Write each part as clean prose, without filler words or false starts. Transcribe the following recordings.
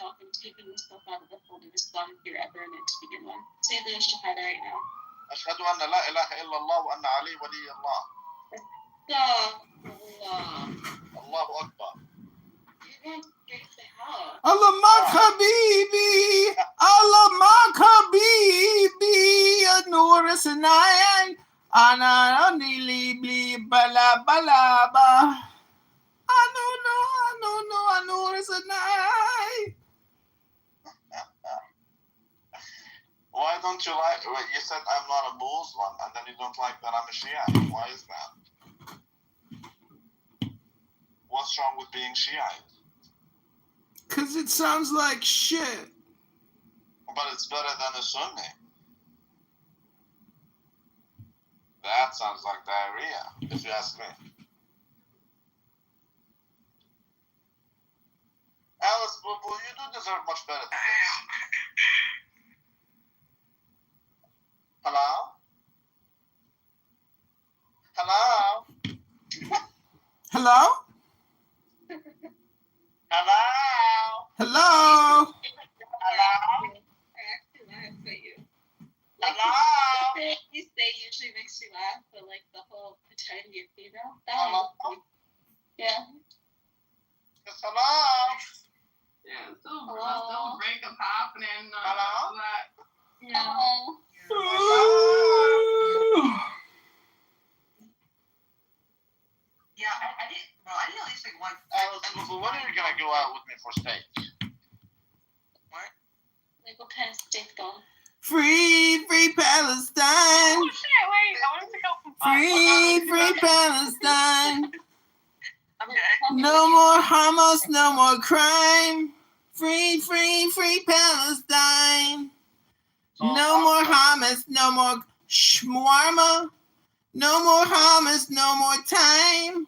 off and taken yourself out of the holy Islam if you're ever in it to begin with. Say the Shahada right now. أشهد أن لا إله إلا الله وأن علي ولي الله. الله أكبر. Allah ma habibi, Allah ma habibi, Noor Sanayan, Ana Nili Bala Balaba. I Noor Sanayan. Why don't you like? You said I'm not a Muslim, and then you don't like that I'm a Shiite. Why is that? What's wrong with being Shiite? Because it sounds like shit. But it's better than a Sunni. That sounds like diarrhea, if you ask me. Alice, Boo, you do deserve much better than this. Hello? Hello? Hello? Hello? Hello? Hello? Hello? You say usually makes you laugh, but like the whole pretend you're female. Hello? Yeah. Yes, hello? Yeah, still breakup happening. Hello? Yeah. Yeah, I didn't. Well, I didn't at least like one. Alice, when are you gonna go out with me for steak? What? Like what kind of steak going? Free Palestine. Oh shit! Wait, I wanted to go from Free Palestine. Okay. No more Hamas, no more crime. Free Palestine. No more Hamas, no more shawarma. No more Hamas, no more time.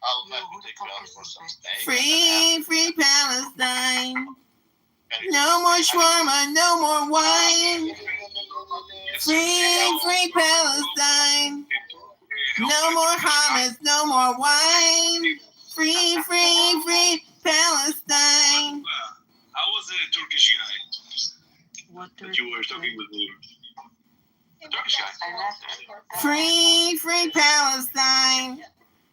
I'll let you take you out for some steak. Free Palestine. No more shawarma, no more wine. Free Palestine. No more Hamas, no more wine. Free Palestine. I was a Turkish guy. What But you were talking with me. Turkish guy. Free Palestine.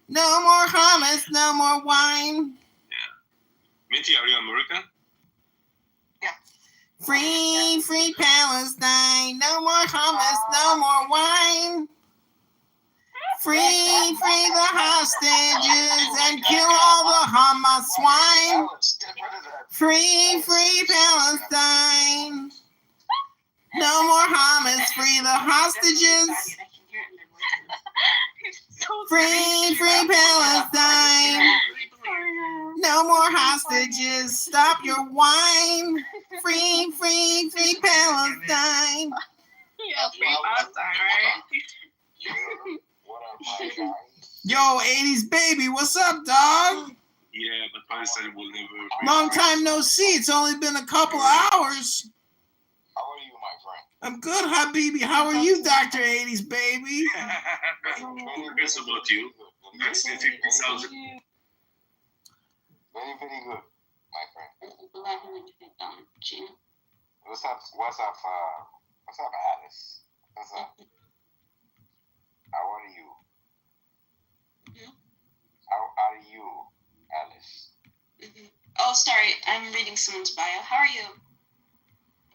No more Hamas, no more wine. Minty, are you American? Free Palestine. No more Hamas, no more wine. Free the hostages and kill all the Hamas swine. Alice, get rid of that. Free Palestine. No more Hamas, free the hostages. Free Palestine. No more hostages. Stop your whine. Free Palestine. Yeah, free Palestine, right? What up, my guys? Yo, 80s baby, what's up, dog? Yeah, but Palestine will never. Long time no see. It's only been a couple hours. How are you, my friend? I'm good, Habibi. How are you, Dr. 80s baby? Guess about you. That's 50,000. Very, very good, my friend. Gina. What's up, Alice? What's up? How are you? Mhm. How are you, Alice? Mm-hmm. Oh, sorry. I'm reading someone's bio. How are you?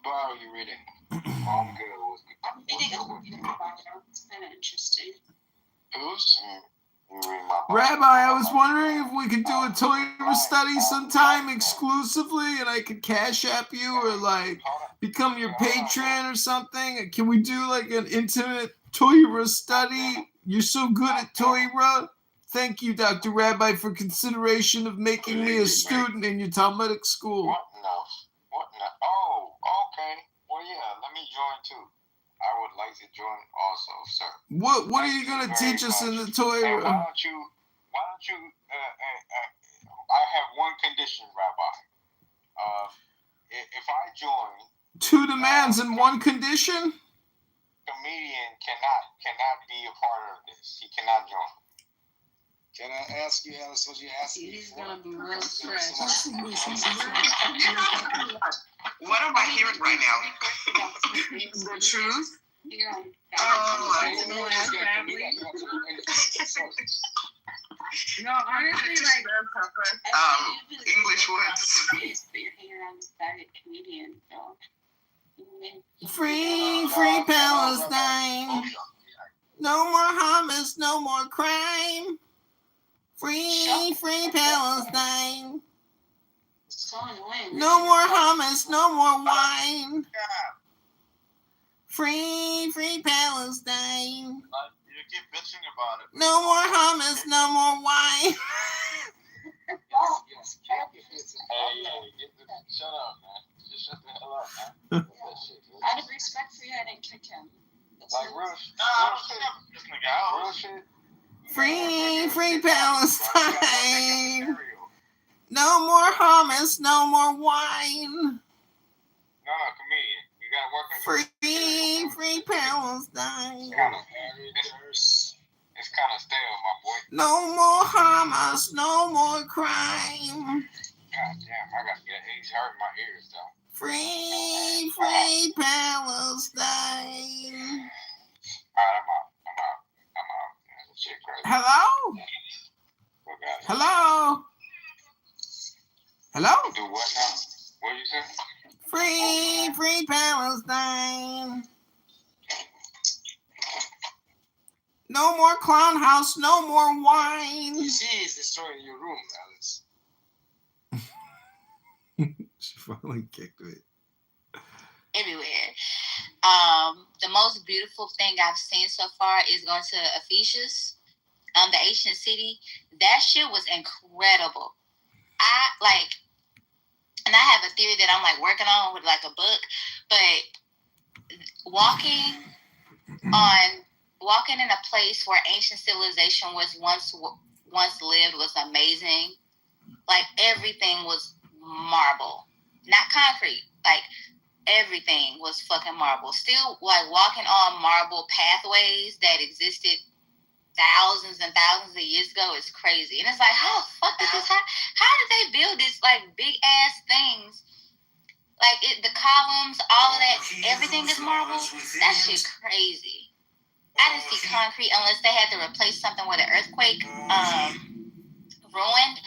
What are you reading? I'm good. I'm reading a bio. It's kind of interesting. Who's? You read my bio. Rabbi, I was wondering if we could do a Torah study sometime exclusively and I could cash app you or like become your patron or something. Can we do like an intimate Torah study? You're so good at Torah. Thank you, Dr. Rabbi, for consideration of making me a student in your Talmudic school. What now? What now? Oh, okay. Well, yeah, let me join too. I would like to join also, sir. What are you going to teach us in the And Torah? why don't you, I have one condition, Rabbi. If I join, 2 demands and 1 condition? comedian cannot be a part of this. He cannot join. Can I ask you, Alice, what you asked me He's for? gonna be real stressed. What am I hearing right now? The truth. You're on Oh, family. I know our family. No, honestly, like English words. But you're hanging around this faggot comedian, so. Free, free Palestine. No more Hamas, no more crime. Free, free Palestine. So annoying. No more Hamas, no more wine. Free, free Palestine. You keep bitching about it. No more Hamas, no more wine. Yes, shut up, man. Just shut the hell up, man. That shit, man. Out of respect for you, I didn't kick him. Like real shit. This nigga out. Real shit. Free, free Palestine. No more Hamas, no more wine. No, comedian. You gotta work on your. Free, free Palestine. It's kind of stale, my boy. No more Hamas, no more crime. God damn, I gotta get. He's hurting my ears, though. Free, free Palestine. Alright, I'm out. That shit crazy. Hello? Look at it. Hello? Hello? Do what now? What you say? Free, free Palestine. No more clown house, no more wine. You see, he's destroying your room, Alice. She finally kicked it. Everywhere. The most beautiful thing I've seen so far is going to Ephesus, the ancient city. That shit was incredible. And I have a theory that I'm like working on with like a book, but walking in a place where ancient civilization was once lived was amazing. Like everything was marble, not concrete. Like everything was fucking marble. Still, like walking on marble pathways that existed thousands and thousands of years ago is crazy. And it's like, how the fuck did this happen? How did they build this like big ass things? Like the columns, all of that, everything is marble. That shit crazy. I didn't see concrete unless they had to replace something with an earthquake ruined.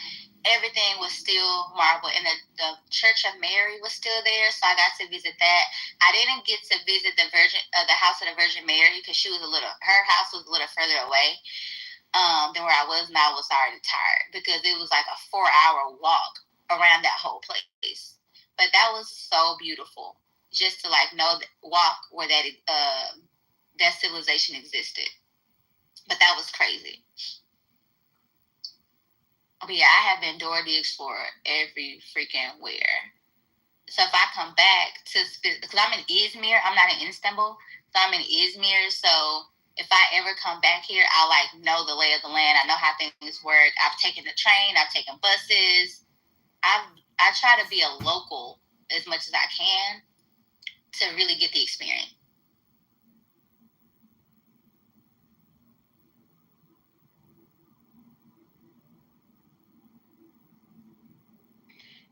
Everything was still marble, and the Church of Mary was still there, so I got to visit that. I didn't get to visit the house of the Virgin Mary because her house was a little further away than where I was, and I was already tired because it was like a 4-hour walk around that whole place. But that was so beautiful, just to like walk where that civilization existed. But that was crazy. But yeah, I have been Dora the Explorer every freaking where. So if I come back because I'm in Izmir, I'm not in Istanbul, so I'm in Izmir. So if I ever come back here, I'll like know the lay of the land. I know how things work. I've taken the train. I've taken buses. I try to be a local as much as I can to really get the experience.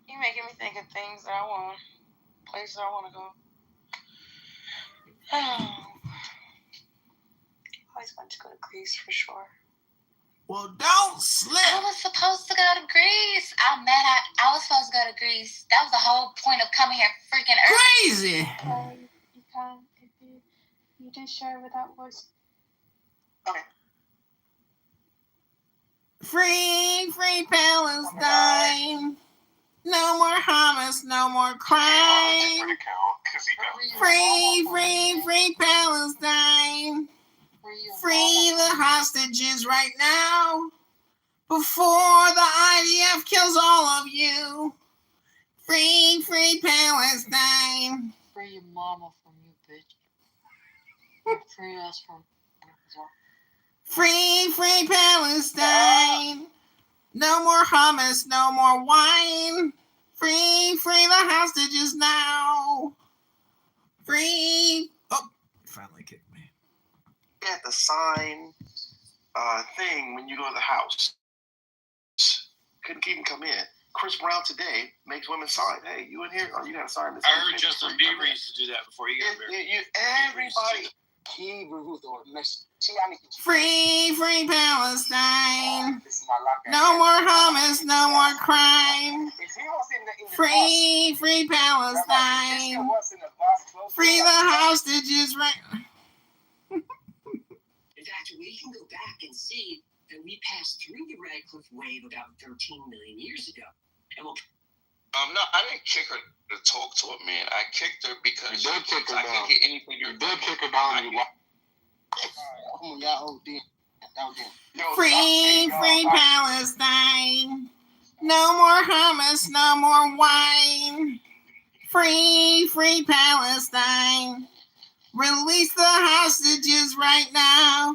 You're making me think of things that I want, places I want to go. Always want to go to Greece for sure. Well, don't slip. I was supposed to go to Greece. I'm mad. I was supposed to go to Greece. That was the whole point of coming here, freaking earth. Crazy. You can if you do share without voice. Okay. Free, free Palestine. No more Hamas, no more crime. Free, free, free Palestine. Free the hostages right now before the IDF kills all of you. Free, free Palestine. Free your mama from you, bitch. You free us from. Free, free Palestine. No more Hamas, no more wine. Free, free the hostages now. Free. Oh, finally kicked me. At the sign thing when you go to the house. couldn't even come in. Chris Brown today makes women sign. Hey, you in here? Oh, you got to sign this. I heard Justin Bieber used to do that before he got married. Everybody. Free Palestine. No more hummus, no more crime. Free Palestine. Free the hostages, right? In fact, we can go back and see that we passed through the Radcliffe Wave about 13 million years ago. And we'll No, I didn't kick her to talk to her, man. I kicked her because You did kick her I down. couldn't hear anything you You did kick her down. Free Palestine. No more hummus, no more wine. Free Palestine. Release the hostages right now,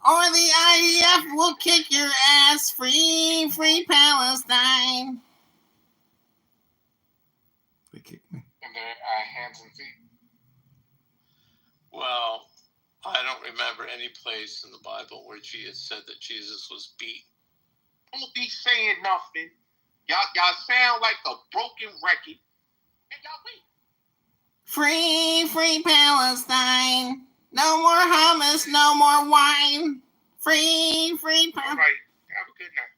or the IDF will kick your ass. Free Palestine. They kicked me. And their hands and feet. Well, I don't remember any place in the Bible where Jesus said that Jesus was beaten. Don't be saying nothing. Y'all sound like a broken record. And y'all wait. Free Palestine. No more hummus, no more wine. Free All Palestine. right. Have a good night.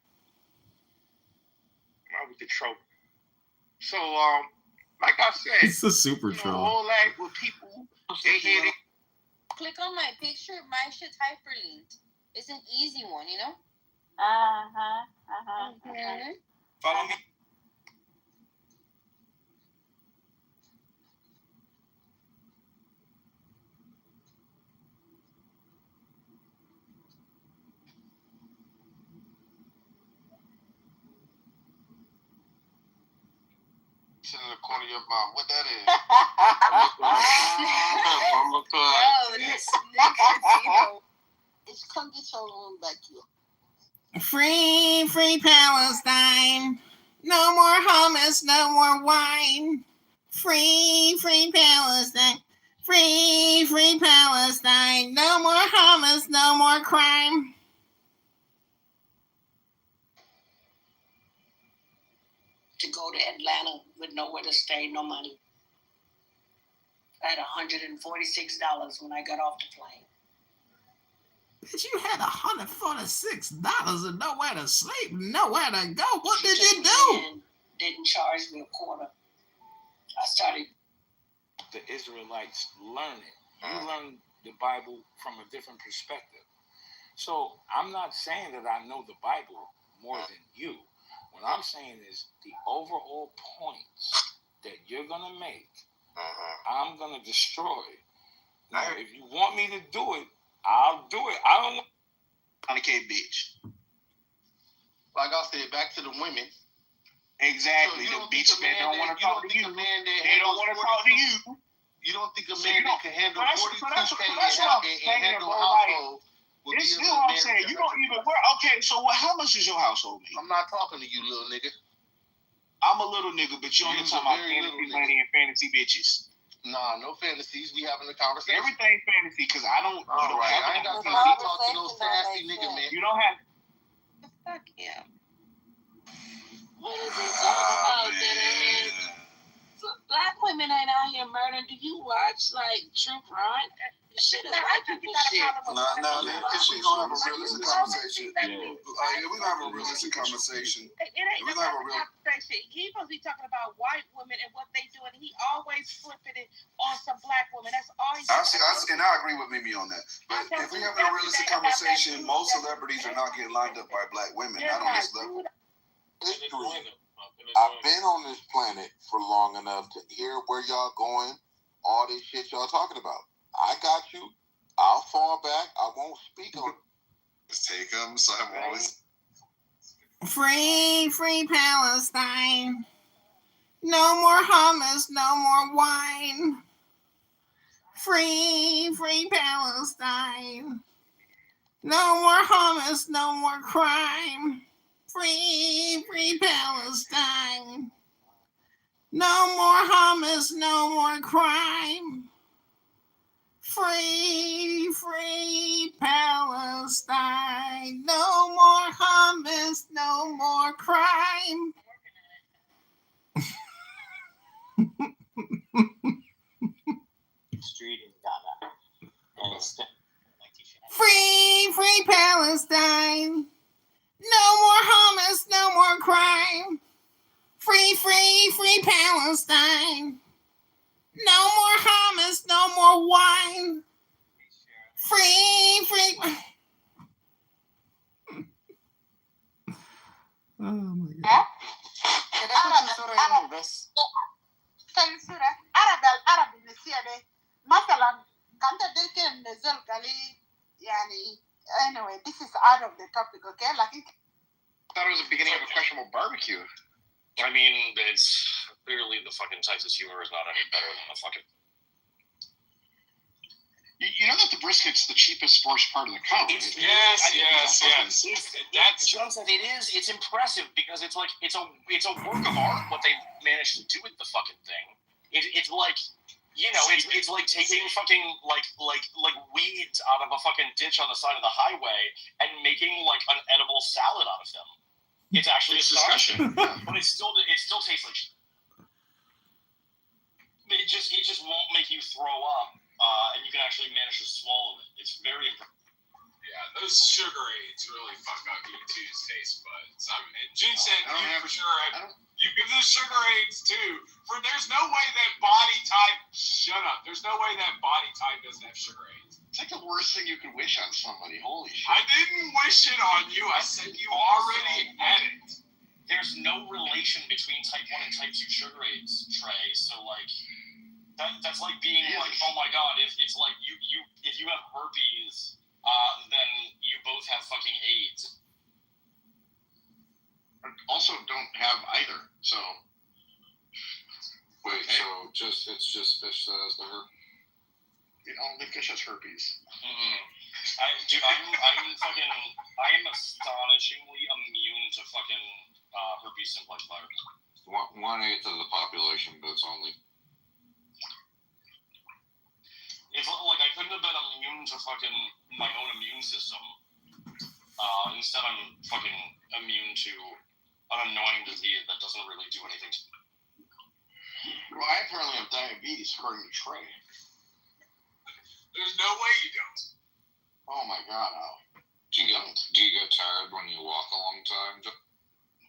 I'm out with the troll. So, like I said, It's a super troll. all that with people, they hear it. Click on my picture. My shit's hyperlinked. It's an easy one, you know? Follow me. To the corner of your mouth. What that is? It's come get your room back here. Free Palestine. No more hummus, no more wine. Free Palestine. Free Palestine. No more hummus, no more crime. to go to Atlanta with nowhere to stay, no money. I had $146 when I got off the plane. Bitch, you had $146 and nowhere to sleep, nowhere to go. What did you do? And didn't charge me a quarter. I started. The Israelites learn it. You learn the Bible from a different perspective. So I'm not saying that I know the Bible more than you. What I'm saying is the overall points that you're going to make, I'm going to destroy. Now, if you want me to do it, I'll do it. I don't want K bitch. Like I said, back to the women. exactly So you the don't beach think a man man don't that- want to you talk don't to think you. a man that They don't handles want to talk to 42 you. You don't think a So man you that don't- can handle that's- 42 so that's- K so that's what I'm and saying, handle a bro, like, household? will This give is a what I'm man saying. You don't even work. Okay, so how much is your household make? I'm not talking to you, little nigga. I'm a little nigga, but you don't You're talking about very fantasy little money and fantasy bitches. Nah, no fantasies. We having a conversation. Everything fantasy, because I don't. You All don't right, have I ain't got to. time to talk to no sassy nigga, man. You don't have. Fuck yeah. What is it talking about, Dennis? Black women ain't out here murdering. Do you watch like true crime? The shit is white people shit. Nah, if we gonna have a realistic conversation, if we gonna have a realistic conversation, It ain't We're no gonna have a real- conversation. He supposed to be talking about white women and what they do, and he always flipping it on some black women. That's all he's and I agree with Mimi on that. But if we having a realistic conversation, most celebrities are not getting lined up by black women, not on this level. I've been on this planet for long enough to hear where y'all going, all this shit y'all talking about. I got you. I'll fall back. I won't speak on it. Just take them. So I'm always. Free Palestine. No more hummus, no more wine. Free Palestine. No more hummus, no more crime. Free Palestine. No more hummus, no more crime. Free, free Palestine. No more hummus, no more crime. Street in Ghana. And it's Free, free Palestine. No more hummus, no more crime. Free, free, free Palestine. No more hummus, no more wine. Free, free. Oh my God. العربي نسيبه مثلا كنت ديك نزل قالي يعني anyway this is out of the topic okay لكن I thought it was the beginning of a questionable barbecue. I mean, it's clearly the fucking Texas humor is not any better than the fucking. You know that the brisket's the cheapest sports part of the cow. Yes. That's Johnson. It is. It's impressive because it's like it's a work of art what they managed to do with the fucking thing. It's like, you know, it's like taking fucking like weeds out of a fucking ditch on the side of the highway and making like an edible salad out of them. It's actually astonishing, but it still tastes like. It just won't make you throw up, and you can actually manage to swallow it. It's very impressive. Yeah, those sugar aids really fuck up U2's taste buds. June said you for sure you give those sugar aids too. There's no way that body type. Shut up. There's no way that body type doesn't have sugar aids. It's like the worst thing you could wish on somebody. Holy shit! I didn't wish it on you. I said you already had it. There's no relation between type 1 and type 2 sugar aids, Trey. So like. That's like being like, oh my god, it's like if you have herpes, then you both have fucking AIDS. Also, don't have either. So. Wait, so it's just fish that has the herpes? Only fish has herpes. I am astonishingly immune to fucking herpes simplex virus. 1/8 of the population, but it's only. It's like I couldn't have been immune to fucking my own immune system. Instead, I'm fucking immune to an annoying disease that doesn't really do anything to me. Well, I apparently have diabetes, according to Trey. There's no way you don't. Oh my god, Al. Do you get tired when you walk a long time?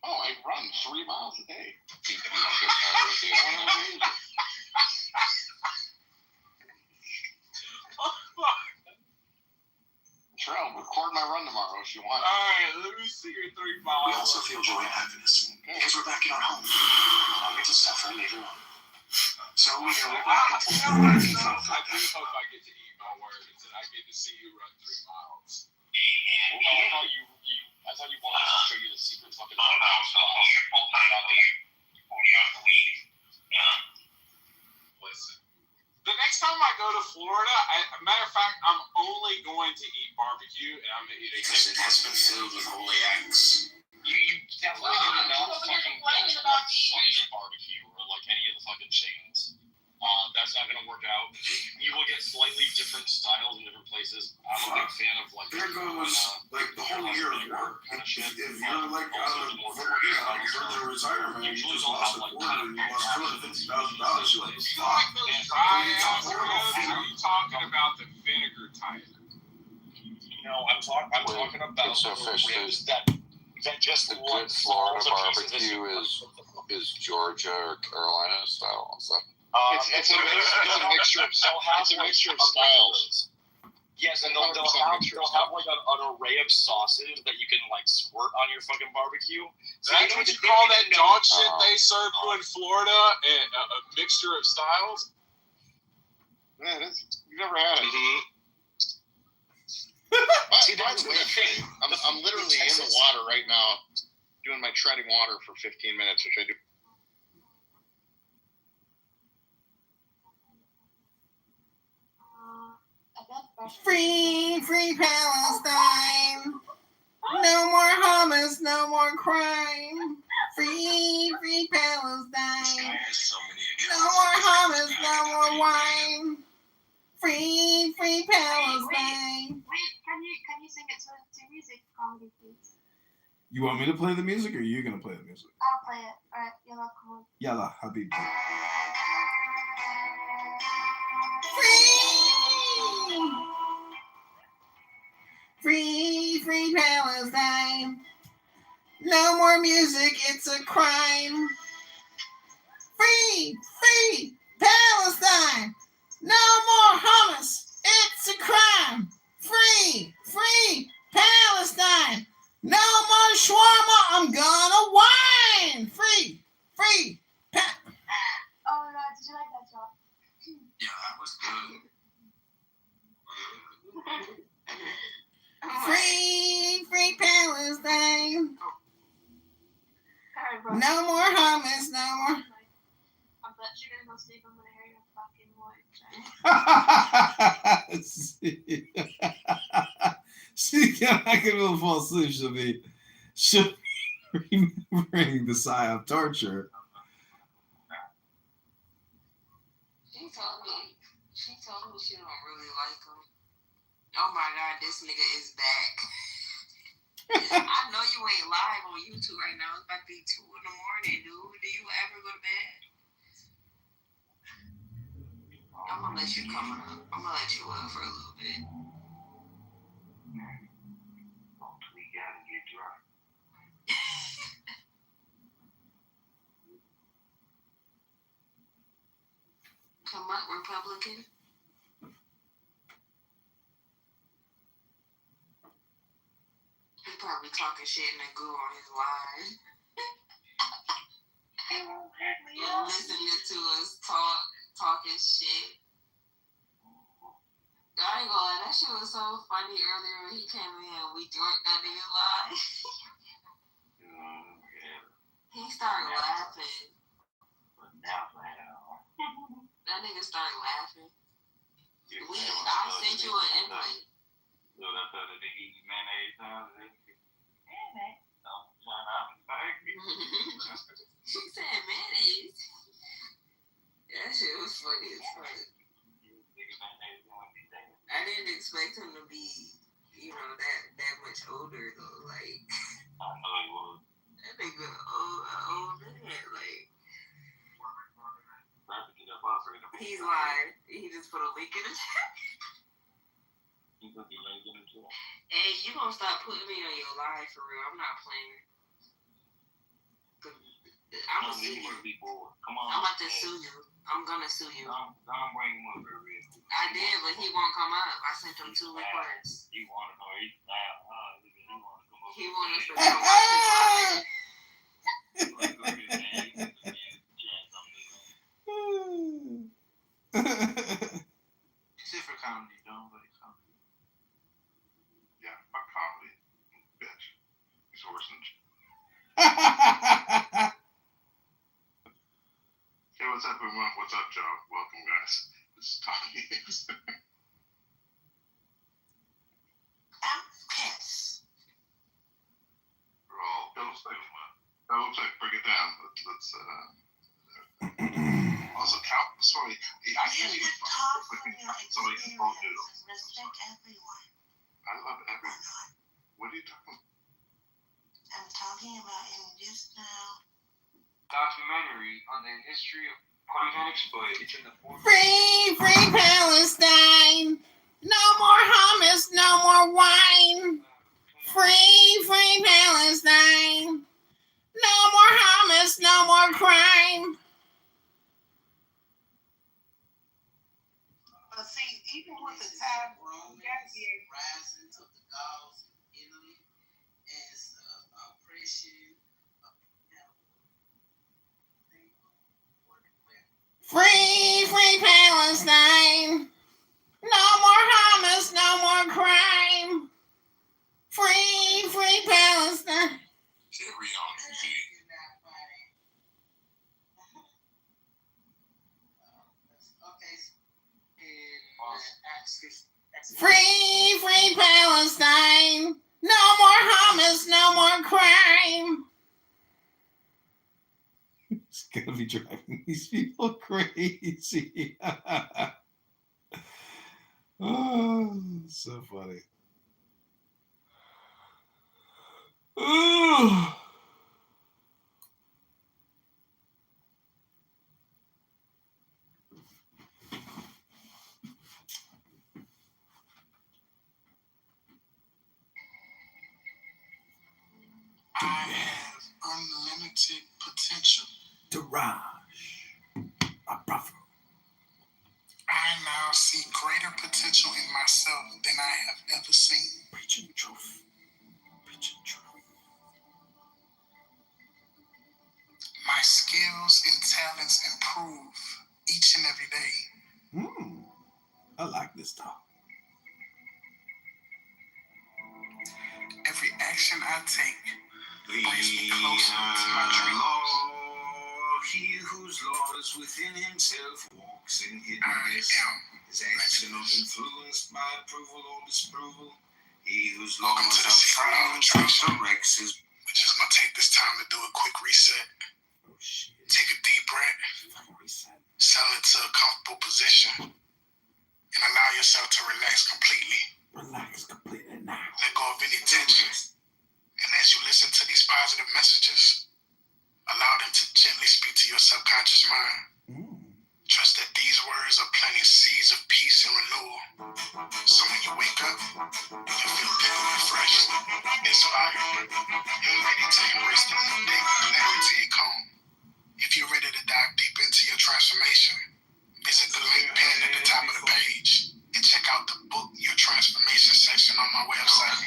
Oh, I run 3 miles a day. You don't get tired at the end? Sure, I'll record my run tomorrow if you want. Alright, let me see your 3 miles. We also feel joy and happiness because we're back in our home. I'll get to suffer later on. So we go back into I do hope I get to eat my words and I get to see you run 3 miles. I thought you wanted to show you the secret fucking Listen. The next time I go to Florida, matter of fact, I'm only going to eat barbecue and I'm going to eat a because it has been filled with holy acts. You definitely do not fucking go to like Sunday barbecue or like any of the fucking chains. That's not gonna work out. You will get slightly different styles in different places. I'm a big fan of like. There goes like the whole year of work. If you're like out of further retirement, you just lost a quarter, you lost $250,000. You're like, fuck. Are you talking about the vinegar type? No, I'm talking about the ribs that just the good Florida barbecue is Georgia or Carolina style and stuff. It's a mixture of styles. Yes, and they'll have like an array of sauces that you can like squirt on your fucking barbecue. So That's what you call that dog shit they serve you in Florida, a mixture of styles? Yeah, you've never had it. Mm-hmm. See, that's the thing. I'm literally in the water right now, doing my treading water for 15 minutes, which I do. Free, free Palestine. No more hummus, no more crime. Free, free Palestine. No more hummus, no more wine. Free Palestine. Wait, can you sing it to music comedy, please? You want me to play the music, or are you gonna play the music? I'll play it. All right, Yalla, come on. Yalla, Habibi. Free Palestine. No more music, it's a crime. Free Palestine. No more hummus, it's a crime. Free Palestine. No more shawarma, I'm gonna whine. Free Oh my God, did you like that job? Yeah, that was good. Free Palestine. All right, bro. No more hummus, no more. I'm glad you're gonna go sleep. I'm gonna hear your fucking voice. She's not gonna fall asleep. She'll be remembering the sigh of torture. She told me she don't really like him. Oh my God, this nigga is back. I know you ain't live on YouTube right now. It's about to be 2 in the morning, dude. Do you ever go to bed? I'm gonna let you come up. I'm gonna let you up for a little bit. We gotta get drunk. Come up, Republican. He probably talking shit in the goo on his line. Listening to us talking shit. I ain't gonna lie, that shit was so funny earlier when he came in and we joined that nigga live. He started laughing. That nigga started laughing. I sent you an invite. She said mayonnaise. That shit was funny as fuck. I didn't expect him to be, that much older though. Like, I know he was. That nigga old man. Like, he's live. He just put a link in the chat. Hey, you gonna stop putting me on your live for real? I'm not playing. I'm gonna sue you. I'm about to sue you. I'm gonna sue you. Don't bring him up here, real. I did, but he won't come up. I sent him 2 requests. He wanna know. He want us to come watch Sit for comedy, don't let it comedy. Yeah, fuck comedy, bitch. It's worse than. Hey, what's up, everyone? What's up, Joe? Welcome, guys. This is Talking Games. I'm pissed. We're all Phil's things, man. That looks like break it down. Let's also count. Sorry, I can't even talk somebody can both do it. Respect everyone. I love everyone. What are you talking about? I'm talking about in just now. Documentary on the history of Party Unexploited. It's in the Free Palestine. No more hummus, no more wine. Free Palestine. No more hummus, no more crime. But see, even with the time room, you gotta be a rising of the Gauls in Italy as oppression. Free Palestine. No more hummus, no more crime. Free Palestine. Carry on, G. Free Palestine. No more hummus, no more crime. It's gonna be driving these people crazy. Oh, so funny. Oh. I have unlimited potential. Daraj. A brother. I now see greater potential in myself than I have ever seen. Preaching truth. Preaching truth. My skills and talents improve each and every day. I like this talk. Every action I take brings me closer to my dreams. He whose law is within himself walks in hiddenness. His action is influenced by approval or disapproval. He whose law is outside directs his. We're just gonna take this time to do a quick reset. Oh shit. Take a deep breath. Settle into a comfortable position. And allow yourself to relax completely. Relax completely now. Let go of any tension. And as you listen to these positive messages, allow them to gently speak to your subconscious mind. Trust that these words are planting seeds of peace and renewal. So when you wake up, you feel good, refreshed, inspired, and ready to embrace the new day with clarity and calm. If you're ready to dive deep into your transformation, visit the link pinned at the top of the page and check out the book Your Transformation section on my website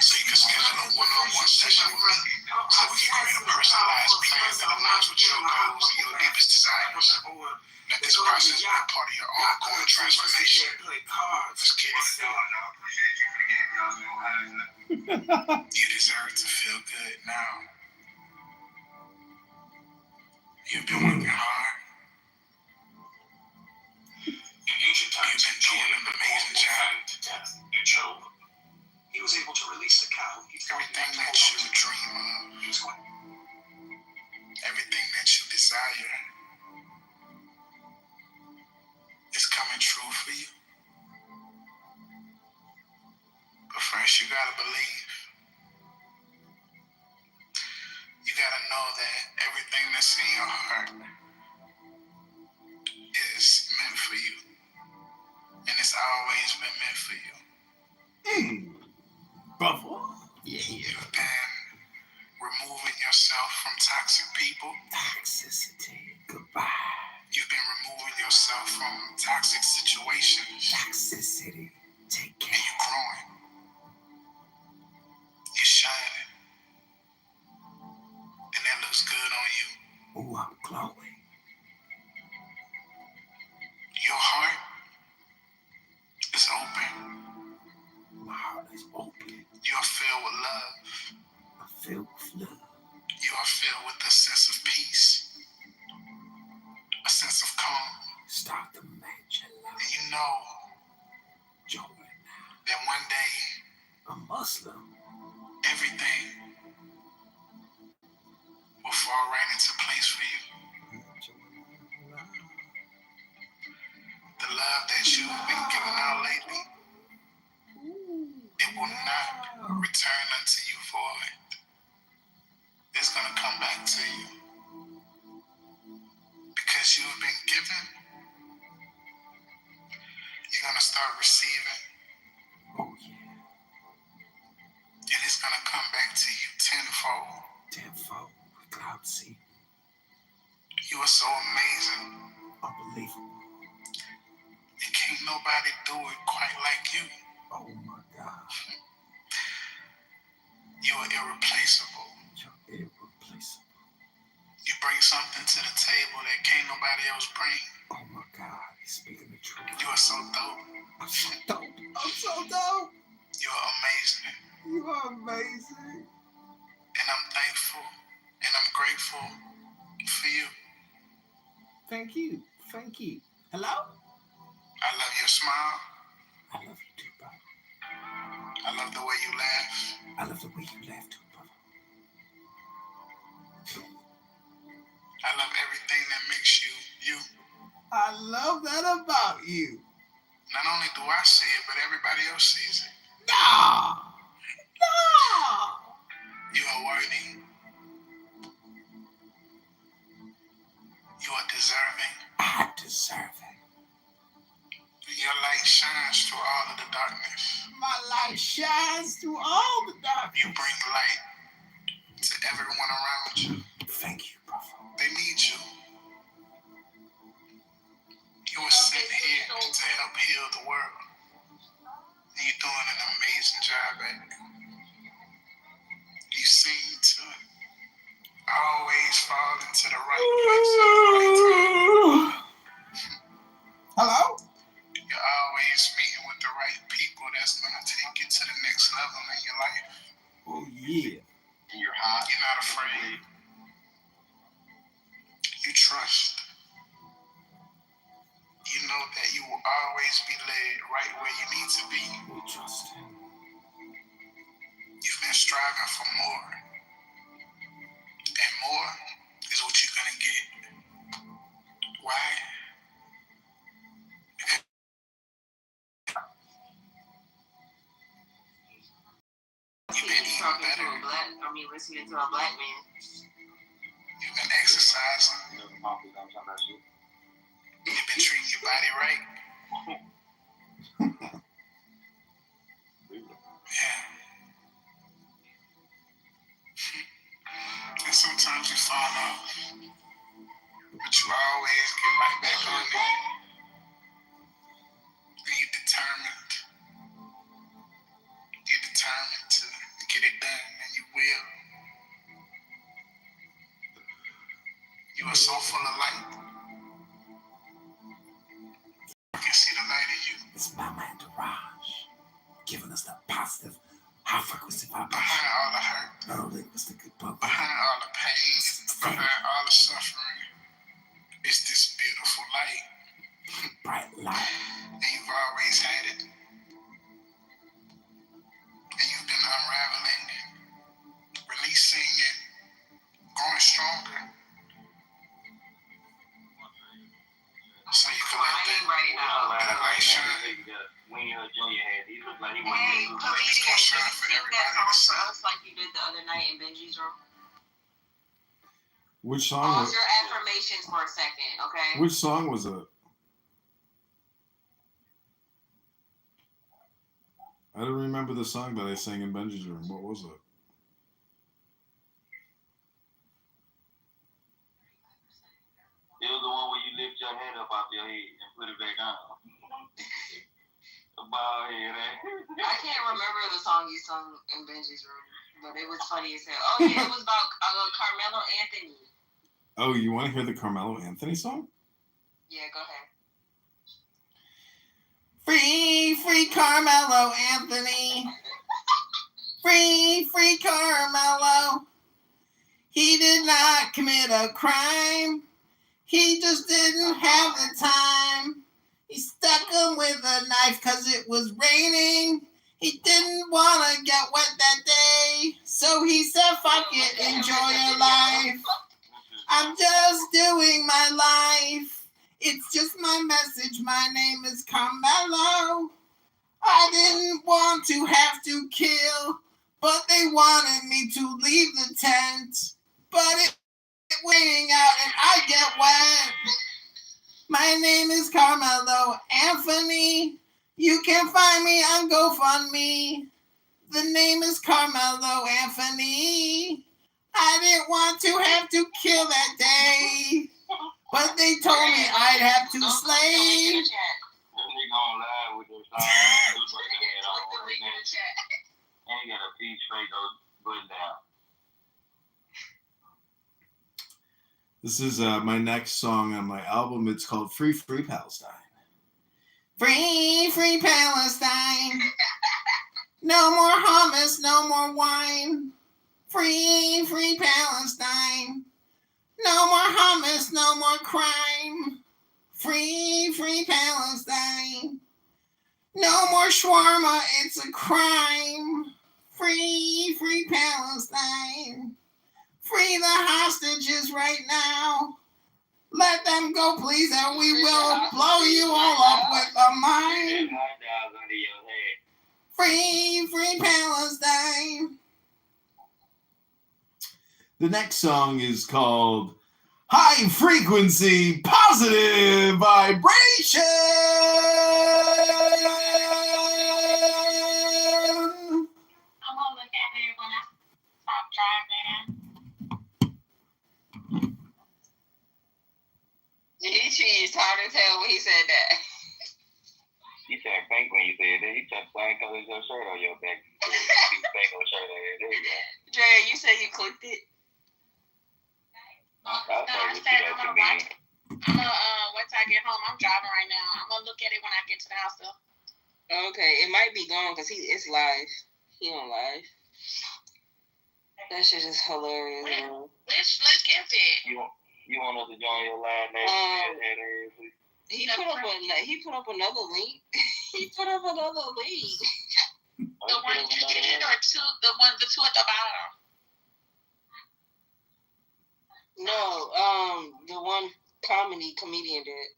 so you can schedule a one-on-one session with me so we can create a personalized plan that aligns with your goals and your deepest desires. Let this process be a part of your ongoing transformation. Let's get it. You deserve to feel good now. You've been working hard. In ancient times, You've been doing an amazing job. to death in Job. He was able to release the cow. Everything that you dream of, everything that you desire, is coming true for you. But first, you gotta believe. You gotta know that everything that's in your heart is meant for you. And it's always been meant for you. Brother. Yeah. You've been removing yourself from toxic people. Toxicity. Goodbye. You've been removing yourself from toxic situations. Toxicity. Take And care. you're growing. You're shining. And that looks good on you. Oh, I'm glowing. Your heart is open. My heart is open. You are filled with love. I feel with love. You are filled with a sense of peace. A sense of calm. Start to match your love. And you know Joy now. that one day A Muslim. everything will fall right into place for you. The love that you've been giving out lately, it will not return unto you void. It's going to come back to you. Because you've been given, you're going to start receiving. Oh, yeah. And it's going to come back to you tenfold. Tenfold. Cloud seed. You are so amazing. Unbelievable. And can't nobody do it quite like you. Oh, my God. You are irreplaceable. You're irreplaceable. You bring something to the table that can't nobody else bring. Oh, my God. He's speaking the truth. You are so dope. I'm so dope. I'm so dope. You are amazing. You are amazing. And I'm thankful and I'm grateful for you. Thank you. Thank you. Hello? I love your smile. I love you too, brother. I love the way you laugh. I love the way you laugh too, brother. I love everything that makes you, you. I love that about you. Not only do I see it, but everybody else sees it. No! You are worthy. You are deserving. I deserve it. Your light shines through all of the darkness. My light shines through all the darkness. You bring light to everyone around you. Thank you, Prophet. They need you. You were sent here to help heal the world. And you're doing an amazing job at it. You seem to always fall into the right place at the right time. Hello? You're always meeting with the right people that's going to take you to the next level in your life. Oh, yeah. You're hot. You're not afraid. You trust. You know that you will always be led right where you need to be. We trust him. You've been striving for more. And more is what you're going to get. Why? You've been eating better. Listening to a black man. You've been exercising. You've been treating your body right. Yeah. And sometimes you fall off, but you always get right back on it. And you're determined. You're determined to get it done, and you will. You are so full of light. I can see the light in you. It's my man Daraj, giving us the positive, high frequency vibration. Behind all the hurt, Neurolinguistic above. behind all the pain, behind all the suffering, it's this beautiful light. Bright light. And you've always had it. And you've been unraveling, releasing and growing stronger. So you can let that light shine. Hey, comedian, It's gonna shine for sing everybody that to song see. for us like you did the other night in Benji's room. Which song Pause was your affirmations for a second, okay? Which song was it? I don't remember the song that I sang in Benji's room. What was it? It was the one where you lift your head up off your head and put it back on. The bald head, I can't remember the song you sung in Benji's room, but it was funny as hell. Oh yeah, it was about Carmelo Anthony. Oh, you want to hear the Carmelo Anthony song? Yeah, go ahead. Free Carmelo Anthony. Free Carmelo. He did not commit a crime. He just didn't have the time. He stuck him with a knife because it was raining. He didn't want to get wet that day. So he said, fuck it, enjoy your life. I'm just doing my life. It's just my message. My name is Carmelo. I didn't want to have to kill, but they wanted me to leave the tent. But it waiting out and I get wet. My name is Carmelo Anthony. You can find me on GoFundMe. The name is Carmelo Anthony. I didn't want to have to kill that day, but they told me I'd have to slay. gonna lie with those songs. And got a piece straight button down. This is my next song on my album. It's called Free Palestine. Free Palestine. No more hummus, no more wine. Free Palestine. No more hummus, no more crime. Free Palestine. No more shawarma, it's a crime. Free Palestine. Free the hostages right now. Let them go, please, and we will blow you all up with a mine. Free, free Palestine. The next song is called High Frequency Positive Vibration. I'm gonna look at it when I stop driving. He cheesed hard as hell when he said that. You said pink when you said that. You said plain colors your shirt on your back. Pink on shirt on there. There you go. Dre, you said you clicked it? I'm gonna wait till I get home. I'm driving right now. I'm gonna look at it when I get to the house though. Okay, it might be gone because it's live. He on live. That shit is hilarious, bro. Which link is it? You want us to join your live next? He put up another link. He put up another link. The one you did or the two at the bottom? No, the one comedian did.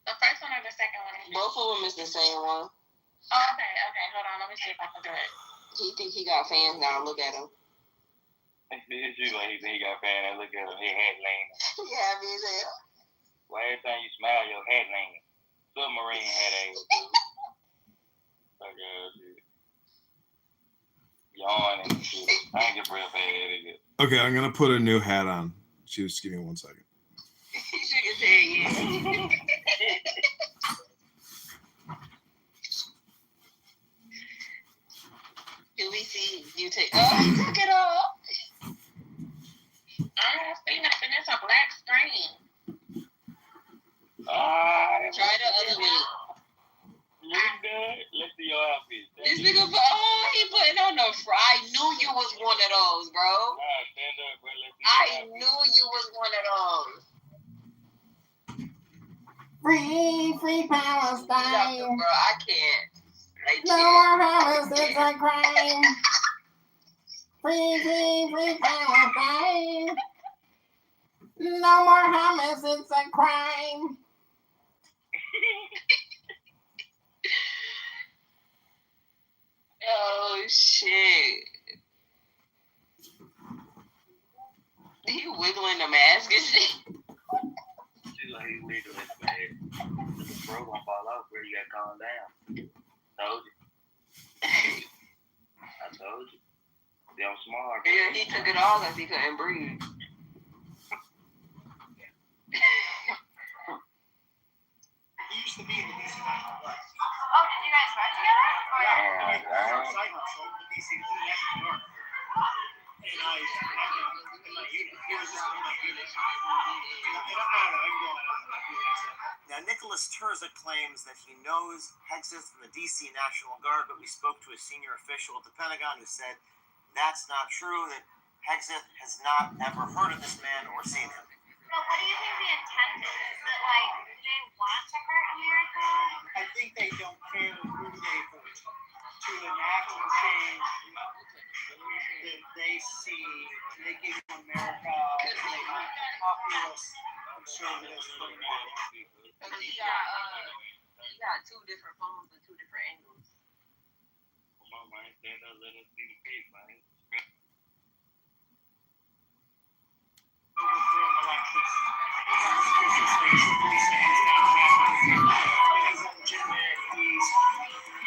The first one or the second one? Both of them is the same one. Oh, okay. Hold on, let me see if I can do it. He think he got fans now. Look at him. It's like he think he got fans. Look at him. His hat lane. He happy as hell. Well, every time you smile, your hat lane. Submarine hat ass. Dude. Yawn and shit. I ain't get real bad. Okay, I'm gonna put a new hat on. Just give me 1 second. He shook his head, yeah. Do we see you take? Oh, he took it off. I don't see nothing. It's a black screen. Try the other way. Let's see your outfit. This nigga, he putting on the fry. I knew you was one of those, bro. Stand up, bro. I knew you was one of those. Free Palestine. Bro, I can't. No more homicides and crime. Free Palestine. No more homicides and crime. Oh shit! He wiggling the mask and shit. She's like he wiggling the mask. The bro gonna fall off, bro. You gotta calm down. Told you. I told you. I'm smart. Bro. Yeah, he took it all because he couldn't breathe. He used to be in the DC National Guard. Oh, did you guys run together? Yeah, he was our side hustle, the DC National Guard. And I in my unit. He was just in my unit. Now, Nicholas Terza claims that he knows Hegseth from the DC National Guard, but we spoke to a senior official at the Pentagon who said that's not true, that Hegseth has not ever heard of this man or seen him. Well, what do you think the intent is? Is it like, do they want to hurt America? I think they don't care who they hurt to enact the change that they see making America a populous, conservative, free market. He got two different phones and two different angles. Come on, man. Stand up, let us see the face, man. Overthrowing elections. Constitutional states, the police hands down happening. He's legitimate. He's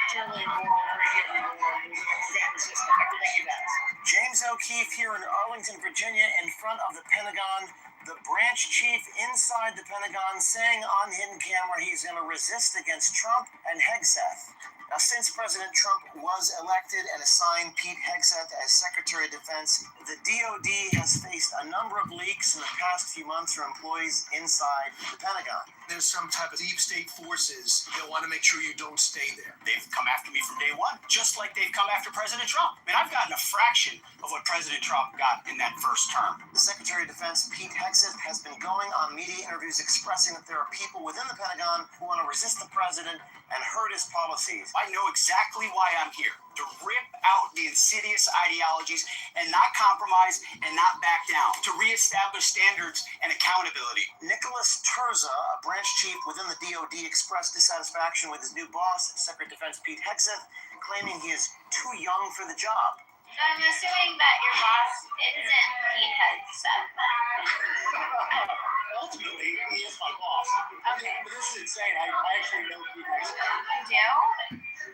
generally moral, pretty everywhere. He's resistant, everything he does. James O'Keefe here in Arlington, Virginia, in front of the Pentagon. The branch chief inside the Pentagon saying on hidden camera he's going to resist against Trump and Hegseth. Now, since President Trump was elected and assigned Pete Hegseth as Secretary of Defense, the DOD has faced a number of leaks in the past few months from employees inside the Pentagon. There's some type of deep state forces that want to make sure you don't stay there. They've come after me from day one, just like they've come after President Trump. I mean, I've gotten a fraction of what President Trump got in that first term. The Secretary of Defense, Pete Hegseth, has been going on media interviews expressing that there are people within the Pentagon who want to resist the president and hurt his policies. I know exactly why I'm here, to rip out the insidious ideologies and not compromise and not back down, to reestablish standards and accountability. Nicholas Terza, a branch chief within the DoD, expressed dissatisfaction with his new boss, Secretary of Defense Pete Hegseth, claiming he is too young for the job. So I'm assuming that your boss isn't Pete Hegseth. Ultimately, he is my boss. Okay. But this is insane. I actually know Pete Hegseth. You do?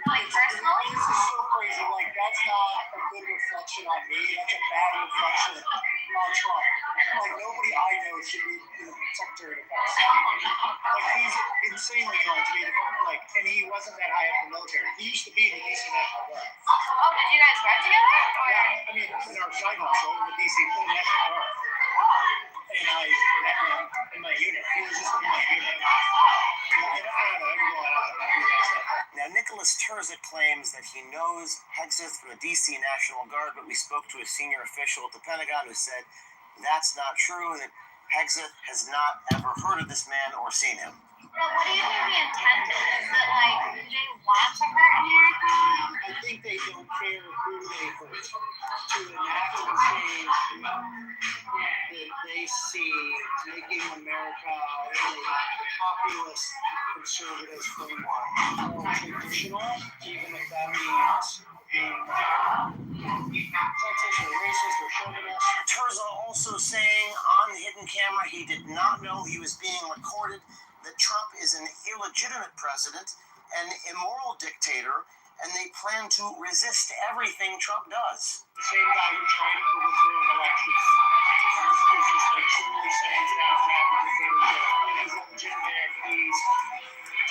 Like personally? This is so crazy. Like, that's not a good reflection on me. That's a bad reflection on Trump. Like, nobody I know should be the Secretary of Defense. Like, he's insanely young to be the like, and he wasn't that high up in the military. He used to be in the DC National Guard. Oh, did you guys work together? Or? Yeah, I mean, in our side hustle in the DC National Guard. And I met him in my unit. He was just in my unit. Now, Nicholas Terza claims that he knows Hegseth from the DC National Guard, but we spoke to a senior official at the Pentagon who said that's not true, that Hegseth has not ever heard of this man or seen him. Well, what do you think the intent is? Is it like, do they want to hurt America? I think they don't care who they hurt to enact the change that they see making America a populist conservative framework, more traditional, even if that means being sexist or racist or chauvinist. Terza also saying on hidden camera he did not know he was being recorded, that Trump is an illegitimate president, an immoral dictator, and they plan to resist everything Trump does. The same guy who tried to overthrow an election is just like truly saying that he's illegitimate, he's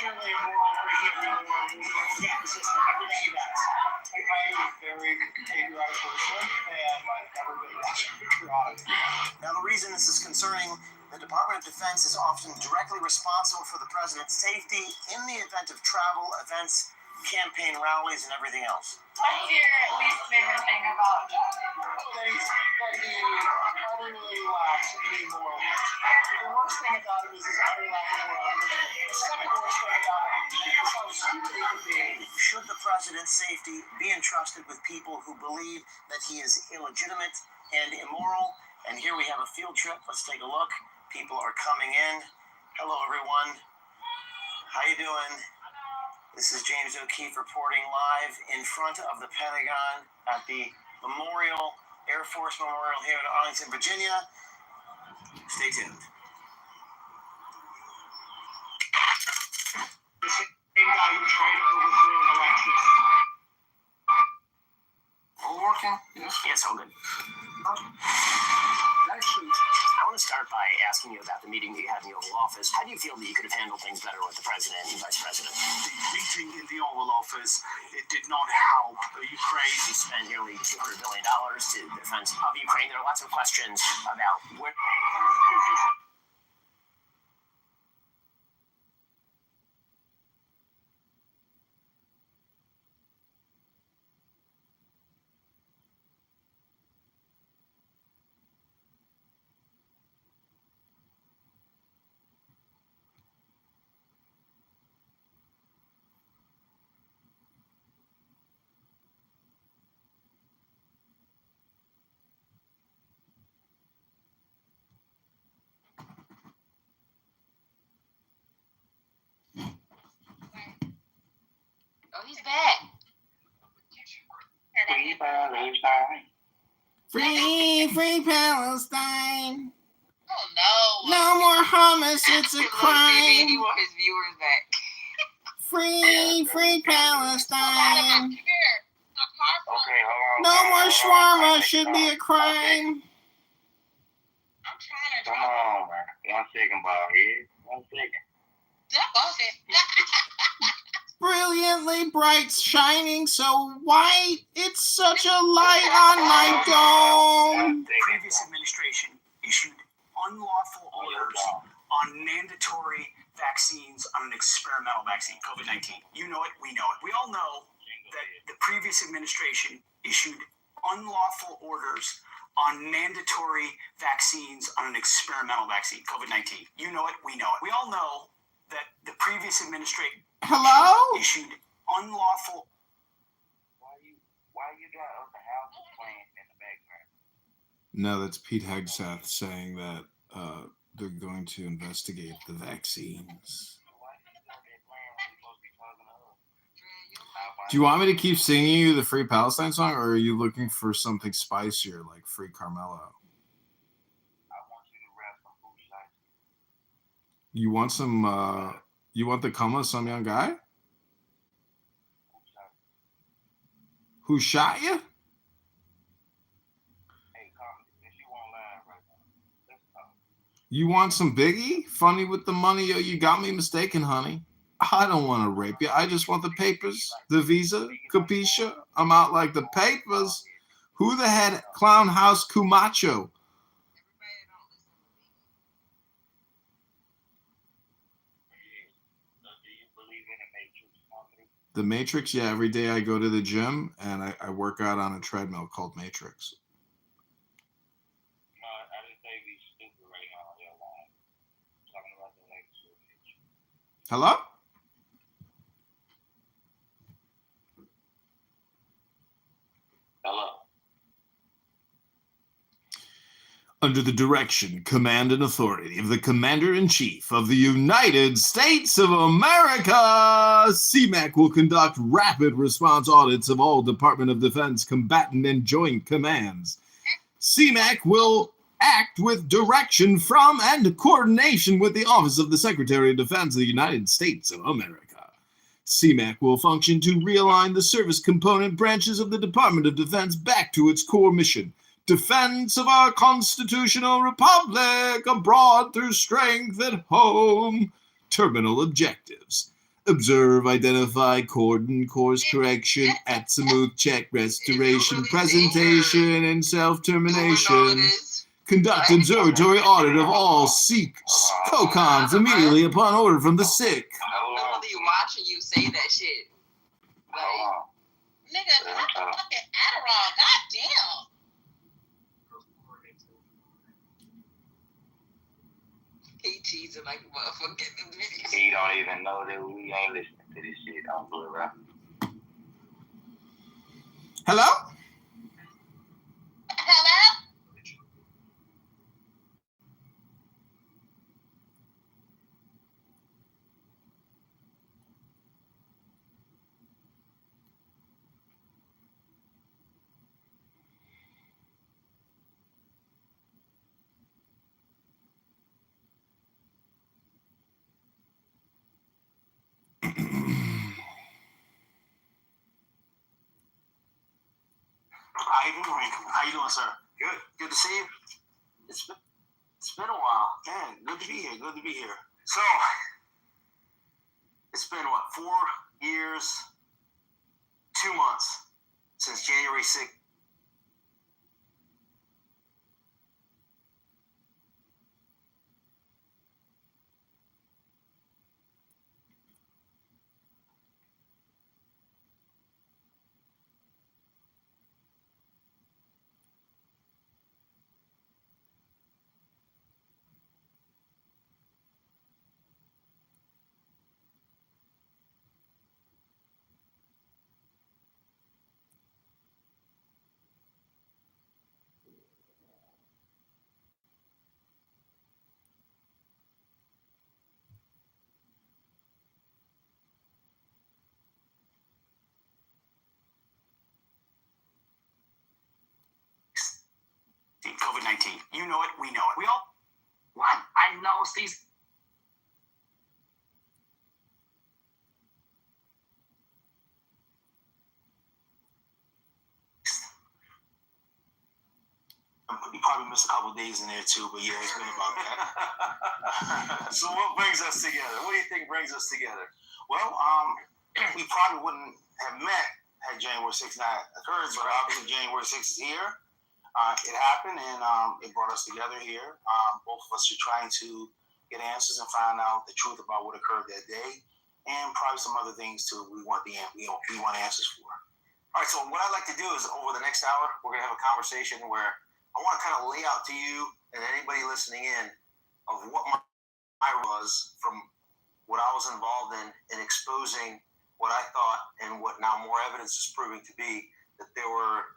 totally immoral, breaking every law, losing the system, everything he does. I am a very patriotic person, and I've never been less patriotic. Now, the reason this is concerning, the Department of Defense is often directly responsible for the president's safety in the event of travel, events, campaign rallies, and everything else. What's your least favorite thing about that? That he utterly lacks any moral. The worst thing about him is his utter lack of moral. The second worst thing about him is how stupid he can be. Should the president's safety be entrusted with people who believe that he is illegitimate and immoral? And here we have a field trip. Let's take a look. People are coming in. Hello, everyone. How you doing? This is James O'Keefe reporting live in front of the Pentagon at the Memorial, Air Force Memorial here in Arlington, Virginia. Stay tuned. The same guy who tried to overthrow an election. All working? Yes, all good. Actually, I want to start by asking you about the meeting that you had in the Oval Office. How do you feel that you could have handled things better with the president and vice president? The meeting in the Oval Office, it did not help Ukraine. We spent nearly $200 billion to the defense of Ukraine. There are lots of questions about where... Oh, he's back. Free Palestine. Oh no. No more Hamas, it's a He crime. want his viewers back. Free Palestine. Here. Okay, hold on. No more shawarma should be a crime. I'm trying to Come on, man. 1 second, ball head. 1 second. Brilliantly bright, shining so white. It's such a light on my dome. The previous administration issued unlawful orders on mandatory vaccines on an experimental vaccine, COVID-19. You know it, we know it. We all know that the previous administration issued unlawful orders on mandatory vaccines on an experimental vaccine, COVID-19. You know it, we know it. We all know that the previous administration Hello? issued unlawful. Why you got other houses playing in the background? No, that's Pete Hegseth saying that they're going to investigate the vaccines. Do you want me to keep singing you the Free Palestine song, or are you looking for something spicier like Free Carmelo? You want some, you want the coma of some young guy? Who shot you? You want some Biggie? Funny with the money, yo, you got me mistaken, honey. I don't want to rape you. I just want the papers, the visa, capisha. I'm out like the papers. Who the head Clown House Cumacho? The Matrix, yeah, every day I go to the gym and I work out on a treadmill called Matrix. Hello? Hello. Under the direction, command, and authority of the Commander-in-Chief of the United States of America, CMAC will conduct rapid response audits of all Department of Defense combatant and joint commands. CMAC will act with direction from and coordination with the Office of the Secretary of Defense of the United States of America. CMAC will function to realign the service component branches of the Department of Defense back to its core mission: defense of our constitutional republic abroad through strength at home. Terminal objectives: observe, identify, coordinate, course correction, azimuth check, restoration, presentation, and self-termination. Conduct observatory audit of all Sikh COCOMs immediately upon order from the Sikh. Nobody watching you say that shit. Like, Nigga, that's fucking Adderall. Goddamn. he cheesing like a motherfucker in the video. He don't even know that we ain't listening to this shit on Blue Rock. Hello? Hello? How you doing, sir? Good. Good to see you. It's been a while. Man, good to be here. Good to be here. So, it's been, 4 years, 2 months since January 6th. COVID-19. You know it. We know it. We all. What? I know these. You probably missed a couple of days in there too, but yeah, it's been about that. So what brings us together? What do you think brings us together? Well, we probably wouldn't have met had January 6th not occurred, but obviously January 6th is here. It happened, and it brought us together here. Both of us are trying to get answers and find out the truth about what occurred that day, and probably some other things too. We want answers for. All right. So what I'd like to do is over the next hour, we're gonna have a conversation where I want to kind of lay out to you and anybody listening in of what my was from what I was involved in exposing what I thought and what now more evidence is proving to be that there were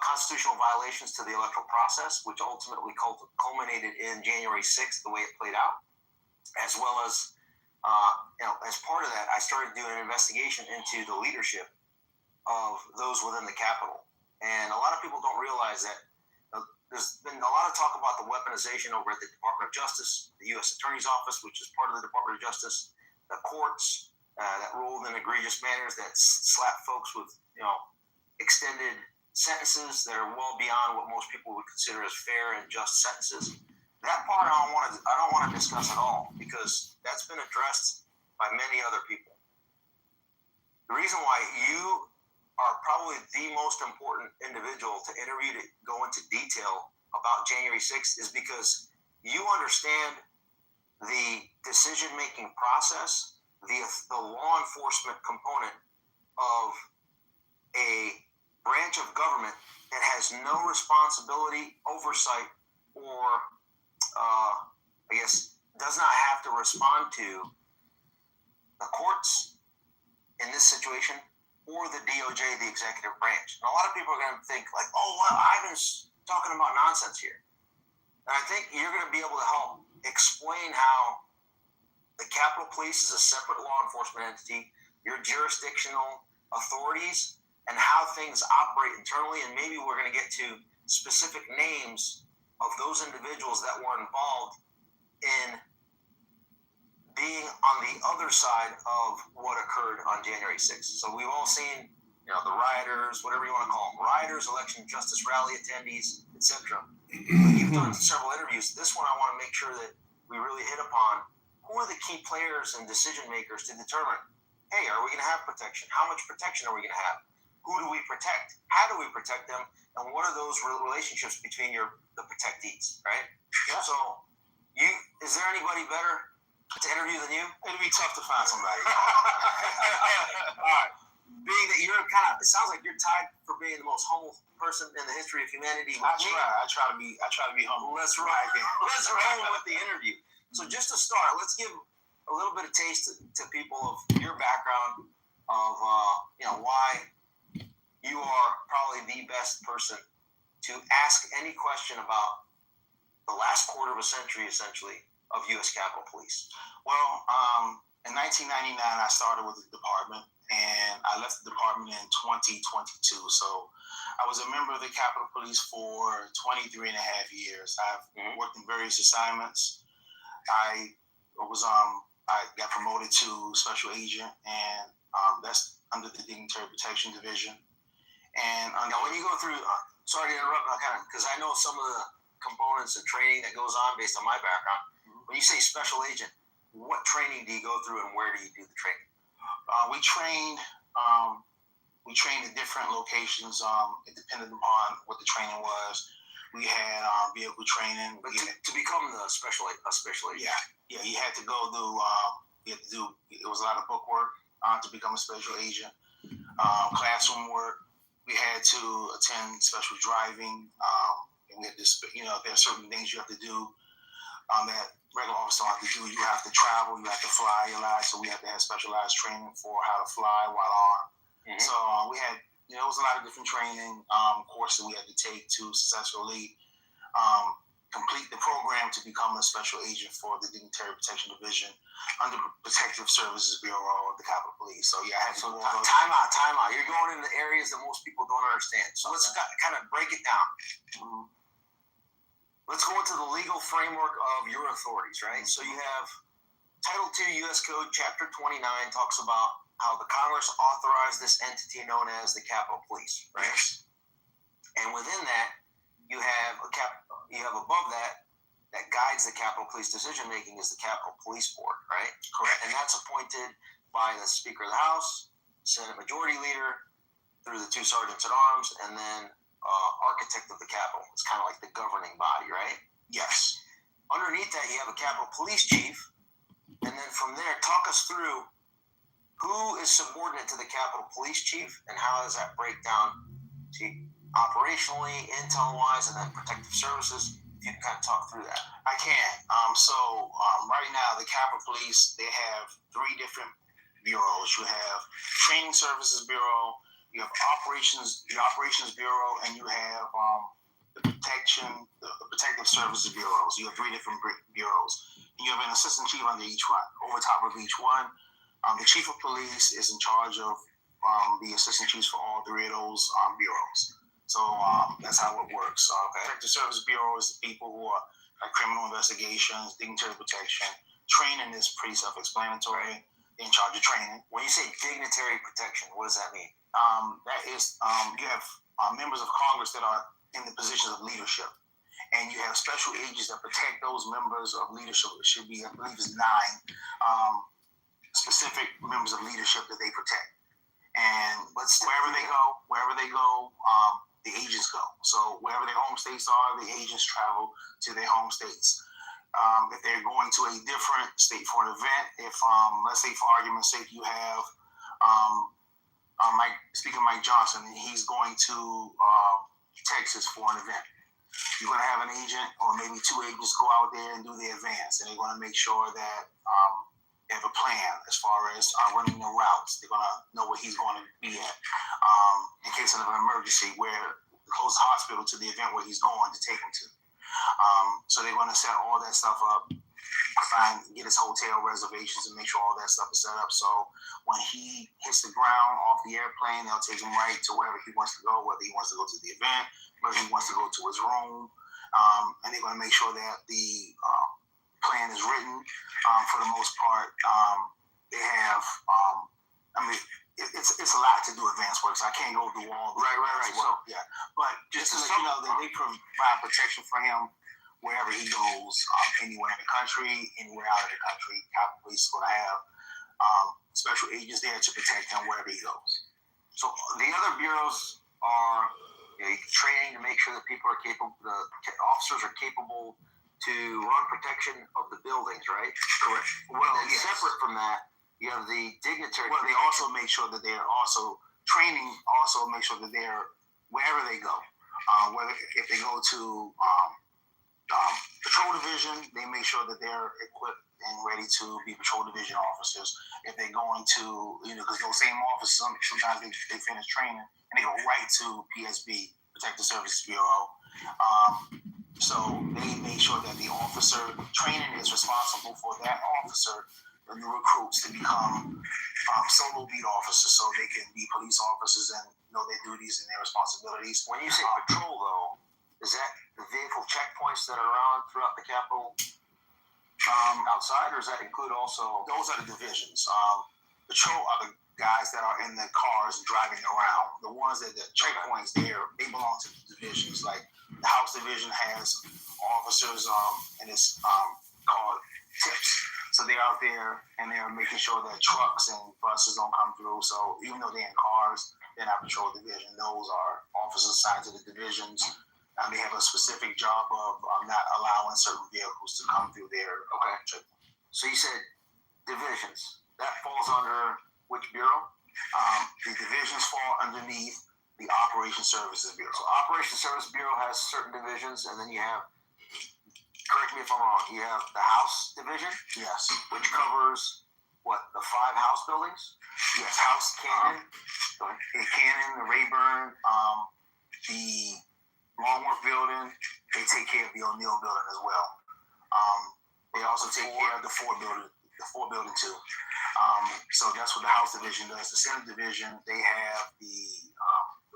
constitutional violations to the electoral process, which ultimately culminated in January 6th, the way it played out, as well as, as part of that, I started doing an investigation into the leadership of those within the Capitol. And a lot of people don't realize that there's been a lot of talk about the weaponization over at the Department of Justice, the U.S. Attorney's Office, which is part of the Department of Justice, the courts that ruled in egregious manners that slap folks with, extended sentences that are well beyond what most people would consider as fair and just sentences. That part I don't want to discuss at all, because that's been addressed by many other people. The reason why you are probably the most important individual to interview to go into detail about January 6th is because you understand the decision-making process, the law enforcement component of a branch of government that has no responsibility, oversight, or does not have to respond to the courts in this situation or the DOJ, the executive branch. And a lot of people are going to think like, oh, well, Ivan's talking about nonsense here. And I think you're going to be able to help explain how the Capitol Police is a separate law enforcement entity, your jurisdictional authorities, and how things operate internally. And maybe we're going to get to specific names of those individuals that were involved in being on the other side of what occurred on January 6th. So we've all seen, the rioters, whatever you want to call them, rioters, election justice rally attendees, etc. You've done several interviews. This one I want to make sure that we really hit upon who are the key players and decision makers to determine, hey, are we going to have protection? How much protection are we going to have? Who do we protect? How do we protect them? And what are those relationships between the protectees, right? Yeah. So, is there anybody better to interview than you? It'd be tough to find somebody. All right. Being that you're it sounds like you're tied for being the most humble person in the history of humanity. I try to be humble. Let's ride then. Let's roll with the interview. So just to start, let's give a little bit of taste to people of your background, of why you are probably the best person to ask any question about the last quarter of a century, essentially, of U.S. Capitol Police. Well, in 1999, I started with the department, and I left the department in 2022. So I was a member of the Capitol Police for 23 and a half years. I've worked in various assignments. I got promoted to special agent, and that's under the Dignitary Protection Division. And now when you go through, sorry to interrupt, because I know some of the components and training that goes on based on my background. When you say special agent, what training do you go through and where do you do the training? We trained at different locations. It depended upon what the training was. We had vehicle training. But to become a special agent. Yeah, you had to go through. It was a lot of book work to become a special agent. Classroom work. We had to attend special driving. And we had to, there are certain things you have to do that regular officers don't have to do. You have to travel, you have to fly a lot, so we have to have specialized training for how to fly while armed. So we had, it was a lot of different training courses we had to take to successfully complete the program to become a special agent for the Dignitary Protection Division under Protective Services Bureau of the Capitol Police. So I had to go over. Time out. You're going into areas that most people don't understand. So let's kind of break it down. Let's go into the legal framework of your authorities, right? So you have Title II U.S. Code, Chapter 29 talks about how the Congress authorized this entity known as the Capitol Police, right? Yes. And within that, you have above that guides the Capitol Police decision making is the Capitol Police Board, right? Correct. And that's appointed by the Speaker of the House, Senate Majority Leader, through the two sergeants at arms, and then architect of the Capitol. It's kind of like the governing body, right? Yes. Underneath that, you have a Capitol Police Chief, and then from there, talk us through who is subordinate to the Capitol Police Chief, and how does that break down to operationally, intel-wise, and then protective services? If you can kind of talk through that. I can. Right now, the Capitol Police, they have three different bureaus. You have Training Services Bureau, you have the Operations Bureau, and you have the Protective Services Bureaus. You have 3 different bureaus. And you have an assistant chief under each one. Over top of each one, the chief of police is in charge of the assistant chiefs for all 3 of those bureaus. So that's how it works. Protective Service Bureau is the people who are like criminal investigations, dignitary protection. Training is pretty self-explanatory. They're in charge of training. When you say dignitary protection, what does that mean? That is, you have members of Congress that are in the positions of leadership. And you have special agents that protect those members of leadership. It should be, I believe it's 9 specific members of leadership that they protect. But wherever they go, the agents go. So wherever their home states are, the agents travel to their home states. If they're going to a different state for an event, if let's say for argument's sake you have Mike Johnson, and he's going to Texas for an event, you're going to have an agent or maybe 2 agents go out there and do the advance, and they're going to make sure that they have a plan as far as running the routes. They're going to know where he's going to be at in case of an emergency, where the closest hospital to the event where he's going to take him to. So they're going to set all that stuff up, get his hotel reservations, and make sure all that stuff is set up. So when he hits the ground off the airplane, they'll take him right to wherever he wants to go, whether he wants to go to the event, whether he wants to go to his room. And they're going to make sure that the plan is written. For the most part, they have, it's a lot to do advance work, so I can't go through all the right. So, yeah. But just to let you know that they provide protection for him wherever he goes, anywhere in the country, anywhere out of the country. Capitol Police is going to have special agents there to protect him wherever he goes. So the other bureaus are training to make sure that people are capable, the officers are capable to run protection of the buildings, right? Correct. Well, yes. Separate from that, you have the dignitary. Well, they also make sure that they're also training. Also make sure that they're wherever they go. Whether if they go to patrol division, they make sure that they're equipped and ready to be patrol division officers. If they're going to, because those same officers sometimes they finish training and they go right to PSB, Protective Services Bureau. So they make sure that the officer training is responsible for that officer, the new recruits, to become solo beat officers, so they can be police officers and know their duties and their responsibilities. When you say patrol, though, is that the vehicle checkpoints that are around throughout the Capitol outside, or does that include also? Those are the divisions. Patrol are the guys that are in the cars driving around. The ones that the checkpoints there, they belong to the divisions. Like the House Division has officers, and it's called tips. So they're out there and they're making sure that trucks and buses don't come through. So even though they're in cars, they're not patrol division. Those are officers assigned to the divisions. They have a specific job of not allowing certain vehicles to come through there. Okay. So you said divisions. That falls under which bureau? The divisions fall underneath the Operations Services Bureau. So Operations Services Bureau has certain divisions, and then you have, correct me if I'm wrong, you have the House Division? Yes. Which covers, what, the 5 House buildings? Yes, House, Cannon, the Rayburn, the Longworth Building. They take care of the O'Neill Building as well. They also take care of the Ford Building too. So that's what the House Division does. The Senate Division, they have the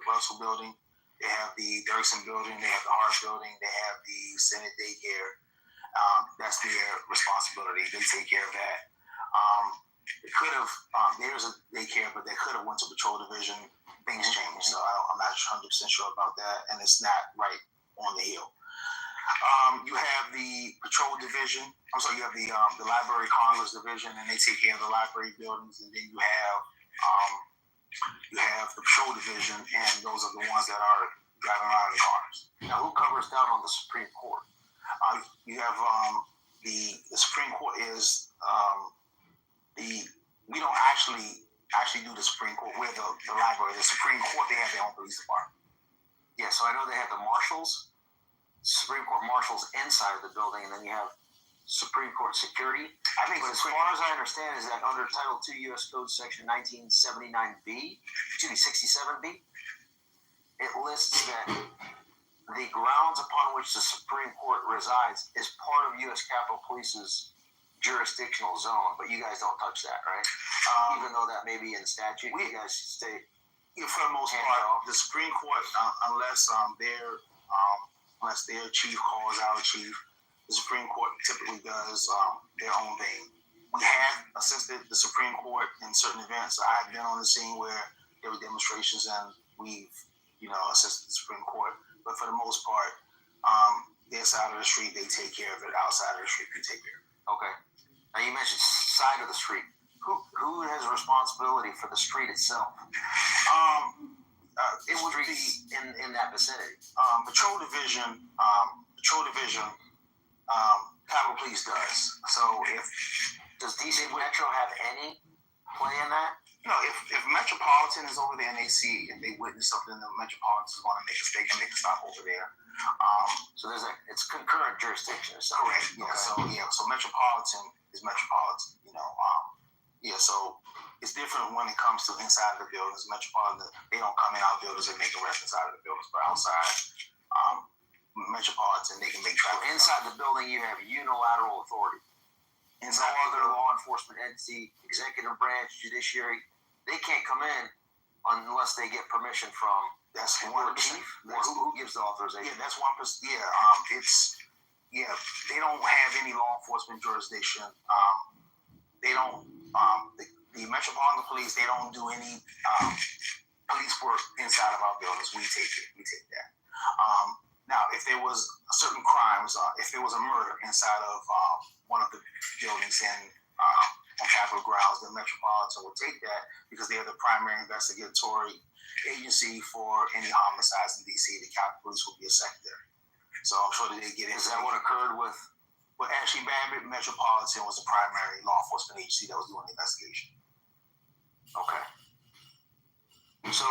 Russell Building, they have the Dirksen Building, they have the Hart Building, they have the Senate Daycare. That's their responsibility. They take care of that. It could have, there's a daycare, but they could have went to Patrol Division. Things changed, so I'm not 100% sure about that, and it's not right on the hill. You have the Patrol Division. You have the Library Congress Division, and they take care of the library buildings, and then you have the Patrol Division, and those are the ones that are driving around in cars. Now, who covers down on the Supreme Court? You have the Supreme Court is we don't actually do the Supreme Court. We're the library. The Supreme Court, they have their own police department. Yeah, so I know they have the marshals, Supreme Court marshals inside of the building, and then you have Supreme Court security. I think, but as far as I understand, is that under Title II U.S. Code Section 1979B, 67B, it lists that the grounds upon which the Supreme Court resides is part of U.S. Capitol Police's jurisdictional zone, but you guys don't touch that, right? Even though that may be in statute, you guys stay. For the most part, the Supreme Court, unless their chief calls out a chief, the Supreme Court typically does their own thing. We have assisted the Supreme Court in certain events. I've been on the scene where there were demonstrations and we've, assisted the Supreme Court. But for the most part, their side of the street, they take care of it. Outside of the street, they take care of it. Okay. Now you mentioned side of the street. Who has responsibility for the street itself? It would be in that vicinity. Patrol division, Capitol Police does. So does DC Metro have any play in that? No, if Metropolitan is over there and if they witness something, the Metropolitan is going to they can make a stop over there. So it's concurrent jurisdiction. Correct. Yeah. Okay. So Metropolitan is Metropolitan. So it's different when it comes to inside of the buildings. Metropolitan, they don't come in our buildings and make arrests inside of the buildings, but outside, Metropolitan, they can make traffic. Inside the building, you have unilateral authority. Inside no other law enforcement entity, executive branch, judiciary, they can't come in unless they get permission from that's one chief. Who gives the authorization? Yeah, that's 1%. Yeah, they don't have any law enforcement jurisdiction. They don't. The Metropolitan Police, they don't do any police work inside of our buildings. We take it. We take that. Now, if there was certain crimes, if there was a murder inside of one of the buildings on Capitol grounds, the Metropolitan would take that because they are the primary investigatory agency for any homicides in DC. The Capitol Police will be a secondary. So I'm sure that they get into. Is that what occurred with? Well, Ashley Babbitt, Metropolitan was the primary law enforcement agency that was doing the investigation. Okay. So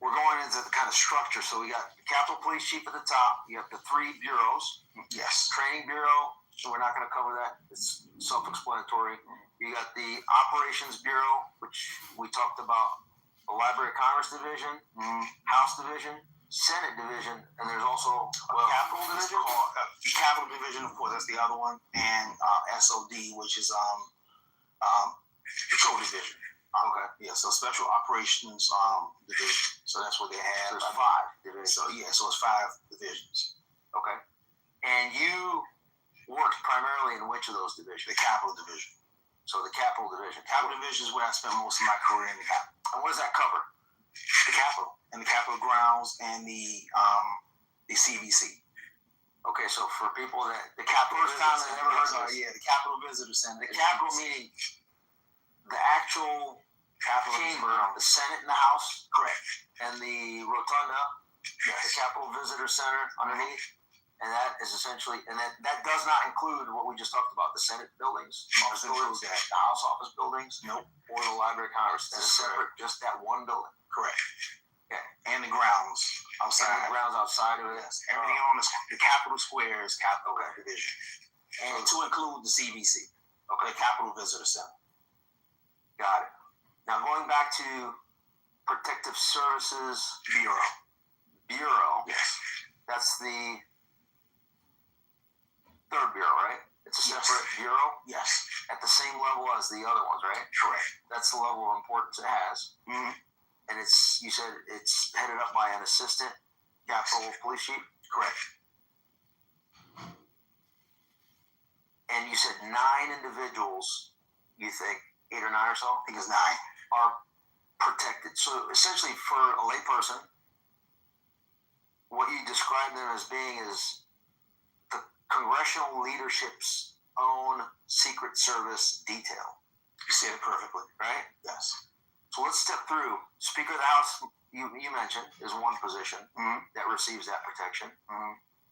we're going into the kind of structure. So we got the Capitol Police Chief at the top. You have the 3 bureaus. Yes. Training Bureau. So we're not going to cover that. It's self-explanatory. You got the Operations Bureau, which we talked about. The Library of Congress Division, House Division, Senate Division, and there's also Capitol Division. The Capitol Division, of course, that's the other one, and SOD, which is Patrol Division. Okay. Yeah, so Special Operations Division. So that's what they have. So there's 5 divisions. So it's 5 divisions. Okay. And you worked primarily in which of those divisions? The Capitol Division. So the Capitol Division. Capitol Division is where I spent most of my career in the Capitol. And what does that cover? The Capitol and the Capitol grounds and the CVC. Okay, so for people that the Capitol first time I ever heard of the Capitol Visitor Center. The Capitol meaning the actual Capitol chamber, the Senate and the House, correct, and the rotunda, yes. The Capitol Visitor Center underneath. And that is essentially, and that does not include what we just talked about, the Senate buildings, office buildings, the House office buildings, nope, or the Library of Congress. That's separate, just that one building. Correct. Okay. And the grounds outside. And the grounds outside of it. Yes. Everything on the Capitol Square is Capitol Division. And to include the CVC. Okay, Capitol Visitor Center. Got it. Now going back to Protective Services Bureau. Yes. That's the 3rd Bureau, right? It's a separate bureau? Yes. At the same level as the other ones, right? Correct. That's the level of importance it has. Mm-hmm. And you said it's headed up by an assistant Capitol Police Chief? Correct. And you said 9 individuals, you think, 8 or 9 or so? I think it's 9. Are protected. So essentially for a layperson, what you describe them as being is the congressional leadership's own Secret Service detail. You said it perfectly. Right? Yes. So let's step through. Speaker of the House, you mentioned, is one position that receives that protection.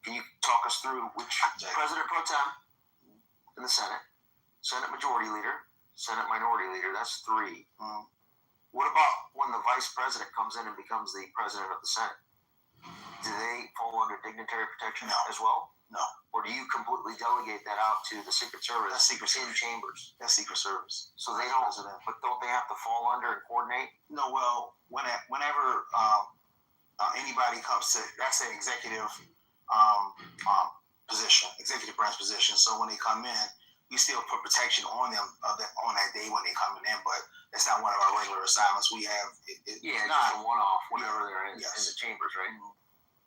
Can you talk us through which President Pro Tem in the Senate, Senate Majority Leader, Senate Minority Leader, that's 3. What about when the Vice President comes in and becomes the President of the Senate? Do they fall under dignitary protection as well? No. Or do you completely delegate that out to the Secret Service? That's Secret in Service. chambers. That's Secret Service. So they don't, but don't they have to fall under and coordinate? No, well, whenever anybody comes to, that's an executive position, executive branch position. So when they come in, we still put protection on them on that day when they're coming in, but that's not one of our regular assignments. We have it's just a one-off whenever they're in Yes. the chambers, right?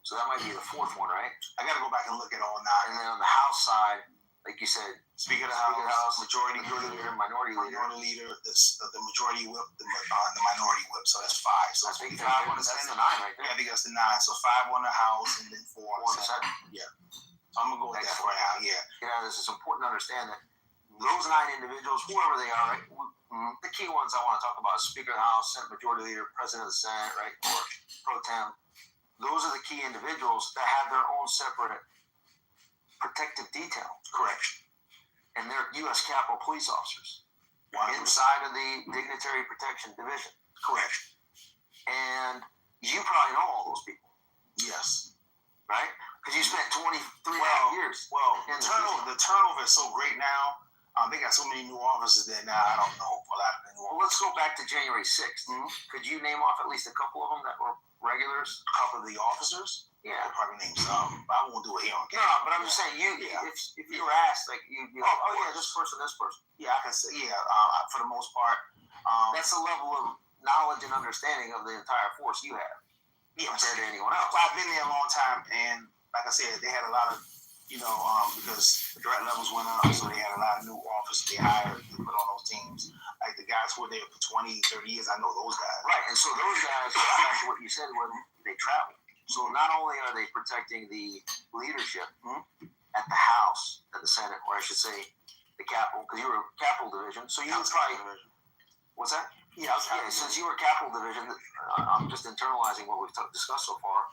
So that might be the fourth one, right? I got to go back and look at all And nine. then on the House side, like you said, Speaker of the Speaker of the House, House, Majority Leader, Minority Leader. the Majority Whip, the Minority Whip. So that's 5. So I think it's 5 on the that's Senate. the 9 right Yeah, there. I think that's the 9. So 5 on the House and then 4 on Four on the the Senate. Senate. Yeah. So I'm gonna go with that for now. Yeah. This is important to understand that those 9 individuals, whoever they are, right? The key ones I want to talk about is Speaker of the House, Senate Majority Leader, President of the Senate, right? Or pro tem. Those are the key individuals that have their own separate protective detail. Correct. And they're U.S. Capitol police officers 100%. inside of the Dignitary Protection Division. Correct. And you probably know all those people, Yes. right? Because you spent 23 years. Well, in the turnover is so great now. They got so many new officers there now. I don't know a lot of the new Well, let's go back to January 6th. Could you name off at least a couple of them that were regulars? A couple of the officers. Yeah. I'll probably name some. But I won't do it here on No, camera. but I'm just saying, if you were asked, like, you'd be like, oh yeah, this person. Yeah, I can say, for the most part. That's the level of knowledge and understanding of the entire force you have compared to anyone else. Well, I've been there a long time, and like I said, they had a lot of, because the threat levels went up, so they had a lot of new officers they hired to put on those teams. Like the guys who were there for 20, 30 years, I know those guys. Right, and so those guys, back to what you said, when they travel. So not only are they protecting the leadership at the House, at the Senate, or I should say the Capitol, because you were Capitol Division, so you would probably... What's that? Yeah, since you were Capitol Division, I'm just internalizing what we've discussed so far.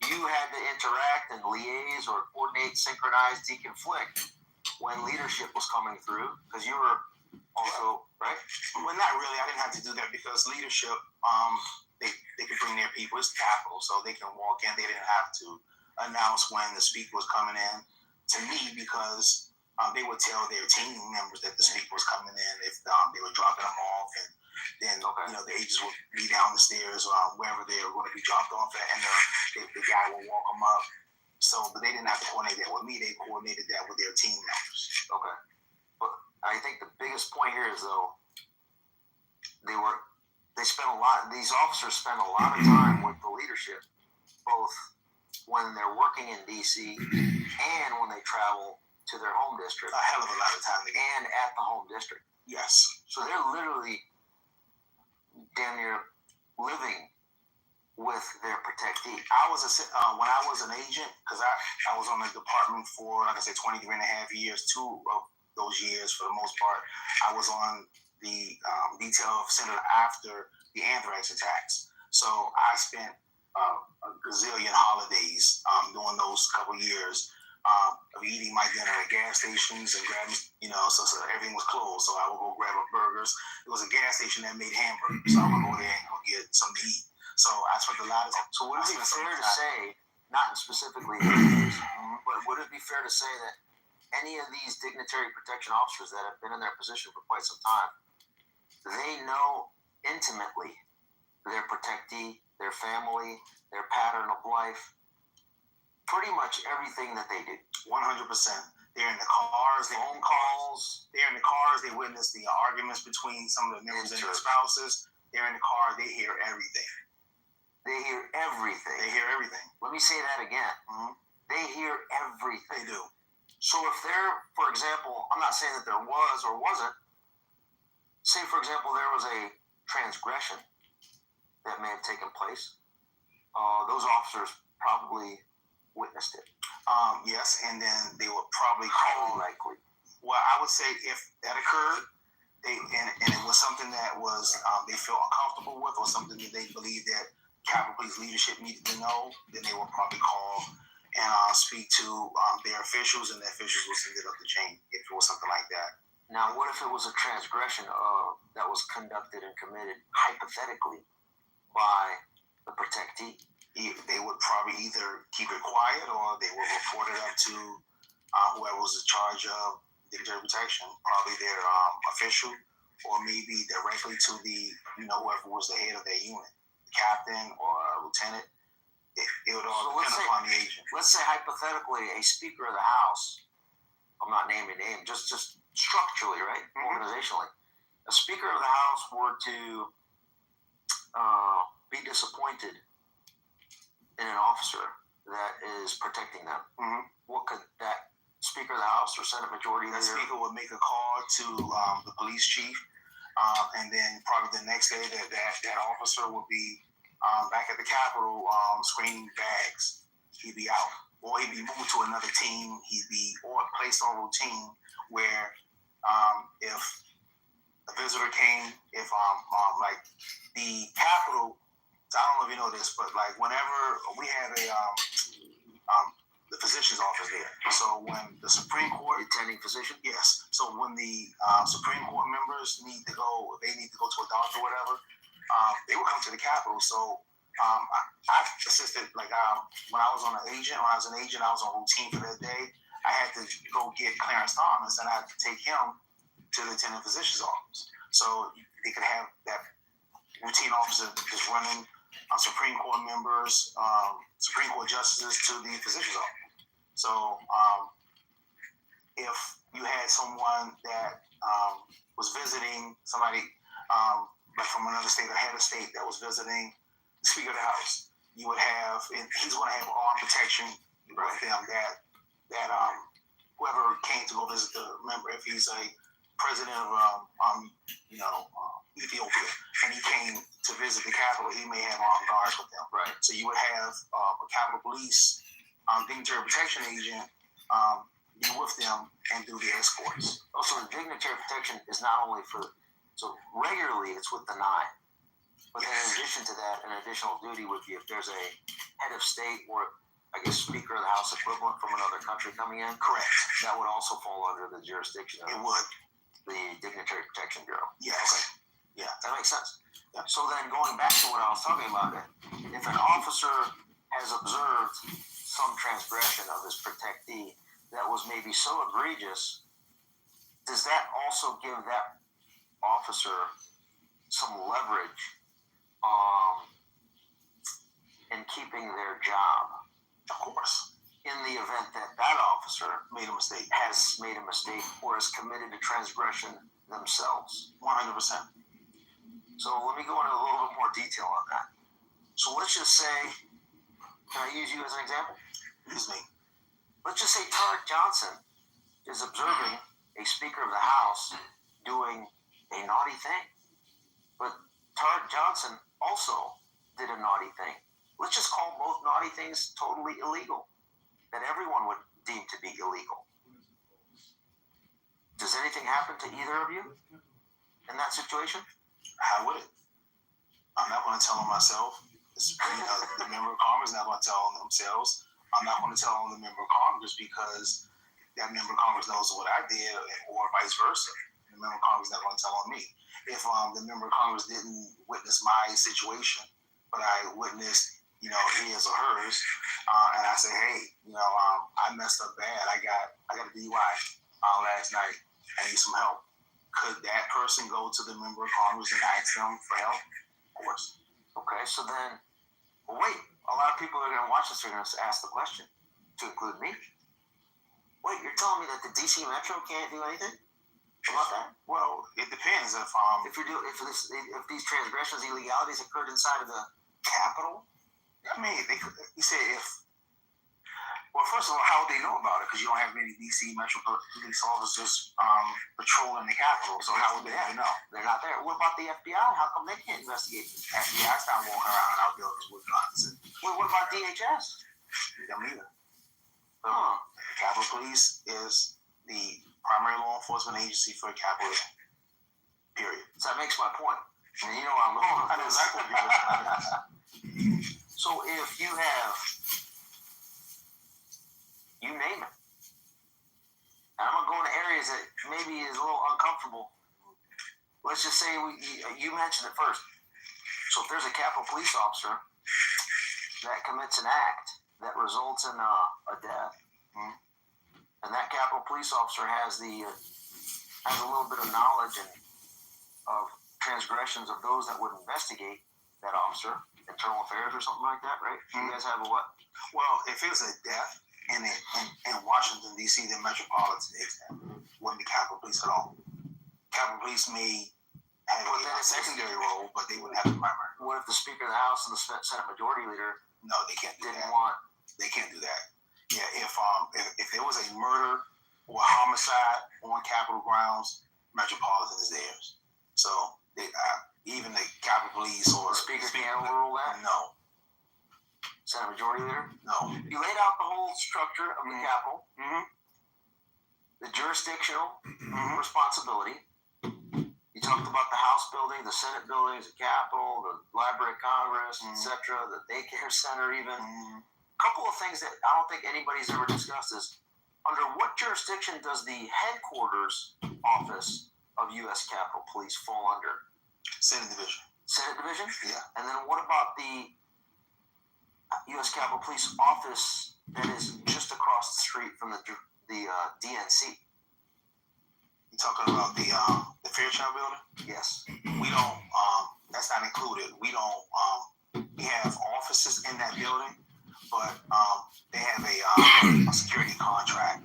You had to interact and liaise or coordinate, synchronize, deconflict when leadership was coming through, because you were also, right? Well, not really. I didn't have to do that because leadership, they could bring their people. It's Capitol, so they can walk in. They didn't have to announce when the speaker was coming in to me because they would tell their team members that the speaker was coming in if they were dropping them off, and then the agents would be down the stairs wherever they were going to be dropped off at, and the guy would walk them up. So, but they didn't have to coordinate that with me. They coordinated that with their team members. Okay, but I think the biggest point here is though these officers spend a lot of time with the leadership, both when they're working in DC and when they travel to their home district. A hell of a lot of time. And at the home district. Yes. So they're literally damn near living with their protectee. When I was an agent, because I was on the department for, like I said, 23 and a half years. 2 of those years, for the most part, I was on the detail center after the anthrax attacks. So I spent a gazillion holidays during those couple years of eating my dinner at gas stations and grabbing, so everything was closed. So I would go grab burgers. It was a gas station that made hamburgers, so I would go there and go get something to eat. So I spent a lot of time. So would it be fair to say, not specifically these, but would it be fair to say that any of these dignitary protection officers that have been in their position for quite some time, they know intimately their protectee, their family, their pattern of life, pretty much everything that they do? 100%. They're in the cars, phone calls. They're in the cars. They witness the arguments between some of the members and their spouses. They're in the car. They hear everything. They hear everything. They hear everything. Let me say that again. They hear everything. They do. So if for example, I'm not saying that there was or wasn't, say for example there was a transgression that may have taken place, those officers probably witnessed it. Yes, and then they would probably highly likely. Well, I would say if that occurred, and it was something that was they felt uncomfortable with, or something that they believed that Capitol Police leadership needed to know, then they would probably call and speak to their officials, and the officials would send it up the chain if it was something like that. Now, what if it was a transgression that was conducted and committed hypothetically by the protectee? They would probably either keep it quiet or they would report it up to whoever was in charge of dignitary protection, probably their official, or maybe directly to the, whoever was the head of their unit, captain or a lieutenant. It would all depend upon the agent. Let's say hypothetically, a Speaker of the House, I'm not naming names, just structurally, right, organizationally, a Speaker of the House were to be disappointed in an officer that is protecting them. What could that Speaker of the House or Senate Majority Leader? The Speaker would make a call to the police chief, and then probably the next day that officer would be back at the Capitol screening bags. He'd be out, or he'd be moved to another team. He'd be placed on routine where if a visitor came, if like the Capitol, I don't know if you know this, but like whenever we have the physician's office there. So when the Supreme Court attending physician, yes. So when the Supreme Court members need to go to a doctor or whatever, they would come to the Capitol. So I assisted, like when I was an agent, I was on routine for that day. I had to go get Clarence Thomas, and I had to take him to the attending physician's office. So they could have that routine officer just running Supreme Court members, Supreme Court justices to the physician's office. So if you had someone that was visiting somebody like from another state or head of state that was visiting the Speaker of the House, you would have, and he's going to have armed protection with them that whoever came to go visit the member, if he's a president of Ethiopia, and he came to visit the Capitol, he may have armed guards with him. Right. So you would have a Capitol Police dignitary protection agent be with them and do the escorts. Also, the dignitary protection is not only so regularly it's with the 9, but then in addition to that, an additional duty would be if there's a head of state or, I guess, Speaker of the House equivalent from another country coming in. Correct. That would also fall under the jurisdiction of the Dignitary Protection Bureau. Yes. Okay. Yeah, that makes sense. Yeah. So then going back to what I was talking about, if an officer has observed some transgression of his protectee that was maybe so egregious, does that also give that officer some leverage in keeping their job? Of course. In the event that officer has made a mistake or is committed a transgression themselves. 100%. So let me go into a little bit more detail on that. So let's just say, can I use you as an example? Use me. Let's just say Tarek Johnson is observing a Speaker of the House doing a naughty thing. But Tarek Johnson also did a naughty thing. Let's just call both naughty things totally illegal, that everyone would deem to be illegal. Does anything happen to either of you in that situation? How would it? I'm not going to tell them myself. The member of Congress is not going to tell them themselves. I'm not going to tell them the member of Congress because that member of Congress knows what I did, or vice versa. The member of Congress is not going to tell on me. If the member of Congress didn't witness my situation, but I witnessed, his or hers, and I say, hey, I messed up bad. I got a DUI last night. I need some help. Could that person go to the member of Congress and ask them for help? Of course. Okay, so then, wait. A lot of people are going to watch this are going to ask the question, to include me. Wait, you're telling me that the DC Metro can't do anything about that? Well, it depends. If these transgressions, illegalities occurred inside of the Capitol. I mean, you say well, first of all, how would they know about it? Because you don't have many DC Metro police officers patrolling the Capitol. So how would they know? They're not there. What about the FBI? How come they can't investigate this? FBI's not walking around in our buildings with guns. Well, what about DHS? Them neither. The Capitol Police is the primary law enforcement agency for the Capitol. Period. So that makes my point. And you know where I'm going. I know exactly what you're saying. So if you have, you name it, and I'm going to go into areas that maybe is a little uncomfortable. Let's just say you mentioned it first. So if there's a Capitol Police officer that commits an act that results in a death, and that Capitol police officer has a little bit of knowledge and of transgressions of those that would investigate that officer, internal affairs or something like that, right? You guys have a what? Well, if it's a death in Washington, D.C., the metropolitan, it wouldn't be Capitol Police at all. Capitol Police may have a secondary role, but they wouldn't have the primary. What if the Speaker of the House and the Senate Majority Leader they can't do didn't that. want? They can't do that. Yeah, if there was a murder or a homicide on Capitol grounds, metropolitan is theirs. So they, even the Capitol Police or The Speaker can't overrule that? No. Senate Majority Leader? No. You laid out the whole structure of the Capitol, the jurisdictional responsibility. You talked about the House building, the Senate buildings, the Capitol, the Library of Congress, etc., the daycare center even. A couple of things that I don't think anybody's ever discussed is, under what jurisdiction does the headquarters office of U.S. Capitol Police fall under? Senate Division. Senate Division? Yeah. And then what about the U.S. Capitol Police office that is just across the street from the DNC? You talking about the Fairchild building? Yes. We don't. That's not included. We don't. We have offices in that building, but they have a security contract.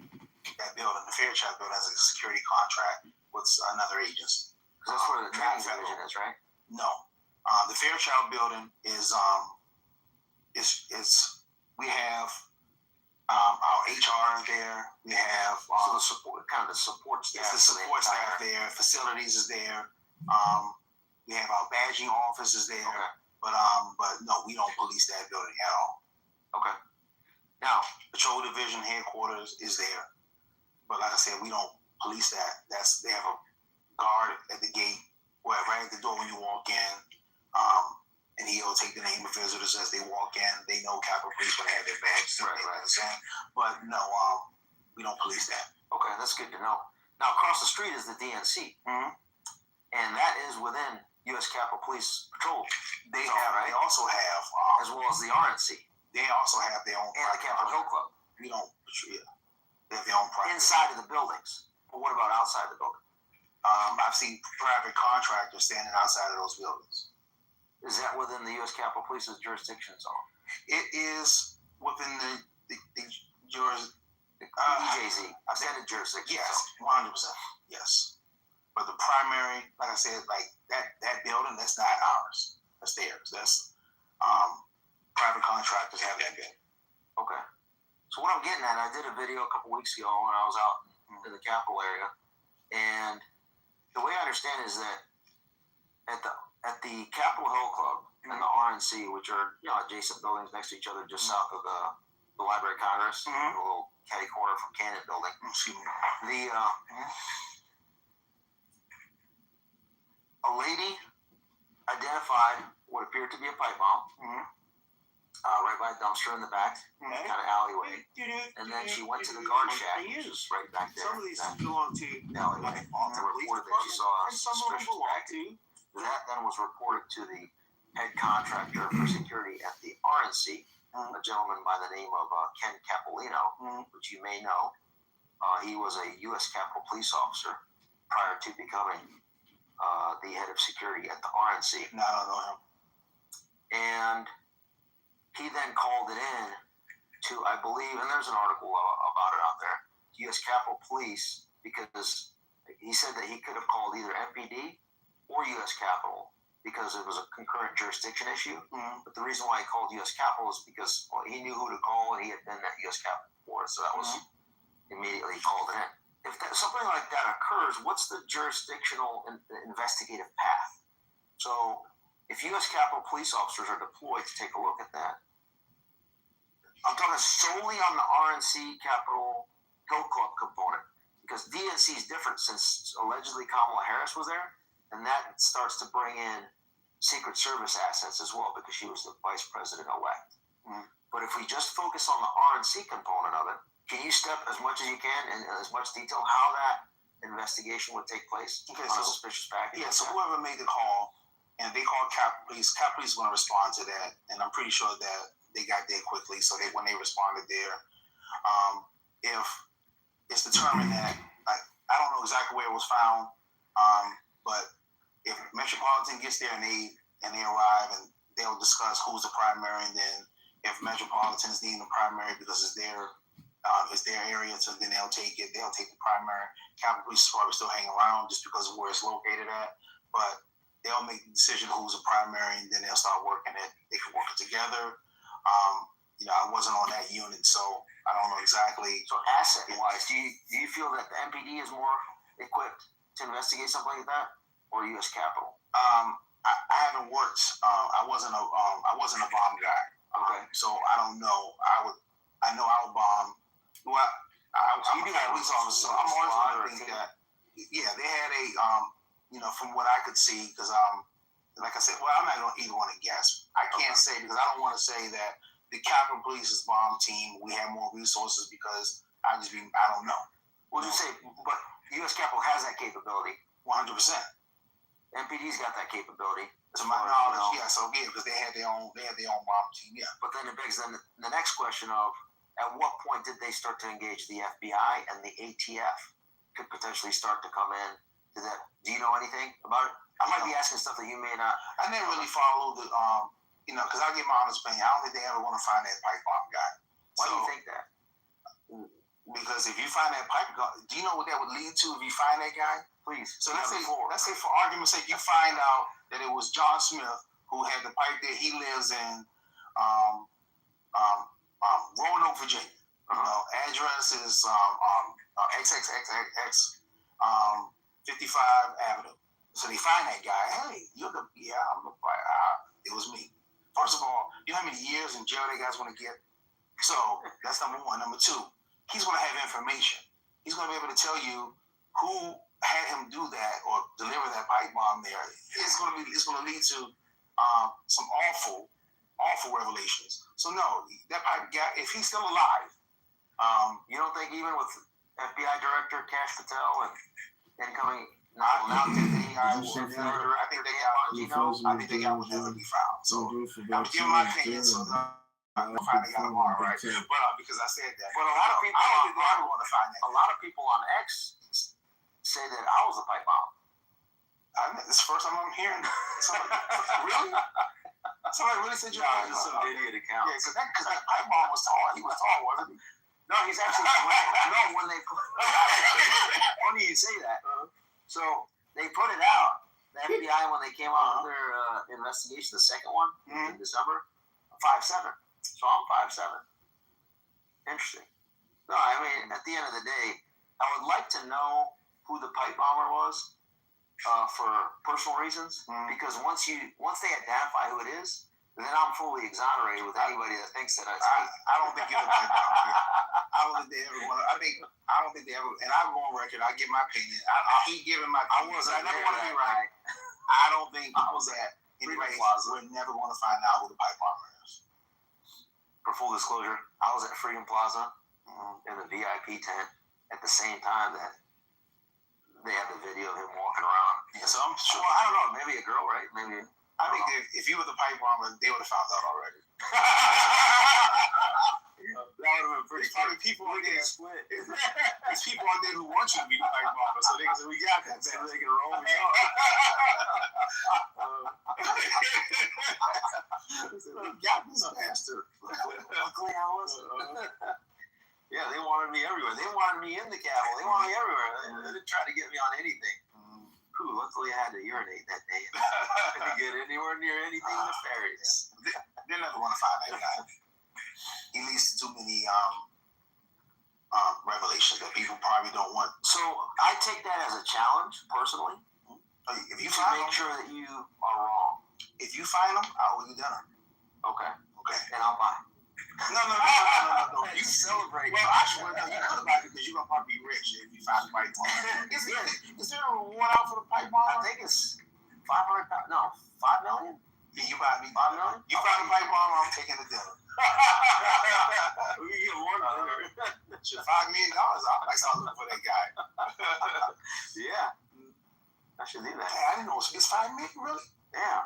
That building, the Fairchild building, has a security contract with another agency. Because that's where the training division is, right? No. The Fairchild building is we have our HR there. We have so the support staff. It's the support staff there. Facilities is there. We have our badging offices there. Okay. But no, we don't police that building at all. Okay. Now, Patrol Division headquarters is there, but like I said, we don't police that. They have a guard at the gate, right at the door when you walk in, and he'll take the name of visitors as they walk in. They know Capitol Police when they have their badges. Right. But no, we don't police that. Okay, that's good to know. Now, across the street is the DNC, and that is within U.S. Capitol Police Patrol. They also have, as well as the RNC. They also have their own. And the Capitol Hill Club. We don't. They have their own private. Inside of the buildings. But what about outside the building? I've seen private contractors standing outside of those buildings. Is that within the U.S. Capitol Police's jurisdiction zone? It is within the jurisdiction. EJZ. I said the jurisdiction. Yes, 100%. Yes. But the primary, like I said, like that building, that's not ours. That's theirs. That's private contractors have that building. Okay. So what I'm getting at, I did a video a couple weeks ago when I was out in the Capitol area, and the way I understand is that at the Capitol Hill Club and the RNC, which are adjacent buildings next to each other, just south of the Library of Congress, a little catty corner from Cannon Building. A lady identified what appeared to be a pipe bomb, right by a dumpster in the back, kind of alleyway. And then she went to the guard shack, which is right back there. Some of these belong to alleyway. And reported that she saw a suspicious activity. That then was reported to the head contractor for security at the RNC, a gentleman by the name of Ken Capolino, which you may know. He was a U.S. Capitol Police officer prior to becoming the head of security at the RNC. No, I don't know him. And he then called it in to, I believe, and there's an article about it out there, U.S. Capitol Police, because he said that he could have called either MPD or U.S. Capitol because it was a concurrent jurisdiction issue. But the reason why he called U.S. Capitol is because he knew who to call and he had been at U.S. Capitol before, so that was immediately called in. If something like that occurs, what's the jurisdictional investigative path? So if U.S. Capitol Police officers are deployed to take a look at that, I'm talking solely on the RNC Capitol Hill Club component, because DNC is different since allegedly Kamala Harris was there, and that starts to bring in Secret Service assets as well because she was the vice president-elect. But if we just focus on the RNC component of it, can you step as much as you can in as much detail how that investigation would take place on a suspicious package? Yeah, so whoever made the call, and they called Capitol Police is going to respond to that, and I'm pretty sure that they got there quickly, so when they responded there, it's determined that, like, I don't know exactly where it was found, but if Metropolitan gets there and they arrive and they'll discuss who's the primary, and then if Metropolitan is needing a primary because it's their area, so then they'll take it. They'll take the primary. Capitol Police is probably still hanging around just because of where it's located at, but they'll make the decision who's a primary, and then they'll start working it. They can work it together. I wasn't on that unit, so I don't know exactly. So asset-wise, do you feel that the MPD is more equipped to investigate something like that, or U.S. Capitol? I haven't worked. I wasn't a bomb guy. Okay, so I don't know. I know our bomb. Well, I'm a police officer, so I'm always going to think that. Yeah, they had a from what I could see, because like I said, well, I'm not even going to guess. I can't say, because I don't want to say that the Capitol Police's bomb team, we have more resources, because I don't know. Would you say, but U.S. Capitol has that capability? 100%. MPD's got that capability. To my knowledge, yeah. So yeah, because they had their own bomb team. Yeah. But then it begs the next question of, at what point did they start to engage the FBI and the ATF could potentially start to come in to that? Do you know anything about it? I might be asking stuff that you may not. I didn't really follow the because I get my honest opinion. I don't think they ever want to find that pipe bomb guy. Why do you think that? Because if you find that pipe bomb, do you know what that would lead to if you find that guy? Please. So let's say for argument's sake, you find out that it was John Smith who had the pipe there. He lives in Roanoke, Virginia. Address is XXXX 55 Avenue. So they find that guy. Hey, I'm the it was me. First of all, you know how many years in jail that guy's going to get? So that's number one. Number two, he's going to have information. He's going to be able to tell you who had him do that or deliver that pipe bomb there. It's going to lead to some awful revelations. So no, that pipe guy, if he's still alive, you don't think even with FBI Director Kash Patel and incoming now deputy, I think they will never be found. So I'm giving my opinion. So I'm finding out tomorrow, right? But because I said that. But a lot of people, I don't think they ever want to find that. A lot of people on X say that I was a pipe bomb. This is the first time I'm hearing really? Somebody really said you were some idiot account. Yeah, because that pipe bomb was tall. He was tall, wasn't he? No, he's actually when they funny you say that. So they put it out. The FBI, when they came out with their investigation, the second one in December, 5'7". So I'm 5'7". Interesting. No, I mean, at the end of the day, I would like to know who the pipe bomber was for personal reasons, because once they identify who it is, then I'm fully exonerated with anybody that thinks that I don't think you're the pipe bomber. I don't think they ever want to. I don't think they ever. And I go on record. I give my opinion. I keep giving my. I never want to be right. I don't think I was at anybody. We're never going to find out who the pipe bomber is. For full disclosure, I was at Freedom Plaza in the VIP tent at the same time that they had the video of him walking around. Yeah, so I'm sure. I don't know. Maybe a girl, right? Maybe. I think if you were the pipe bomber, they would have found out already. That would have been pretty. Probably people on there. There's people on there who want you to be the pipe bomber, so they can say, "We got that." So they can roll me up. We got this bastard. Luckily, I wasn't. Yeah, they wanted me everywhere. They wanted me in the Capitol. They wanted me everywhere. They didn't try to get me on anything. Luckily, I had to urinate that day. I couldn't get anywhere near anything nefarious. They never want to find that guy. He leads to too many revelations that people probably don't want. So I take that as a challenge, personally. If you make sure that you are wrong. If you find them, I'll owe you dinner. Okay. And I'll buy. No. You celebrate. Well, actually, no, you could buy it because you're gonna probably be rich if you find the pipe bomb. Is there a reward out for the pipe bomb? I think it's $500. No, $5 million. Yeah, you buy me $5 million. You find the pipe bomb, I'm taking the dinner. We get more than $5 million. I might start looking for that guy. Yeah, I should do that. Hey, I didn't know it's $5 million, really. Yeah.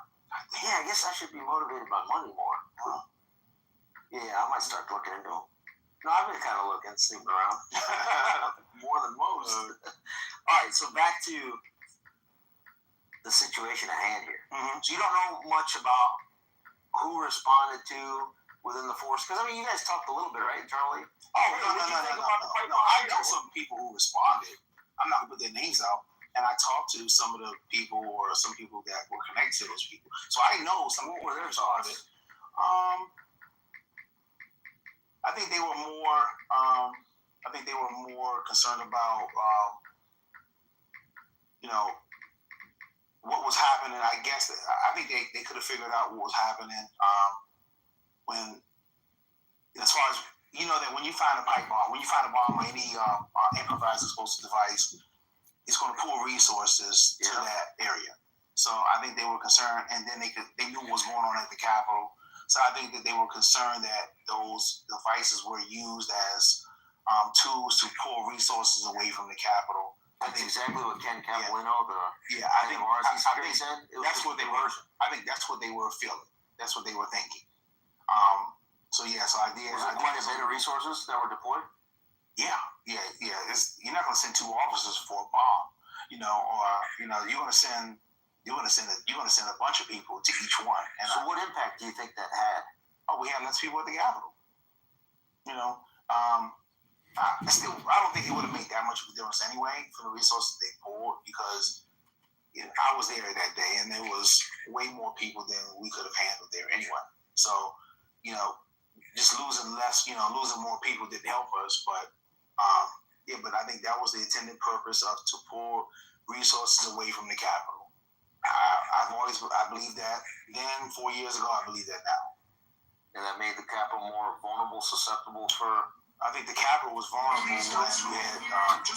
Yeah, I guess I should be motivated by money more. Yeah, I might start looking into them. No, I've been kind of looking, snooping around. More than most. All right, so back to the situation at hand here. So you don't know much about who responded to within the force? Because, I mean, you guys talked a little bit, right, internally? No. I know some people who responded. I'm not going to put their names out. And I talked to some of the people or some people that were connected to those people. So I know some people were responded. I think they were more concerned about, what was happening. I guess I think they could have figured out what was happening when, as far as that when you find a pipe bomb, when you find a bomb or any improvised explosive device, it's going to pull resources to that area. So I think they were concerned, and then they knew what was going on at the Capitol. So I think that they were concerned that those devices were used as tools to pull resources away from the Capitol. That's exactly what Ken Capolino, I think that's what they were. I think that's what they were feeling. That's what they were thinking. So I did. Was it quite a bit of resources that were deployed? Yeah. You're not going to send 2 officers for a bomb, you're going to send a bunch of people to each one. And so, what impact do you think that had? Oh, we had less people at the Capitol. I don't think it would have made that much of a difference anyway for the resources they pulled, because I was there that day and there was way more people than we could have handled there anyway. So, just losing more people didn't help us, but I think that was the intended purpose to pull resources away from the Capitol. I believed that then 4 years ago. I believe that now. And that made the Capitol more vulnerable, susceptible for. I think the Capitol was vulnerable when you had 2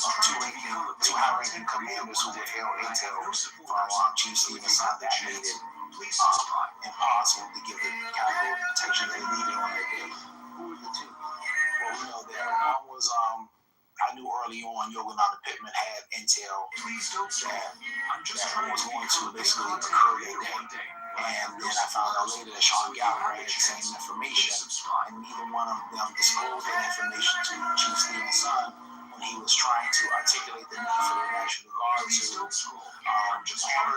high-ranking commanders who withheld intel from Chief Stephen Son that made it impossible to give the Capitol the protection they needed on that day. Who were the 2? Well, we know that one was I knew early on Yogananda Pittman had intel that was going to basically occur that day. And then I found out later that Sean Gallagher had the same information, and neither one of them disclosed that information to Chief Stephen Son when he was trying to articulate the need for the National Guard to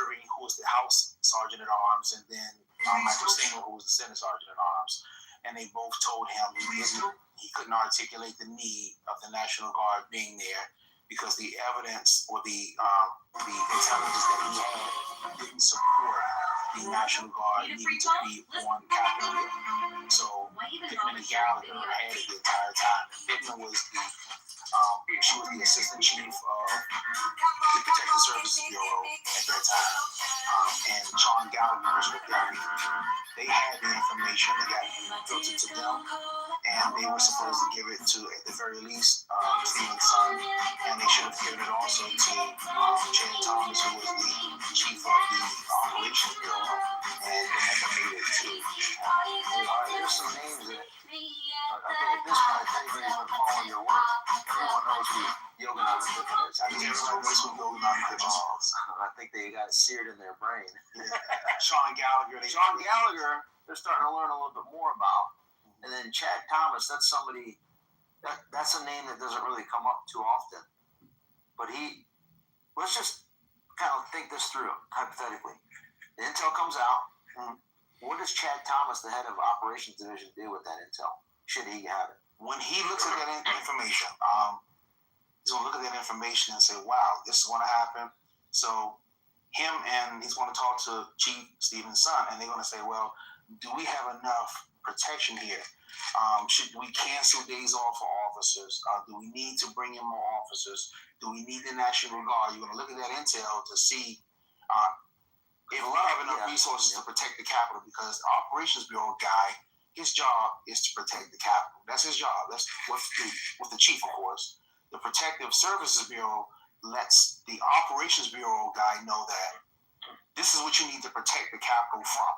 Irving, who was the House Sergeant at Arms, and then Michael Stenger, who was the Senate Sergeant at Arms. And they both told him he couldn't articulate the need of the National Guard being there because the evidence or the intelligence that he had didn't support the National Guard needing to be on Capitol Hill. So Pittman and Gallagher had it the entire time. Pittman was she was the assistant chief of the Protective Services Bureau at that time, and Sean Gallagher was with them. They had the information that got filtered to them, and they were supposed to give it to, at the very least, Stephen Son, and they should have given it also to Chad Thomas, who was the chief of the Operations Bureau, and they never made it to. There's some names that I think at this point, if anybody's been following your work, everyone knows who Yogananda Pittman is. Everyone knows who Yogananda Pittman is. I think they got it seared in their brain. Sean Gallagher. They're starting to learn a little bit more about. And then Chad Thomas, that's somebody, that's a name that doesn't really come up too often. But let's just kind of think this through, hypothetically. The intel comes out. What does Chad Thomas, the head of Operations Division, do with that intel? Should he have it? When he looks at that information, he's going to look at that information and say, wow, this is going to happen. So he's going to talk to Chief Stephen Son, and they're going to say, well, do we have enough protection here? Should we cancel days off for officers? Do we need to bring in more officers? Do we need the National Guard? You're going to look at that intel to see if we have enough resources to protect the Capitol, because the Operations Bureau guy, his job is to protect the Capitol. That's his job. That's with the chief, of course. The Protective Services Bureau lets the Operations Bureau guy know that this is what you need to protect the Capitol from.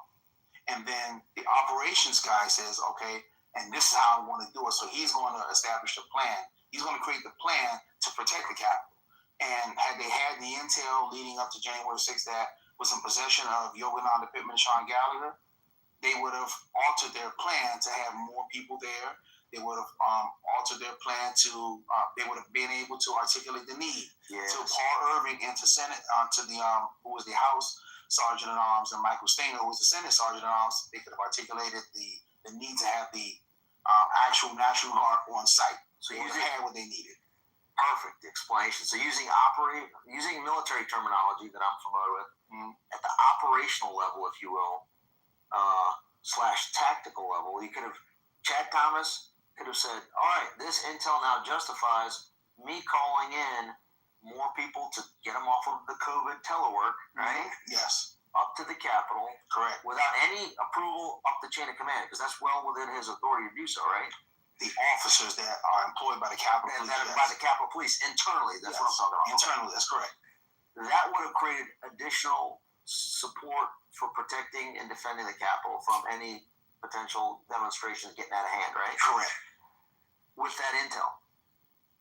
And then the operations guy says, okay, and this is how I want to do it. So he's going to establish a plan. He's going to create the plan to protect the Capitol. And had they had the intel leading up to January 6th that was in possession of Yogananda Pittman and Sean Gallagher, they would have altered their plan to have more people there, they would have altered their plan to. They would have been able to articulate the need. Yes. To Paul Irving and to Senate to the who was the House Sergeant at Arms and Michael Steiner, who was the Senate Sergeant at Arms. They could have articulated the need to have the actual National Guard on site. So they had what they needed. Perfect explanation. So using military terminology that I'm familiar with, at the operational level, if you will, / tactical level, you could have, Chad Thomas could have said, all right, this intel now justifies me calling in more people to get them off of the COVID telework, right? Yes. Up to the Capitol. Correct. Without any approval up the chain of command, because that's well within his authority to do so, right? The officers that are employed by the Capitol Police. By the Capitol Police internally. That's what I'm talking about. Internally, that's correct. That would have created additional support for protecting and defending the Capitol from any potential demonstrations getting out of hand, right? Correct. With that intel.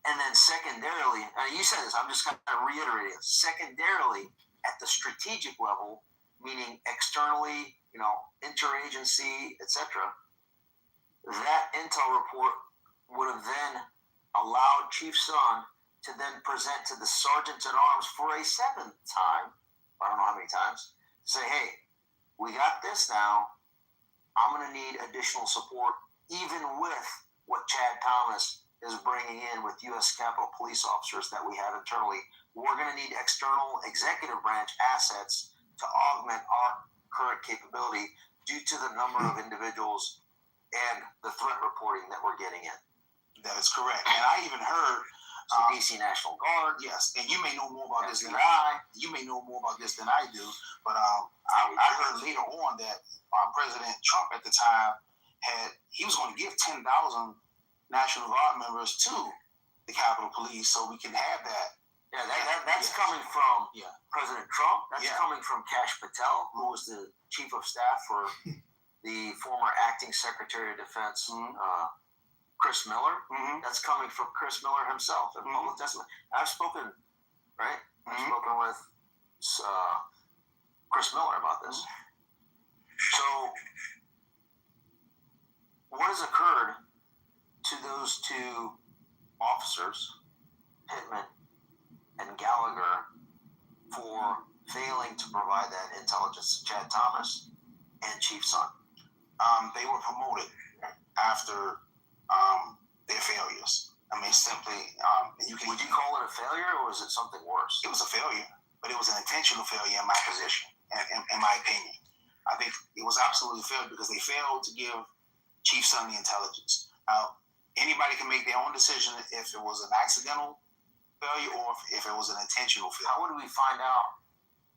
And then secondarily, you said this, I'm just kind of reiterating it. Secondarily, at the strategic level, meaning externally, interagency, etc., that intel report would have then allowed Chief Son to then present to the Sergeants at Arms for a 7th time, I don't know how many times, to say, hey, we got this now. I'm going to need additional support, even with what Chad Thomas is bringing in with U.S. Capitol Police officers that we have internally. We're going to need external executive branch assets to augment our current capability due to the number of individuals and the threat reporting that we're getting in. That is correct. And I even heard DC National Guard. Yes, and you may know more about this than I. You may know more about this than I do. But I heard later on that President Trump at the time he was going to give 10,000 National Guard members to the Capitol Police so we can have that. Yeah, that's coming from President Trump. That's coming from Kash Patel, who was the Chief of Staff for the former Acting Secretary of Defense, Chris Miller. That's coming from Chris Miller himself in public testimony. I've spoken with Chris Miller about this. So, what has occurred to those two officers, Pittman and Gallagher, for failing to provide that intelligence to Chad Thomas and Chief Son? They were promoted after their failures. I mean, simply, would you call it a failure, or was it something worse? It was a failure, but it was an intentional failure in my position, in my opinion. I think it was absolutely failed because they failed to give Chief Son the intelligence. Now, anybody can make their own decision if it was an accidental failure or if it was an intentional failure. How would we find out?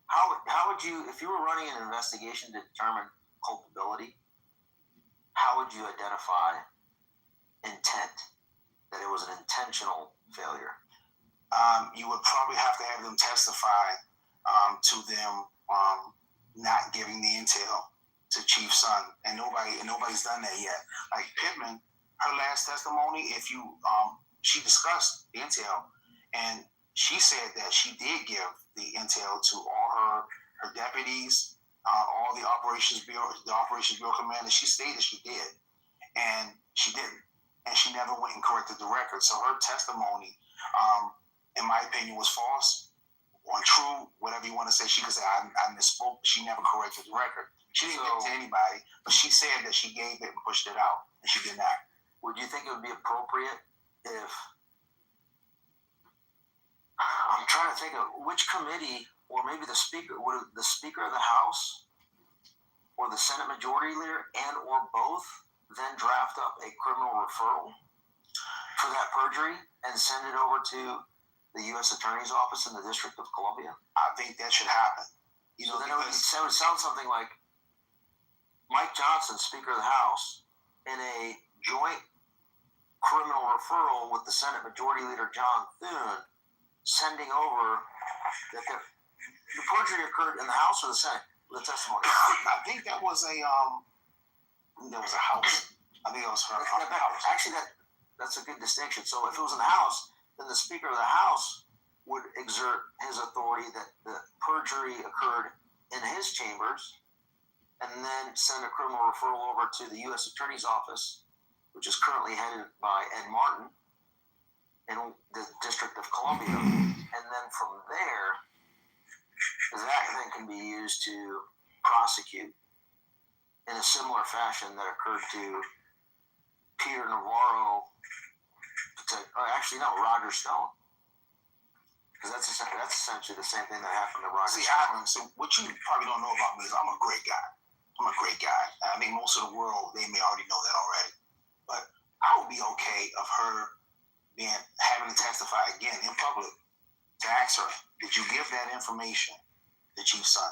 How would you, if you were running an investigation to determine culpability, how would you identify intent, that it was an intentional failure? You would probably have to have them testify to them not giving the intel to Chief Son, and nobody's done that yet. Like Pittman, her last testimony, she discussed the intel, and she said that she did give the intel to all her deputies, all the Operations Bureau commanders. She stated she did, and she didn't, and she never went and corrected the record. So her testimony, in my opinion, was false, untrue, whatever you want to say. She could say I misspoke, but she never corrected the record. She didn't give it to anybody, but she said that she gave it and pushed it out, and she did not. Would you think it would be appropriate if, I'm trying to think of which committee, or maybe the Speaker, would the Speaker of the House or the Senate Majority Leader and or both then draft up a criminal referral for that perjury and send it over to the U.S. Attorney's Office in the District of Columbia? I think that should happen. So then it would sound something like Mike Johnson, Speaker of the House, in a joint criminal referral with the Senate Majority Leader John Thune, sending over that the perjury occurred in the House or the Senate, the testimony. I think that was a House. I think it was her House. Actually, that's a good distinction. So if it was in the House, then the Speaker of the House would exert his authority that the perjury occurred in his chambers, and then send a criminal referral over to the U.S. Attorney's Office which is currently headed by Ed Martin in the District of Columbia. And then from there, that then can be used to prosecute in a similar fashion that occurred to Peter Navarro, Roger Stone. Because that's essentially the same thing that happened to Roger Stone. So what you probably don't know about me is I'm a great guy. I mean, most of the world, they may already know that already. But I would be okay of her having to testify again in public to ask her, did you give that information to Chief Son?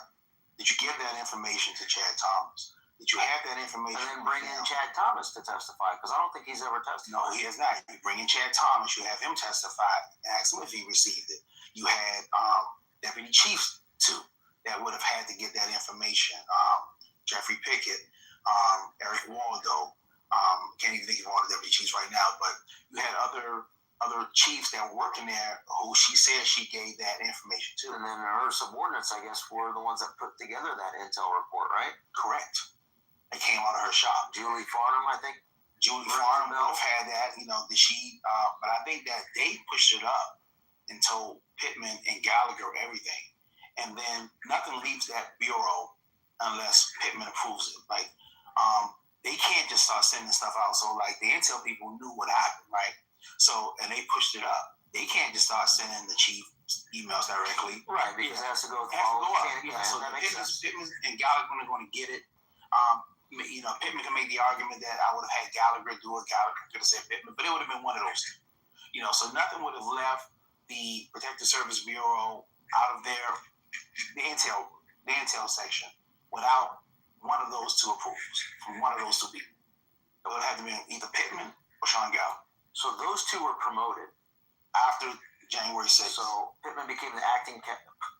Did you give that information to Chad Thomas? Did you have that information? And then bring in Chad Thomas to testify, because I don't think he's ever testified. No, he has not. You bring in Chad Thomas, you have him testify, ask him if he received it. You had deputy chiefs too that would have had to get that information. Jeffrey Pickett, Eric Waldo. Can't even think of all the deputy chiefs right now, but you had other chiefs that were working there who she said she gave that information to. And then her subordinates, I guess, were the ones that put together that intel report, right? Correct. They came out of her shop. Julie Farnham, I think. Julie Farnham would have had that. Did she? But I think that they pushed it up and told Pittman and Gallagher everything. And then nothing leaves that bureau unless Pittman approves it. They can't just start sending stuff out. So, the intel people knew what happened, right? So, and they pushed it up. They can't just start sending the chief emails directly. Right, because it has to go up. So Pittman and Gallagher are going to get it. Pittman can make the argument that I would have had Gallagher do it. Gallagher could have said Pittman, but it would have been one of those two. So nothing would have left the Protective Service Bureau out of the intel section without one of those two approvals from one of those two people. It would have to be either Pittman or Sean Gallagher. So those two were promoted after January 6th. So Pittman became the acting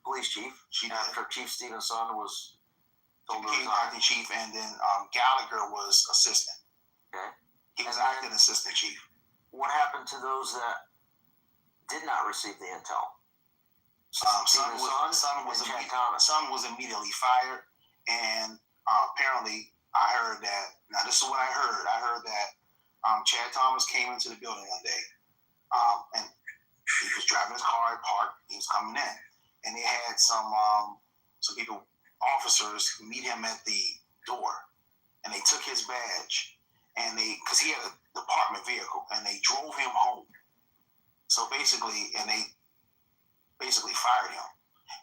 police chief. After Chief Stevenson was became acting chief, and then Gallagher was assistant. Okay. He was acting assistant chief. What happened to those that did not receive the intel? Son was immediately fired, and apparently I heard that. Now this is what I heard. I heard that Chad Thomas came into the building one day, and he was driving his car, parked. He was coming in, and they had some people, officers, meet him at the door, and they took his badge, and because he had a department vehicle, and they drove him home. So they basically fired him.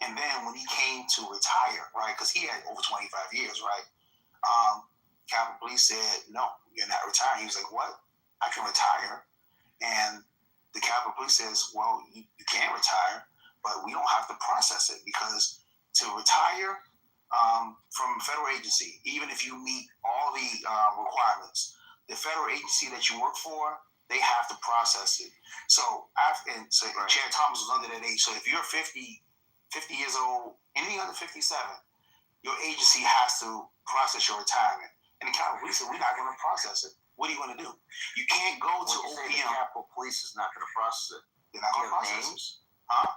And then when he came to retire, right, because he had over 25 years, right, Capitol Police said, no, you're not retiring. He was like, what? I can retire. And the Capitol Police says, well, you can't retire, but we don't have to process it, because to retire from a federal agency, even if you meet all the requirements, the federal agency that you work for, they have to process it. So Chad Thomas was under that age. So if you're 50 years old, anything under 57, your agency has to process your retirement. And the Capitol Police said, we're not going to process it. What are you going to do? You can't go to OPM. The Capitol Police is not going to process it. They're not going to process it. Huh?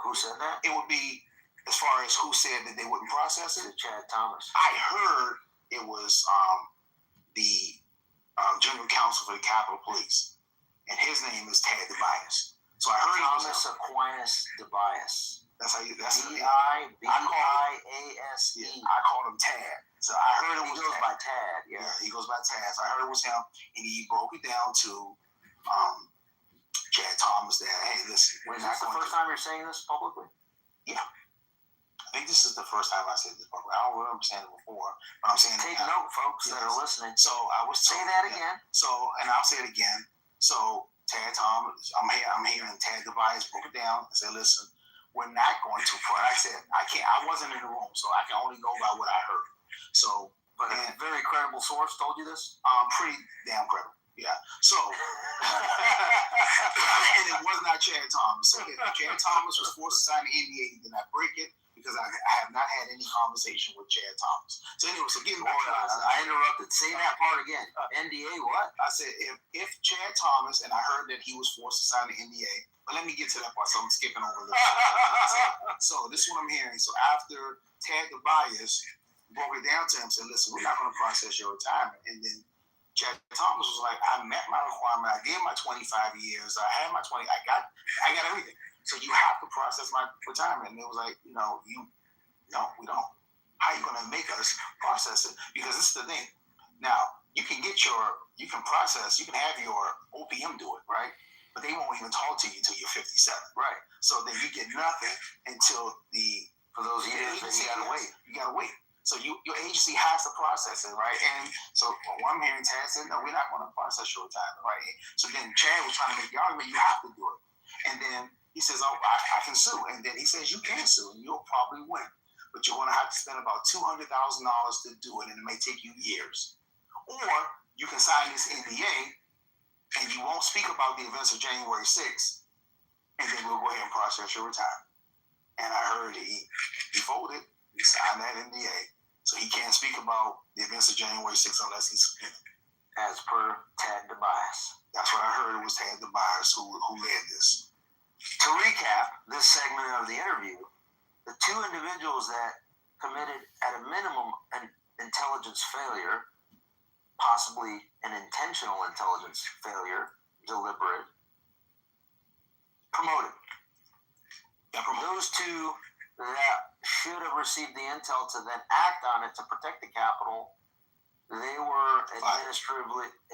Who said that? It would be, as far as who said that they wouldn't process it? Chad Thomas. I heard it was the General Counsel for the Capitol Police, and his name is Tad DeBias. So I heard Thomas Aquinas DeBias. That's how you. That's DIBIASE. I called him Tad. So I heard it was He goes by Tad. Yeah, he goes by Tad. So I heard it was him, and he broke it down to Chad Thomas. That hey, listen, Is this the first time you're saying this publicly? Yeah. I think this is the first time I said this publicly. I don't remember saying it before, but I'm saying Take note, folks that are listening. So I was say that again. So, and I'll say it again. So Tad Thomas, I'm hearing Tad DeBias broke it down and said, listen, we're not going to. I said, I can't. I wasn't in the room, so I can only go by what I heard. So, but a very credible source told you this? Pretty damn credible. Yeah. So, and it was not Chad Thomas. So if Chad Thomas was forced to sign the NDA, he did not break it, because I have not had any conversation with Chad Thomas. So anyway, so getting back to I interrupted. Say that part again. NDA what? I said if Chad Thomas, and I heard that he was forced to sign the NDA, but let me get to that part, so I'm skipping over this. So this is what I'm hearing. So after Tad DeBias broke it down to him, said, listen, we're not going to process your retirement. And then Chad Thomas was like, I met my requirement. I did my 25 years. I had my 20. I got everything. So you have to process my retirement. And it was like, we don't. How are you going to make us process it? Because this is the thing. Now, you can process, you can have your OPM do it, right? But they won't even talk to you until you're 57. Right. So then you get nothing until for those years, you got to wait. You got to wait. So your agency has to process it, right? And so what I'm hearing Tad said, no, we're not going to process your retirement, right? So then Chad was trying to make the argument, you have to do it. And then he says, oh, I can sue. And then he says, you can sue, and you'll probably win. But you're going to have to spend about $200,000 to do it, and it may take you years. Or you can sign this NDA, and you won't speak about the events of January 6th, and then we'll go ahead and process your retirement. And I heard he folded. He signed that NDA. So he can't speak about the events of January 6th unless he's submitted. As per Tad DeBias. That's what I heard. It was Tad DeBias who led this. To recap this segment of the interview, the two individuals that committed at a minimum an intelligence failure, possibly an intentional intelligence failure, deliberate, promoted. Those two that should have received the intel to then act on it to protect the Capitol, they were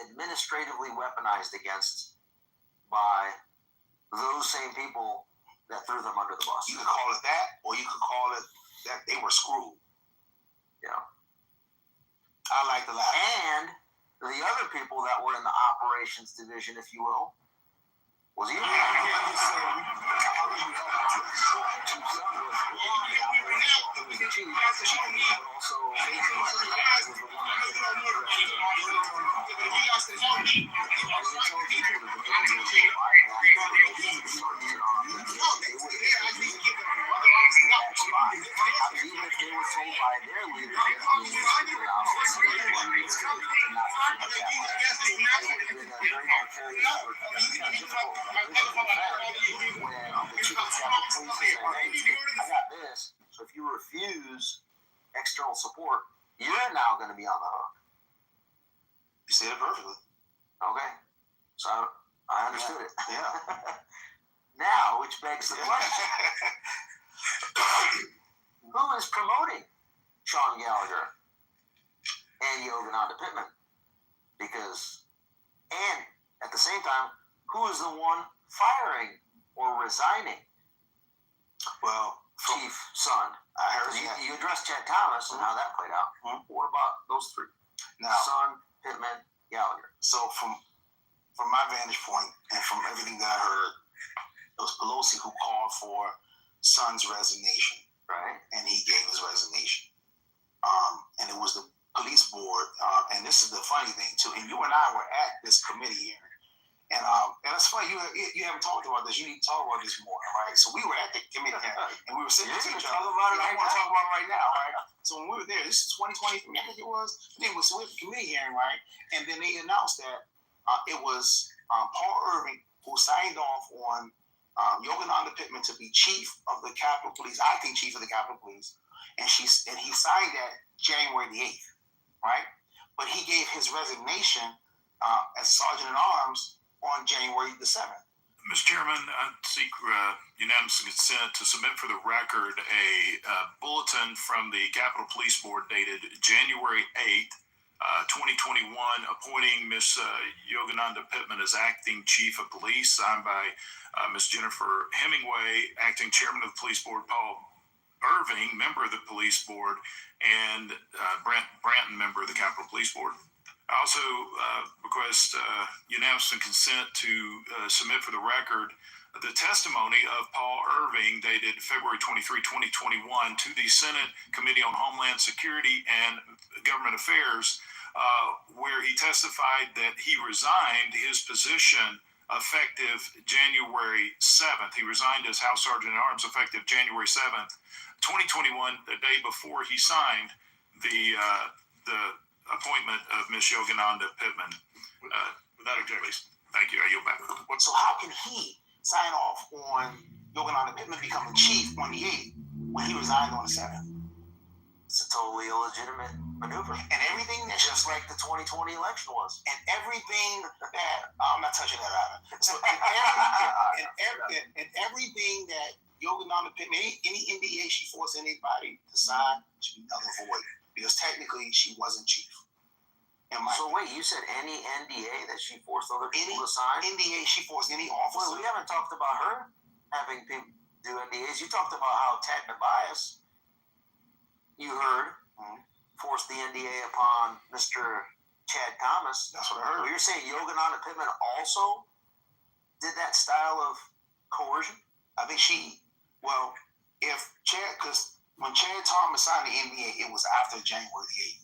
administratively weaponized against by those same people that threw them under the bus. You could call it that, or you could call it that they were screwed. Yeah. I like the latter. And the other people that were in the operations division, if you will, was you. I got this. So if you refuse external support, you're now going to be on the hook. You said it perfectly. Okay. So I understood it. Yeah. Now, which begs the question. Who is promoting Sean Gallagher and Yogananda Pittman? And at the same time, who is the one firing or resigning? Well, Chief Son. I heard you addressed Chad Thomas and how that played out. What about those three? Now, Son, Pittman, Gallagher. So from my vantage point and from everything that I heard, it was Pelosi who called for Son's resignation. Right. And he gave his resignation. And it was the police board. And this is the funny thing, too. And you and I were at this committee hearing. And it's funny, you haven't talked about this. You need to talk about this more, right? So we were at the committee hearing, and we were sitting there. I want to talk about it right now, right? So when we were there, this is 2023, I think it was. Then we were at the committee hearing, right? And then they announced that it was Paul Irving who signed off on Yogananda Pittman to be chief of the Capitol Police, acting chief of the Capitol Police, and he signed that January the 8th, right? But he gave his resignation as Sergeant at Arms on January the 7th. Mr. Chairman, I seek unanimous consent to submit for the record a bulletin from the Capitol Police Board dated January 8th, 2021, appointing Ms. Yogananda Pittman as acting chief of police, signed by Ms. Jennifer Hemingway, acting chairman of the police board, Paul Irving, member of the police board, and Brent Branton, member of the Capitol Police Board. I also request unanimous consent to submit for the record the testimony of Paul Irving dated February 23, 2021 to the Senate Committee on Homeland Security and Government Affairs, where he testified that he resigned his position effective January 7th. He resigned as House Sergeant at Arms effective January 7th, 2021, the day before he signed the appointment of Ms. Yogananda Pittman. Without objection, thank you. I yield back. So how can he sign off on Yogananda Pittman becoming chief on the 8th when he resigned on the 7th? It's a total totally illegitimate maneuver. And everything that just like the 2020 election was. and everything that I'm not touching that either. So and everything that Yogananda Pittman, any NDA she forced anybody to sign should be null and void because technically she wasn't chief. So wait, you said any NDA that she forced other people to sign? NDA she forced any officer. Well, we haven't talked about her having people do NDAs. You talked about how Tad Tobias, you heard, forced the NDA upon Mr. Chad Thomas. That's what I heard. Well, you're saying Yogananda Pittman also did that style of coercion? I think because when Chad Thomas signed the NDA, it was after January the 8th.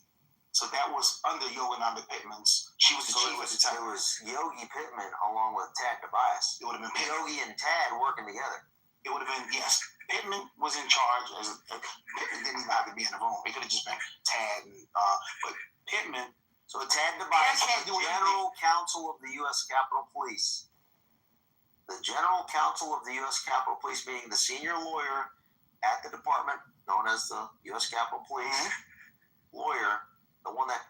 So that was under Yogananda Pittman's. She was the chief at the time. It was Yogi Pittman along with Tad Tobias. It would have been Yogi and Tad working together. It would have been, yes. Pittman was in charge. Pittman didn't even have to be in the room. It could have just been Tad. But Pittman. So Tad Tobias is the General Counsel of the U.S. Capitol Police. The General Counsel of the U.S. Capitol Police being the senior lawyer at the department, known as the U.S. Capitol Police lawyer, the one that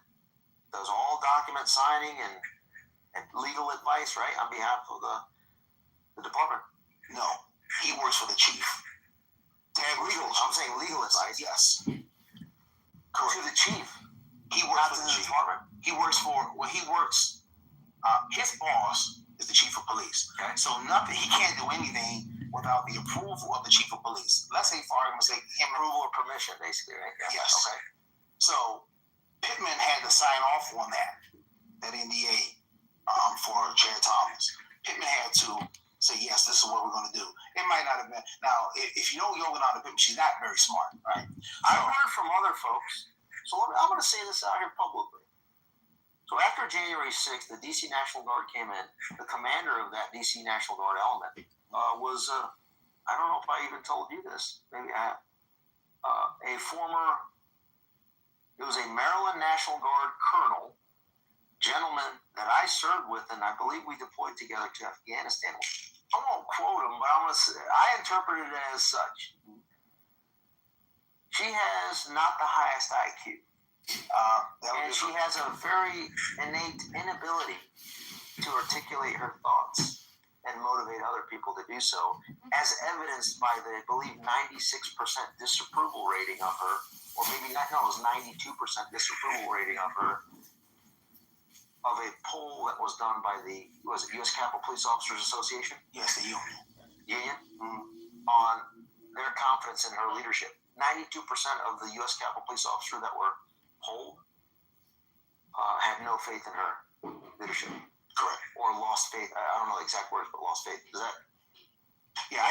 does all document signing and legal advice, right, on behalf of the department? No, he works for the chief. I'm saying legal advice. Yes. To the chief. He works for the chief. Department. He works, his boss is the chief of police. Okay. So he can't do anything without the approval of the chief of police. Let's say, for argument's sake, approval or permission, basically, right? Yes. Okay. So Pittman had to sign off on that NDA for Chad Thomas. Pittman had to say, yes, this is what we're going to do. It might not have been. Now, if you know Yogananda Pittman, she's not very smart, right? I've heard from other folks. So I'm going to say this out here publicly. So after January 6th, the D.C. National Guard came in. The commander of that D.C. National Guard element was, I don't know if I even told you this, maybe I have, it was a Maryland National Guard colonel, gentleman that I served with, and I believe we deployed together to Afghanistan. I won't quote him, but I interpret it as such. She has not the highest IQ. And she has a very innate inability to articulate her thoughts and motivate other people to do so, as evidenced by the, I believe, 96% disapproval rating of her, or maybe not, no, it was 92% disapproval rating of her, of a poll that was done by the, was it U.S. Capitol Police Officers Association? Yes, the union. Union? On their confidence in her leadership. 92% of the U.S. Capitol Police officers that were polled had no faith in her leadership. Correct. Or lost faith. I don't know the exact words, but lost faith. Is that? Yeah,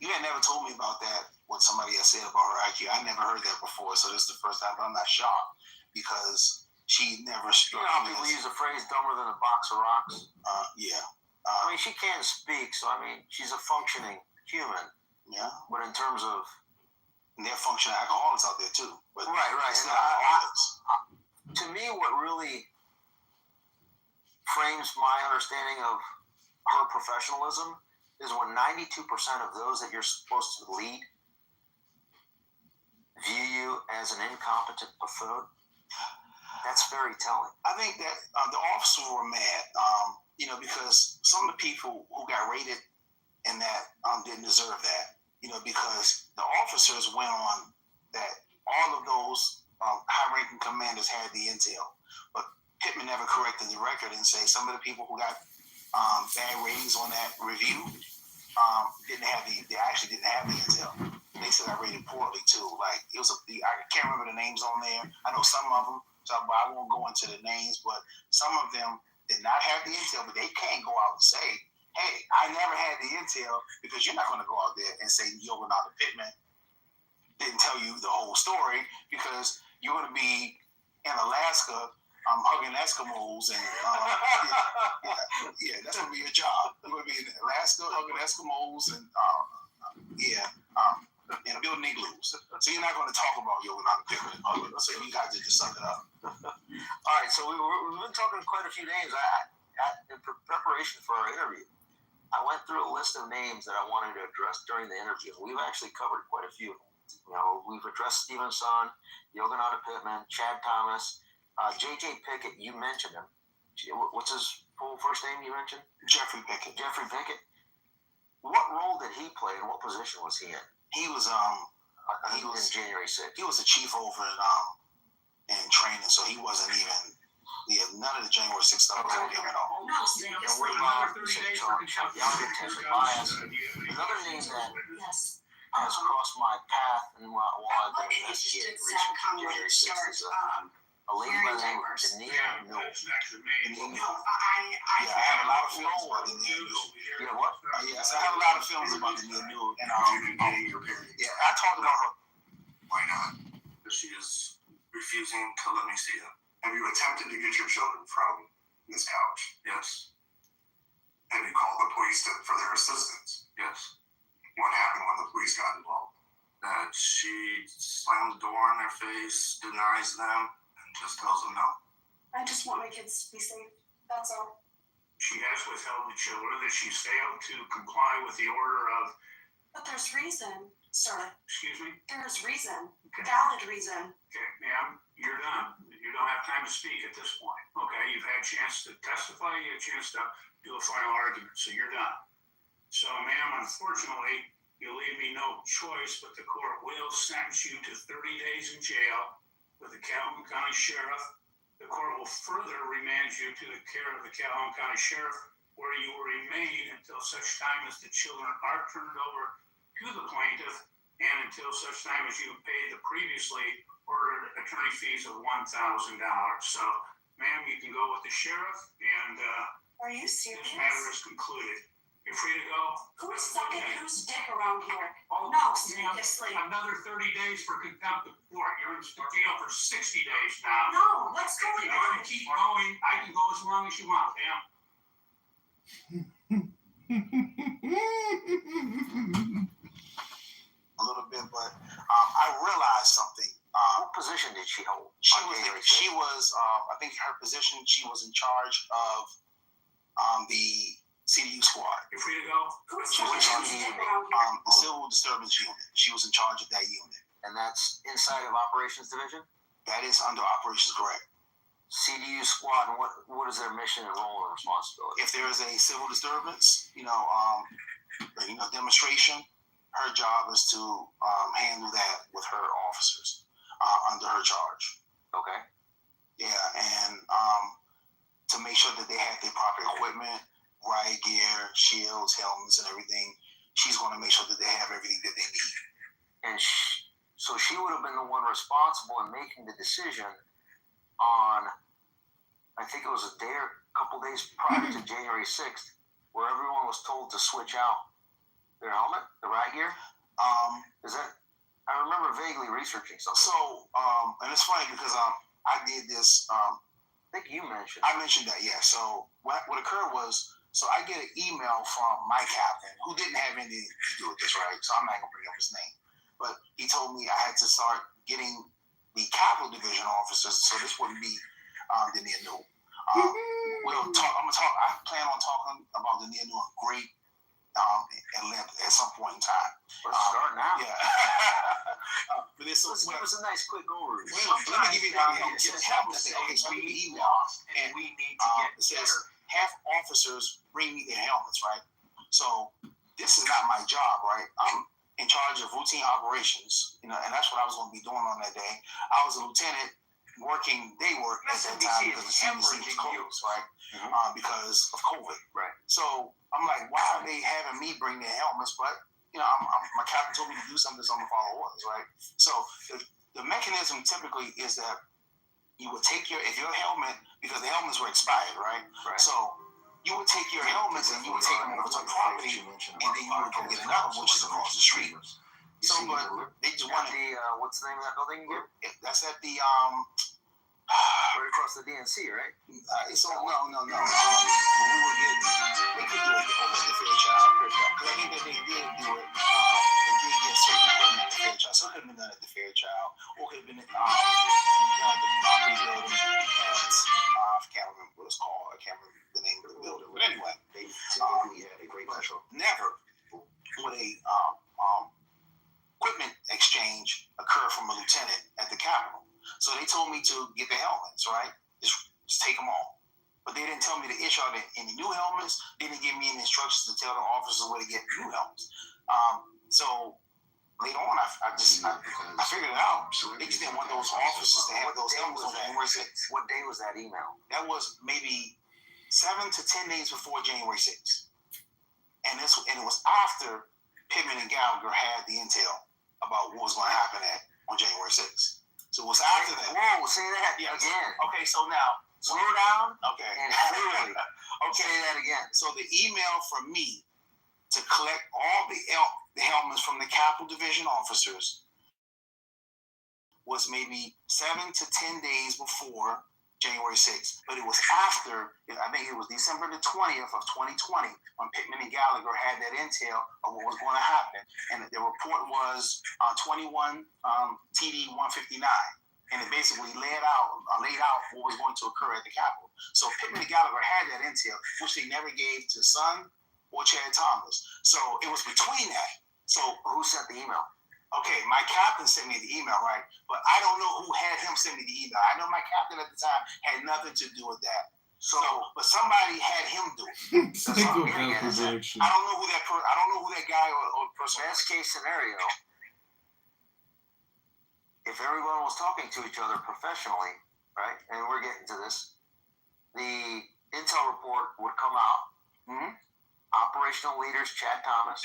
you had never told me about that, what somebody had said about her IQ. I never heard that before, so this is the first time, but I'm not shocked because she never struck me. You know how people as, use the phrase dumber than a box of rocks? Yeah. I mean, she can't speak, so I mean, she's a functioning human. Yeah. But in terms of... And they're functioning alcoholics out there too. But right. It's not alcoholics. To me, what really frames my understanding of her professionalism is when 92% of those that you're supposed to lead view you as an incompetent buffoon. That's very telling. I think that the officers were mad, because some of the people who got raided in that didn't deserve that, because the officers went on that all of those high-ranking commanders had the intel, but Pittman never corrected the record and say some of the people who got bad ratings on that review they actually didn't have the intel. They said I rated poorly too. Like I can't remember the names on there. I know some of them, but I won't go into the names. But some of them did not have the intel, but they can't go out and say, "Hey, I never had the intel," because you're not going to go out there and say Yogananda Pittman didn't tell you the whole story, because you're going to be in Alaska hugging Eskimos and that's going to be your job. You're going to be in Alaska hugging Eskimos and and building igloos. So you're not going to talk about Yogananda Pittman in public. So you guys just suck it up. All right, so we've been talking quite a few names. In preparation for our interview, I went through a list of names that I wanted to address during the interview. We've actually covered quite a few of them You know, we've addressed Stephen Son, Yogananda Pittman, Chad Thomas, J.J. Pickett. You mentioned him. What's his full first name? You mentioned Jeffrey Pickett. Jeffrey Pickett. What role did he play, and what position was he in? He was in January 6th. He was the chief over in training, so he wasn't even. Yeah, none of the January 6th stuff was on him at all. And what about Young Intensive Bias? Another name that has crossed my path and while I've been investigating research on January 6th is a lady by the name of Dania Newell. Yeah, I have a lot of feelings about Dania Newell. You know what? Yes, I have a lot of feelings about Dania Newell. Yeah, I talked about her. Why not? Because she is refusing to let me see them. Have you attempted to get your children from this couch? Yes. Have you called the police for their assistance? Yes. What happened when the police got involved? That she slammed the door in their face, denies them, and just tells them no. I just want my kids to be safe. That's all. She has withheld the children, that she's failed to comply with the order of... But there's reason, sir. Excuse me? There's reason. Okay. Valid reason. Okay, ma'am, you're done. You don't have time to speak at this point. Okay, you've had a chance to testify, you had a chance to do a final argument, so you're done. So, ma'am, unfortunately, you leave me no choice, but the court will sentence you to 30 days in jail with the Calhoun County Sheriff. The court will further remand you to the care of the Calhoun County Sheriff, where you will remain until such time as the children are turned over to the plaintiff and until such time as you pay the previously ordered attorney fees of $1,000. So, ma'am, you can go with the sheriff, and are you serious? This matter is concluded. You're free to go. Who's sucking whose dick around here? No, seriously. Another 30 days for contempt of court. You're in jail for 60 days now. No, what's going on? You're going to keep going. I can go as long as you want, ma'am. A little bit, but I realized something. What position did she hold? She was. I think her position. She was in charge of the CDU squad. You're free to go. She was in charge of the civil disturbance unit. She was in charge of that unit, and that's inside of Operations Division. That is under Operations, correct. CDU squad. And what is their mission and role and responsibility? If there is a civil disturbance, demonstration, her job is to handle that with her officers under her charge. Okay. Yeah, and to make sure that they have the proper equipment, riot gear, shields, helmets, and everything. She's going to make sure that they have everything that they need. And so she would have been the one responsible in making the decision on, I think it was a couple days prior to January 6th, where everyone was told to switch out their helmet, the riot gear. I remember vaguely researching something. So, and it's funny because I did this. I think you mentioned. I mentioned that, yeah. So what occurred was, so I get an email from my captain who didn't have anything to do with this, right? So I'm not gonna bring up his name, but he told me I had to start getting the Capital Division officers, so this wouldn't be Dania Newell. We'll talk. I plan on talking about Dania Newell great at length at some point in time. Let's start now. Yeah. But this was a nice quick overview. Let me give you so we need email, and we need to get. It says have officers bring me their helmets, right? So this is not my job, right? I'm in charge of routine operations, and that's what I was going to be doing on that day. I was a lieutenant working day work at that time because the CDC was closed, right? Because of COVID. Right. So I'm like, why are they having me bring their helmets? But my captain told me to do something, so I'm gonna follow orders, right? So the mechanism typically is that you would take if your helmet, because the helmets were expired, right? So you would take your helmets and you would take them over to the property, and then you would go get another, which is across the street. So, but they just wanted what's the name of that building again? That's at the right across the DNC, right? It's no. But we would get. They could do it over at the Fairchild. Because I think that they did do it. They did get certain equipment at the Fairchild. So it could have been done at the Fairchild, or could have been at the property building. I can't remember what it's called. I can't remember the name of the building. But anyway, they typically had a great control. Never would a equipment exchange they told me to get the helmets, right? Just take them all. But they didn't tell me to issue out any new helmets. They didn't give me any instructions to tell the officers where to get new helmets. So later on, I figured it out. They just didn't want those officers to have those helmets on January 6th. What day was that email? That was maybe 7 to 10 days before January 6th. And it was after Pittman and Gallagher had the intel about what was going to happen on January 6th. So it was after that. Whoa, say that again. Okay, so now, slow down. Okay. And clearly. Okay. Say that again. So the email from me to collect all the helmets from the Capitol Division officers was maybe 7 to 10 days before January 6th. But it was after, I think it was December the 20th of 2020 when Pittman and Gallagher had that intel of what was going to happen. And the report was 21 TD 159. And it basically laid out what was going to occur at the Capitol. So Pittman and Gallagher had that intel, which they never gave to Son or Chad Thomas. So it was between that. So who sent the email? Okay, my captain sent me the email, right? But I don't know who had him send me the email. I know my captain at the time had nothing to do with that. So but somebody had him do it. I don't know who that guy or person. Best case scenario, if everyone was talking to each other professionally, right? And we're getting to this, the intel report would come out. Mm-hmm. Operational leaders, Chad Thomas,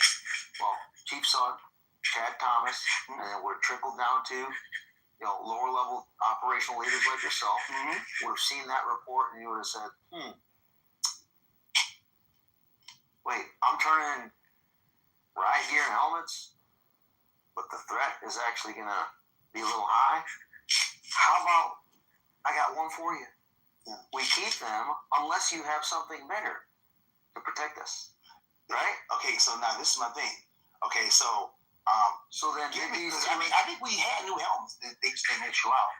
Chief Son, Chad Thomas, and then would trickle down to, lower level operational leaders like yourself. Would have seen that report and you would have said, wait, I'm turning right here in helmets, but the threat is actually going to be a little high. How about I got one for you? We keep them unless you have something better to protect us. Right? Okay, so now this is my thing. Okay, so then I think we had new helmets. They just didn't issue out.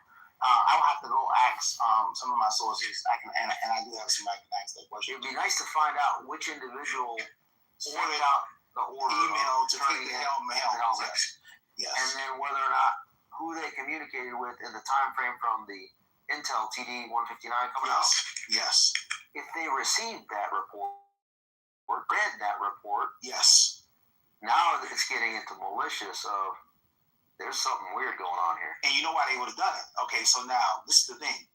I'll have to go ask some of my sources. And I do have somebody I can ask that question. It'd be nice to find out which individual ordered out the order email to take the helmets. Yes. And then whether or not who they communicated with in the time frame from the Intel TD 159 coming out. Yes. If they received that report or read that report, yes. Now it's getting into malicious of there's something weird going on here. And you know why they would have done it? Okay, so now this is the thing.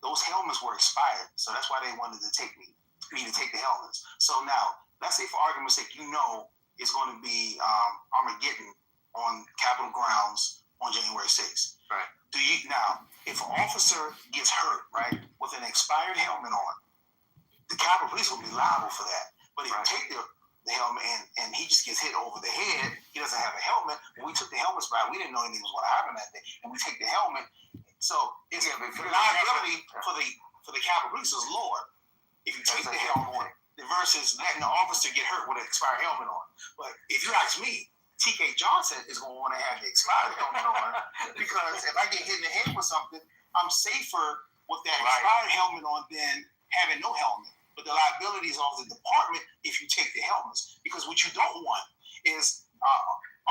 Those helmets were expired, so that's why they wanted to take me to take the helmets. So now, let's say for argument's sake, it's going to be Armageddon on Capitol grounds on January 6th. Right. If an officer gets hurt, right, with an expired helmet on, the Capitol Police will be liable for that. But if you take the helmet and he just gets hit over the head, he doesn't have a helmet. When we took the helmets back, we didn't know anything was going to happen that day. And we take the helmet. So it's liability for the Capitol Police is lower if you take the helmet on versus letting the officer get hurt with an expired helmet on. But if you ask me, TK Johnson is going to want to have the expired helmet on because if I get hit in the head with something, I'm safer with that expired helmet on than having no helmet. But the liability is of the department if you take the helmets. Because what you don't want is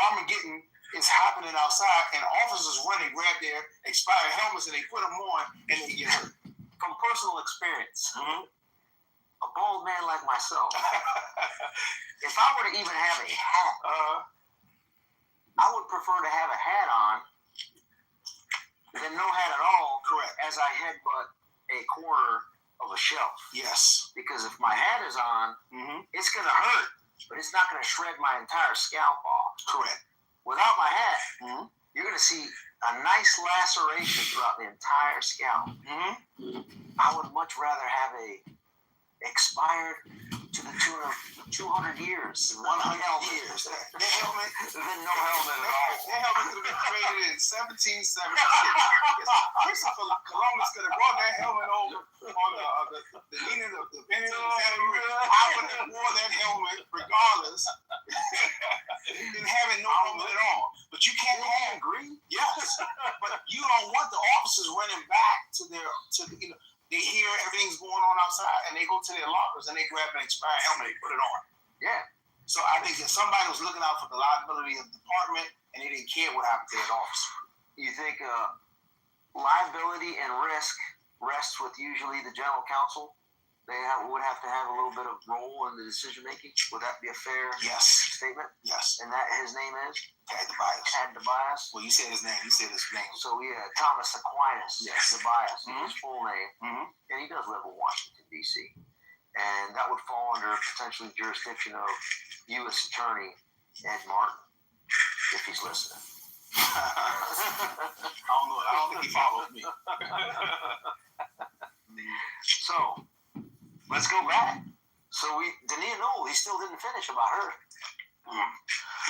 Armageddon is happening outside and officers run and grab their expired helmets and they put them on and they get hurt. From personal experience, a bald man like myself, if I were to even have a hat, I would prefer to have a hat on than no hat at all. Correct. As I headbutt a corner of a shelf. Yes. Because if my hat is on, it's going to hurt, but it's not going to shred my entire scalp off. Correct. Without my hat, you're going to see a nice laceration throughout the entire scalp. I would much rather have a expired to the tune of 200 years. 100 years. That helmet, then no helmet at all. That helmet could have been created in 1776. Christopher Columbus could have brought that helmet over on the meaning of the I would have worn that helmet regardless than having no helmet at all. But you can't have green. Yes. But you don't want the officers running back to they hear everything's going on outside and they go to their lockers and they grab an expired helmet and put it on. Yeah. So I think that somebody was looking out for the liability of the department and they didn't care what happened to that officer. You think liability and risk rests with usually the general counsel. They would have to have a little bit of role in the decision making. Would that be a fair statement? Yes. And that his name is Tad DeBias. Tad DeBias. Well, you said his name. You said his name. So Thomas Aquinas DeBias, Mhm. his full name, Mm-hmm. and he does live in Washington D.C. And that would fall under potentially jurisdiction of U.S. Attorney Ed Martin, if he's listening. I don't know. I don't think he follows me. So let's go back. So Dania Noel, he still didn't finish about her.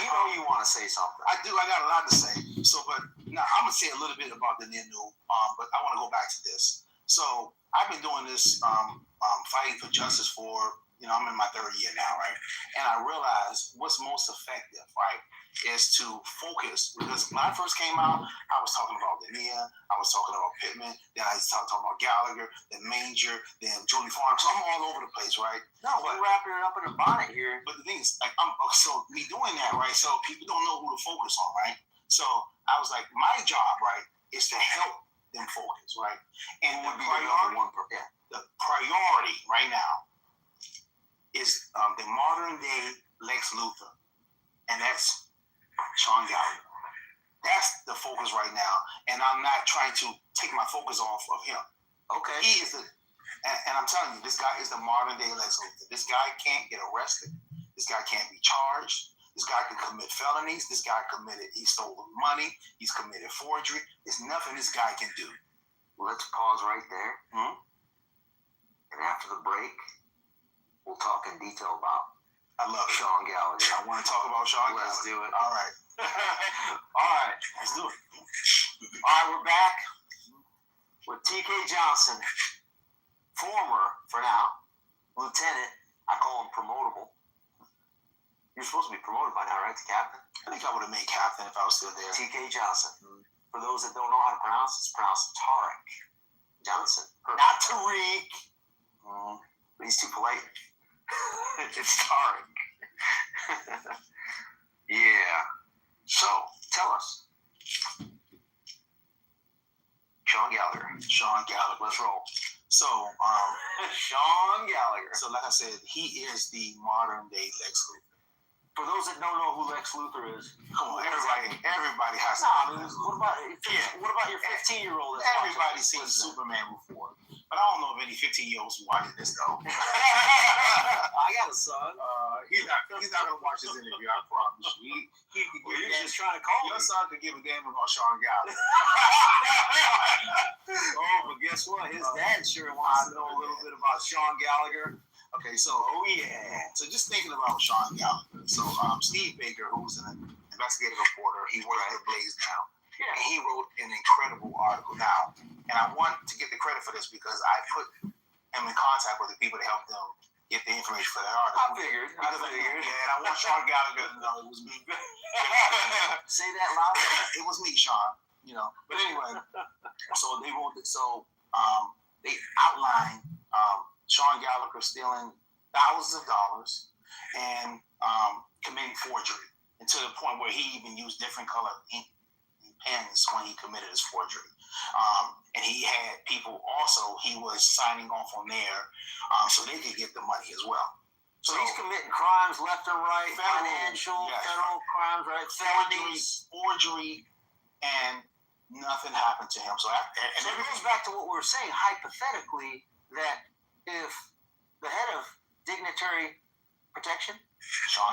You know you want to say something. I do. I got a lot to say. So, but now I'm gonna say a little bit about the Ninu. But I want to go back to this. So I've been doing this fighting for justice for, I'm in my third year now, right? And I realized what's most effective, right, is to focus. Because when I first came out, I was talking about Dania, I was talking about Pittman, then I was talking about Gallagher, then Manger, then Julie Farm. So I'm all over the place, right? No, we're wrapping it up in a bonnet here. But the thing is, like, so me doing that, right? So people don't know who to focus on, right? So I was like, my job, right, is to help them focus, right? And the priority right now is the modern day Lex Luthor, and that's Sean Gallagher. That's the focus right now, and I'm not trying to take my focus off of him. Okay. He is and I'm telling you, this guy is the modern day Lex Luthor. This guy can't get arrested. This guy can't be charged. This guy can commit felonies. This guy he stole money. He's committed forgery. There's nothing this guy can do. Let's pause right there. Hmm? And after the break, we'll talk in detail about I love it. Sean Gallagher. I want to talk about Sean Gallagher. Let's do it. All right. All right. Let's do it. All right, we're back with TK Johnson, former, for now, lieutenant. I call him promotable. You're supposed to be promoted by now, right, to captain? I think I would have made captain if I was still there. TK Johnson. For those that don't know how to pronounce, it's pronounced Tarek Johnson. Perfect. Not Tariq. But he's too polite. It's Tarek. Yeah. So, tell us. Sean Gallagher. Let's roll. So, Sean Gallagher. So, like I said, he is the modern day Lex Luthor. For those that don't know who Lex Luthor is, come on, everybody has to. What about your 15-year-old? Everybody's seen Superman before, but I don't know if any 15-year-olds watching this though. I got a son. He's not gonna watch this interview. I promise you. You're just trying to call your me. son could give a damn about Sean Gallagher. Oh, but guess what? His dad sure wants to know a little bit about Sean Gallagher. Okay, so So just thinking about Sean Gallagher. So Steve Baker, who's an investigative reporter, he works at Blaze now. Yeah. And he wrote an incredible article now. And I want to get the credit for this because I put him in contact with the people to help them get the information for that article. I figured. Yeah, and I want Sean Gallagher to know it was me. Say that loud. It was me, Sean. But anyway, so they wrote it. So they outlined Sean Gallagher stealing thousands of dollars and committing forgery, and to the point where he even used different color ink pens when he committed his forgery. And he had people also, he was signing off on there so they could get the money as well. So he's committing crimes left and right, federal crimes, right? Felonies. Forgery, and nothing happened to him. So it goes back to what we were saying, hypothetically, that if the head of dignitary protection,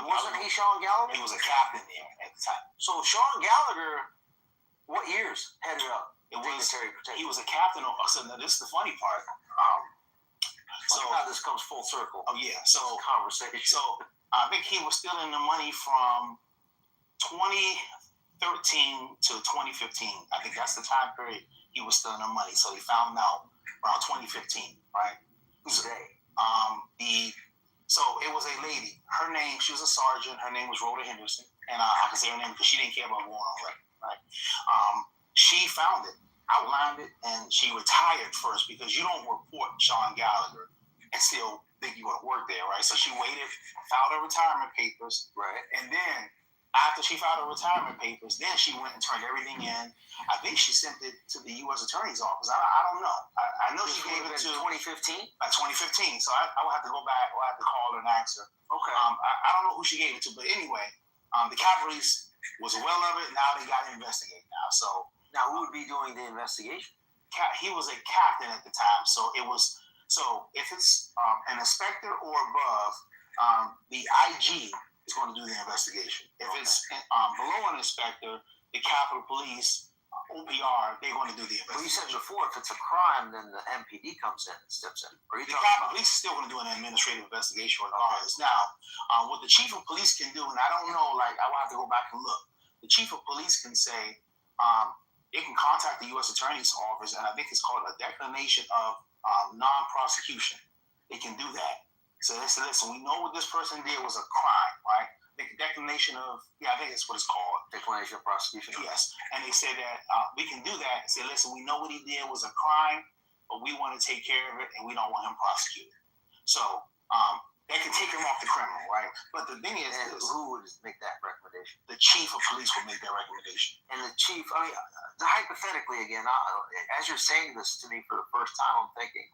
wasn't he Sean Gallagher? He was a captain there at the time. So Sean Gallagher, what years headed up dignitary protection? He was a captain. So now this is the funny part. So how this comes full circle. Oh yeah. So conversation. So I think he was stealing the money from 2013 to 2015. I think that's the time period he was stealing the money. So he found out around 2015, right? Who's they? So it was a lady. Her name, she was a sergeant. Her name was Rhoda Henderson, and I can say her name because she didn't care about going on record, right? She found it, outlined it, and she retired first because you don't report Sean Gallagher and still think you're going to work there, right? So she waited, filed her retirement papers, right? And then After she filed her retirement papers, then she went and turned everything in. I think she sent it to the U.S. Attorney's Office. I don't know. I know she gave it to 2015. Like 2015. So I will have to go back. I'll have to call her and ask her. Okay. I don't know who she gave it to, but anyway, the Capitol Police was aware of it. Now they got to investigate now. So now who would be doing the investigation? He was a captain at the time. So it was. So if it's an inspector or above, the IG is going to do the investigation. If it's below an inspector, the Capitol Police, OPR, they're going to do the investigation. Well, you said before, if it's a crime, then the MPD comes in and steps in. The Capitol Police is still going to do an administrative investigation regardless. Now, what the chief of police can do, and I don't know, like I will have to go back and look. The chief of police can say, it can contact the U.S. Attorney's Office, and I think it's called a declination of non-prosecution. It can do that. So they said, listen, we know what this person did was a crime, right? The declination of, I think that's what it's called. Declination of prosecution. Yes. And they said that we can do that and say, listen, we know what he did was a crime, but we want to take care of it and we don't want him prosecuted. So they can take him off the criminal, right? But the thing is, who would make that recommendation? The chief of police will make that recommendation. And the chief, I mean, hypothetically again, as you're saying this to me for the first time, I'm thinking,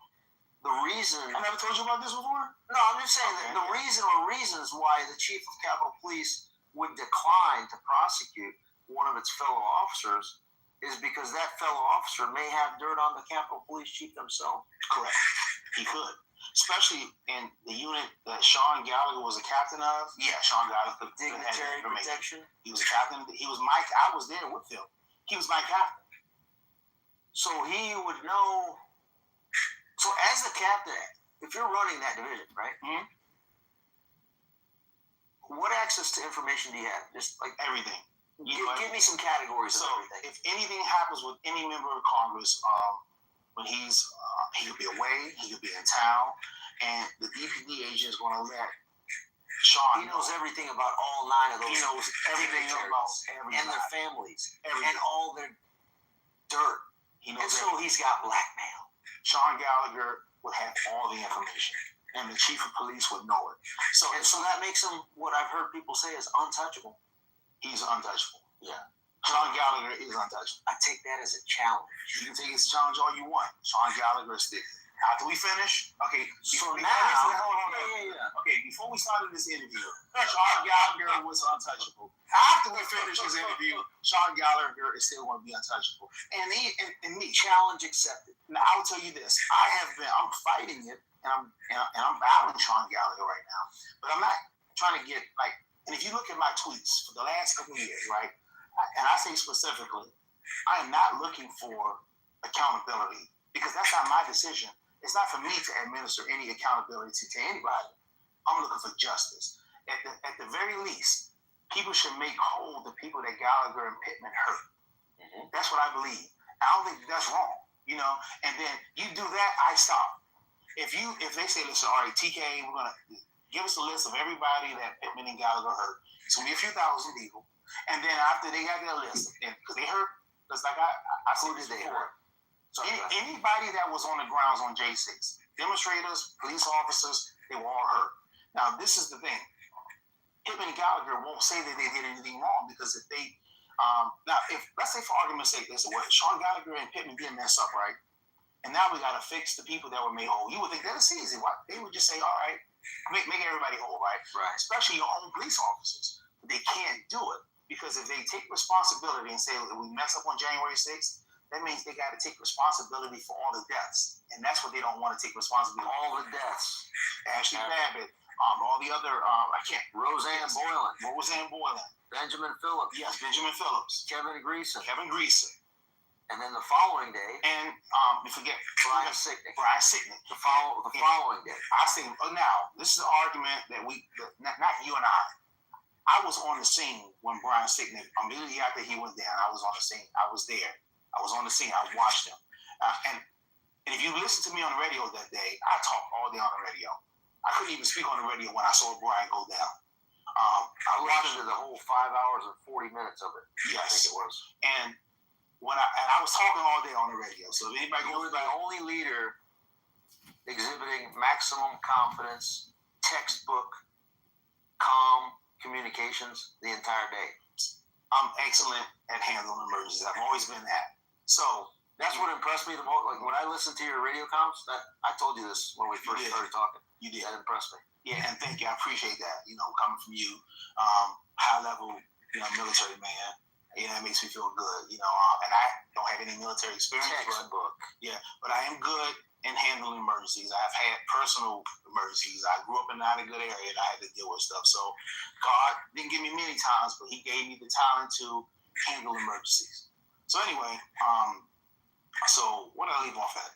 the reason... I never told you about this before? No, I'm just saying that the reason or reasons why the chief of Capitol Police would decline to prosecute one of its fellow officers is because that fellow officer may have dirt on the Capitol Police chief themselves. Correct. He could. Especially in the unit that Sean Gallagher was a captain of. Yeah, Sean Gallagher. Dignitary protection. He was a captain. He was I was there with him. He was my captain. So he would know... So as the captain, if you're running that division, right? Mm-hmm. What access to information do you have? Just like everything. Give me some categories of everything. If anything happens with any member of Congress, when he could be away, he could be in town, and the DPD agent is going to let Sean. He knows everything about all 9 of those. He knows everything about everybody. And their families. Everything. And all their dirt. He knows and so he's got blackmail. Sean Gallagher would have all the information, and the chief of police would know it. So that makes him, what I've heard people say, is untouchable. He's untouchable. Yeah. Sean Gallagher is untouchable. I take that as a challenge. You can take it as a challenge all you want. Sean Gallagher is still. After we finish, okay. So now, okay, before we started this interview, Sean Gallagher was untouchable. After we finish this interview, Sean Gallagher is still going to be untouchable. And me, challenge accepted. Now I will tell you this: I'm fighting it, and I'm battling Sean Gallagher right now. But I'm not trying to get like. And if you look at my tweets for the last couple of years, right, and I say specifically, I am not looking for accountability because that's not my decision. It's not for me to administer any accountability to anybody. I'm looking for justice. At the very least, people should make whole the people that Gallagher and Pittman hurt. Mm-hmm. That's what I believe. I don't think that's wrong, And then you do that, I stop. If they say, listen, all right, TK, we're gonna give us a list of everybody that Pittman and Gallagher hurt. It's gonna be a few thousand people, and then after they got their list, because they hurt, just like I said this before. Anybody that was on the grounds on J6, demonstrators, police officers, they were all hurt. Now, this is the thing. Pittman and Gallagher won't say that they did anything wrong because if they, if let's say for argument's sake, this is what Sean Gallagher and Pittman didn't mess up, right? And now we got to fix the people that were made whole. You would think that's easy. What? They would just say, all right, make everybody whole, right? Right. Especially your own police officers. They can't do it because if they take responsibility and say we mess up on January 6th, that means they got to take responsibility for all the deaths. And that's what they don't want to take responsibility for. All the deaths. Ashley Babbitt, all the other, Roseanne Boylan. Benjamin Phillips. Yes, Benjamin Phillips. Kevin Greason. And then the following day. And, you forget. Brian Sicknick. The following day. I say, now, this is an argument that not you and I was on the scene when Brian Sicknick, immediately after he went down, I was on the scene. I was there. I was on the scene. I watched him. And if you listen to me on the radio that day, I talked all day on the radio. I couldn't even speak on the radio when I saw Brian go down. I listened to the whole 5 hours and 40 minutes of it. Yes. I think it was. And I was talking all day on the radio. So if anybody goes back, the only leader exhibiting maximum confidence, textbook, calm communications the entire day. I'm excellent at handling emergencies. I've always been that. So that's what impressed me the most. Like when I listened to your radio comms, I told you this when we first started talking. You did. That impressed me. Yeah, and thank you. I appreciate that. Coming from you, high level, military man. It makes me feel good. And I don't have any military experience. Textbook. But I am good in handling emergencies. I've had personal emergencies. I grew up in not a good area, and I had to deal with stuff. So God didn't give me many times, but He gave me the talent to handle emergencies. So anyway, so what did I leave off at?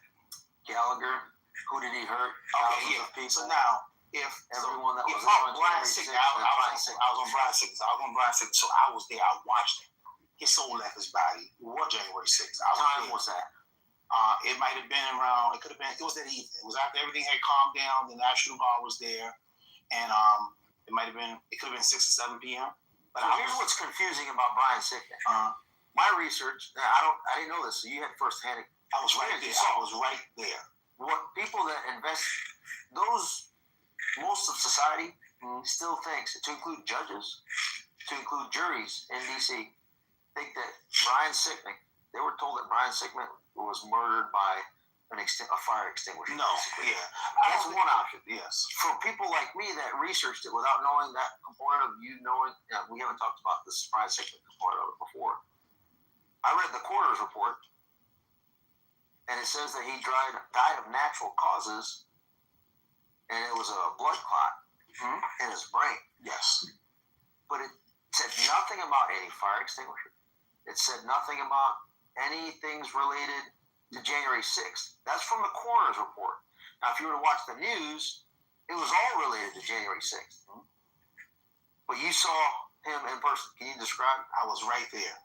Gallagher. Who did he hurt? Okay, yeah. So now, if everyone that was on Brian Sicknick, I was on Brian Sicknick. So I was there. I watched him. His soul left his body. What January 6th? Time was that? It might have been around. It could have been. It was that evening. It was after everything had calmed down. The National Guard was there, and it might have been. It could have been 6 or 7 p.m. But here's what's confusing about Brian Sicknick. My research. I didn't know this. So you had firsthand. I was right there. I was right there. What people that invest, most of society still thinks, to include judges, to include juries in D.C., think that Brian Sicknick, they were told that Brian Sicknick was murdered by a fire extinguisher. No, yeah. That's one option. Yes. For people like me that researched it without knowing that component of knowing, we haven't talked about this Brian Sicknick component of it before. I read the coroner's report, and it says that he died of natural causes, and it was a blood clot in his brain. Yes. But it said nothing about any fire extinguisher. It said nothing about any things related to January 6th. That's from the coroner's report. Now, if you were to watch the news, it was all related to January 6th. But you saw him in person. Can you describe? I was right there.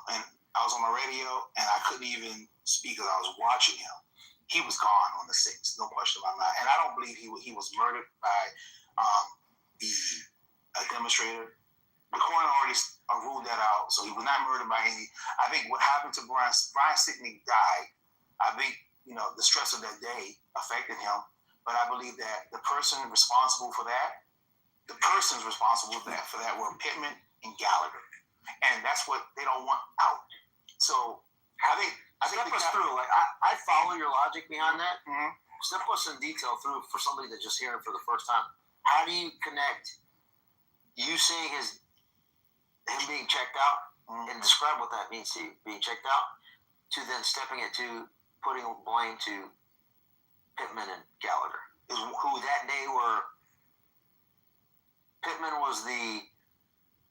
And I was on my radio, and I couldn't even speak because I was watching him. He was gone on the 6th, no question about that. And I don't believe he was murdered by the demonstrator. The coroner already ruled that out, so he was not murdered by any. I think what happened to Brian Sicknick died. I think the stress of that day affected him, but I believe that the person responsible for that, were Pittman and Gallagher, and that's what they don't want out. So I think step us through. Like I follow your logic behind that. Mm-hmm. Step us in detail through for somebody that just hearing for the first time. How do you connect you seeing him being checked out and describe what that means to you, being checked out, to then stepping it to putting blame to Pittman and Gallagher, who that day were. Pittman was the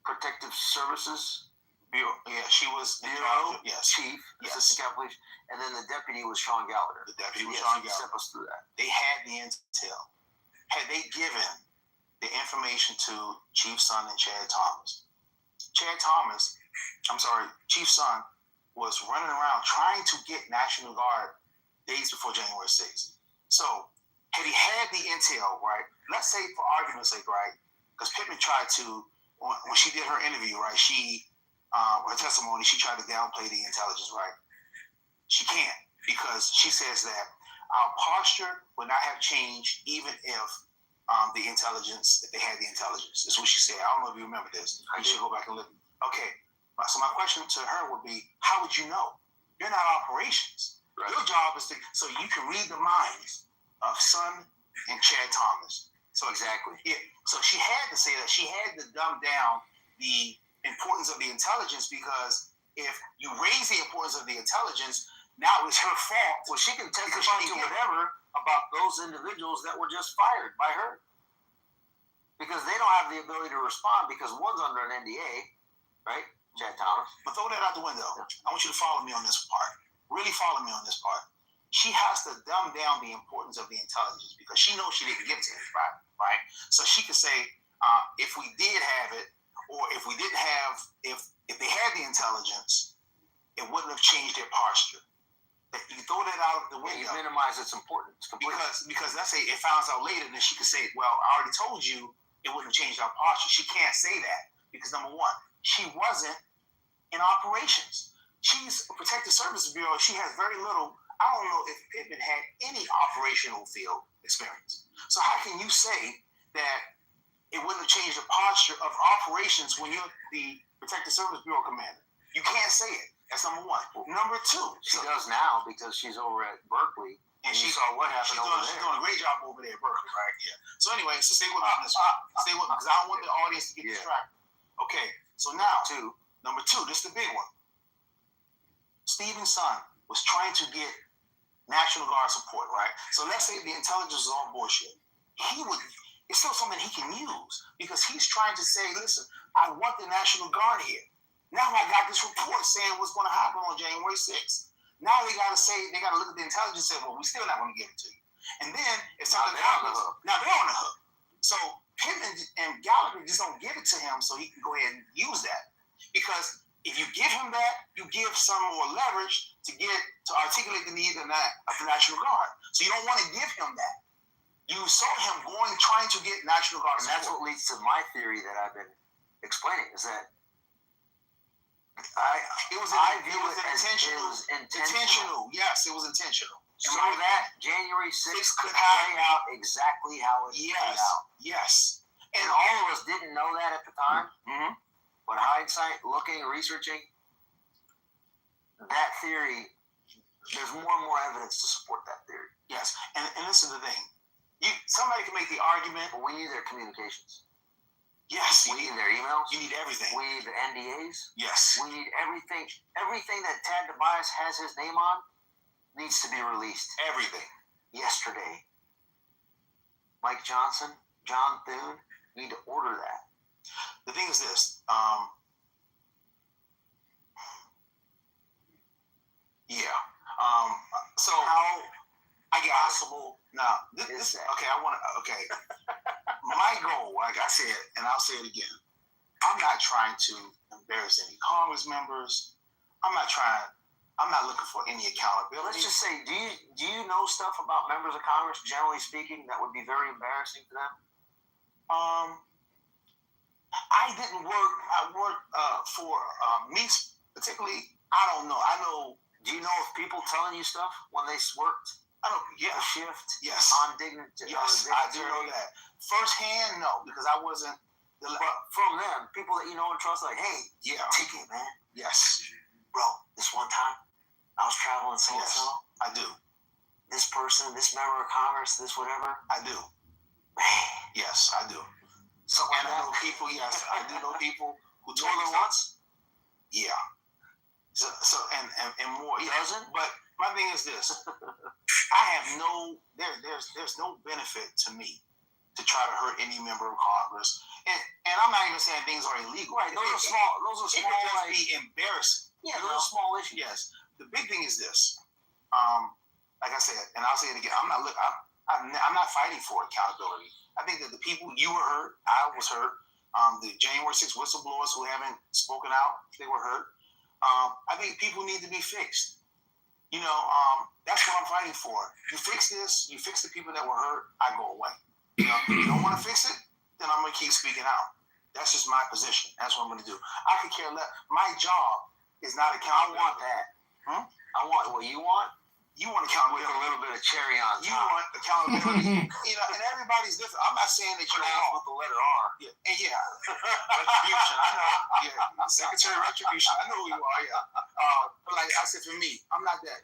Protective Services Bureau. Yeah, she was Bureau Chief, Assistant Captain Police, and then the deputy was Sean Gallagher. The deputy was Sean Gallagher. Step us through that. They had the intel. Had they given the information to Chief Son and Chad Thomas? Chief Son was running around trying to get National Guard days before January 6th. So, had he had the intel, right? Let's say, for argument's sake, right? Because Pittman tried to, when she did her interview, right? Her testimony, she tried to downplay the intelligence, right? She can't, because she says that our posture would not have changed even if if they had the intelligence. That's what she said. I don't know if you remember this. You should go back and look. Okay. So my question to her would be, how would you know? You're not operations. Right. Your job is so you can read the minds of Son and Chad Thomas. So exactly. Yeah. So she had to say that. She had to dumb down the importance of the intelligence, because if you raise the importance of the intelligence, now it's her fault. Well, she can testify to whatever about those individuals that were just fired by her, because they don't have the ability to respond because one's under an NDA, right? Chad Thomas. But throw that out the window. I want you to follow me on this part. Really follow me on this part. She has to dumb down the importance of the intelligence, because she knows she didn't give it to anybody, right? So she could say, if we did have it, or if we didn't have, if they had the intelligence, it wouldn't have changed their posture. You throw that out of the window. You minimize its importance completely. Because let's say it finds out later, then she could say, well, I already told you it wouldn't have changed our posture. She can't say that because, number one, she wasn't in operations. She's a Protective Services Bureau. She has very little. I don't know if Pittman had any operational field experience. So how can you say that it wouldn't have changed the posture of operations when you're the Protective Service Bureau commander. You can't say it. That's number one. Number two, she does now because she's over at Berkeley. and she she saw what happened over she's there. doing a great job over there at Berkeley, right? Yeah. So anyway, so stay with me on this one. Stay with me because I don't want the audience to get distracted. Okay. So now, number two, this is the big one. Stephen's son was trying to get National Guard support, right? So let's say the intelligence is all bullshit. It's still something he can use because he's trying to say, listen, I want the National Guard here. Now I got this report saying what's going to happen on January 6th. Now they got to look at the intelligence and say, well, we're still not going to give it to you. And then if something happens, now they're on the hook. So Pittman and Gallagher just don't give it to him so he can go ahead and use that. Because if you give him that, you give some more leverage to articulate the need of the National Guard. So you don't want to give him that. You saw him trying to get National Guard support. And that's what leads to my theory that I've been explaining is that it was intentional. Yes, it was intentional. So that January 6th could play out exactly how it played out. Yes. And all of us didn't know that at the time. Mm-hmm. But hindsight, looking, researching, that theory, there's more and more evidence to support that theory. Yes. And this is the thing. Somebody can make the argument. But we need their communications. Yes. We need their emails. You need everything. We need the NDAs. Yes. We need everything. Everything that Tad Tobias has his name on needs to be released. Everything. Yesterday. Mike Johnson, John Thune need to order that. The thing is this. So how I get possible now. This okay. My goal, like I said, and I'll say it again. I'm not trying to embarrass any Congress members. I'm not looking for any accountability. Let's just say, do you know stuff about members of Congress, generally speaking, that would be very embarrassing to them? I didn't work. I worked for me particularly. I don't know. I know. Do you know of people telling you stuff when they worked? I don't. Yeah. A shift. Yes. On dignity. Yes, I do know that. Firsthand, no, because I wasn't. But from them, people that you know and trust, like, hey, take it, man. Yes. Bro, this one time, I was traveling so and so. I do. This person, this member of Congress, this whatever. I do. Man. Yes, I do. So and I know people. Yes, I do know people who told me once. Yeah. So and more. Doesn't. But my thing is this: I have there's no benefit to me to try to hurt any member of Congress, and I'm not even saying things are illegal. Right. Those are small. It could just be embarrassing. Yeah, those are small issues. Yes. The big thing is this. Like I said, and I'll say it again. I'm not fighting for accountability. I think that the people you were hurt, I was hurt. The January 6th whistleblowers who haven't spoken out, they were hurt. I think people need to be fixed. That's what I'm fighting for. You fix this, you fix the people that were hurt, I go away. If you don't want to fix it, then I'm going to keep speaking out. That's just my position. That's what I'm going to do. I could care less. My job is not accountability. I want that. I want what you want. You want accountability. With a little bit of cherry on top. You want accountability. And everybody's different. I'm not saying that you're wrong. With the letter R. Yeah. Retribution. I know. Yeah. Secretary of Retribution. I know who you are. Yeah. But like I said, for me, I'm not that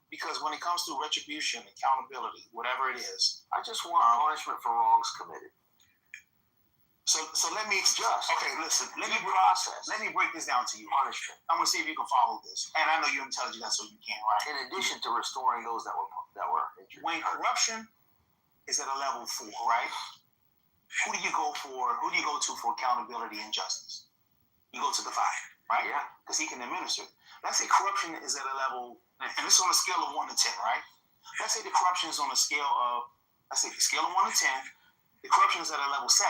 because when it comes to retribution, accountability, whatever it is, I just want punishment for wrongs committed. So let me just okay. Listen, let me break this down to you. Punishment. I'm gonna see if you can follow this, and I know you're intelligent, so you can, right? In addition to restoring those that were injured. When corruption is at a level 4, right? Who do you go to for accountability and justice? You go to the 5, right? Yeah. Because he can administer it. Let's say corruption is at a level, and this is on a scale of 1 to 10, right? Let's say the corruption is on a scale of, the scale of 1 to 10. The corruption is at a level 7.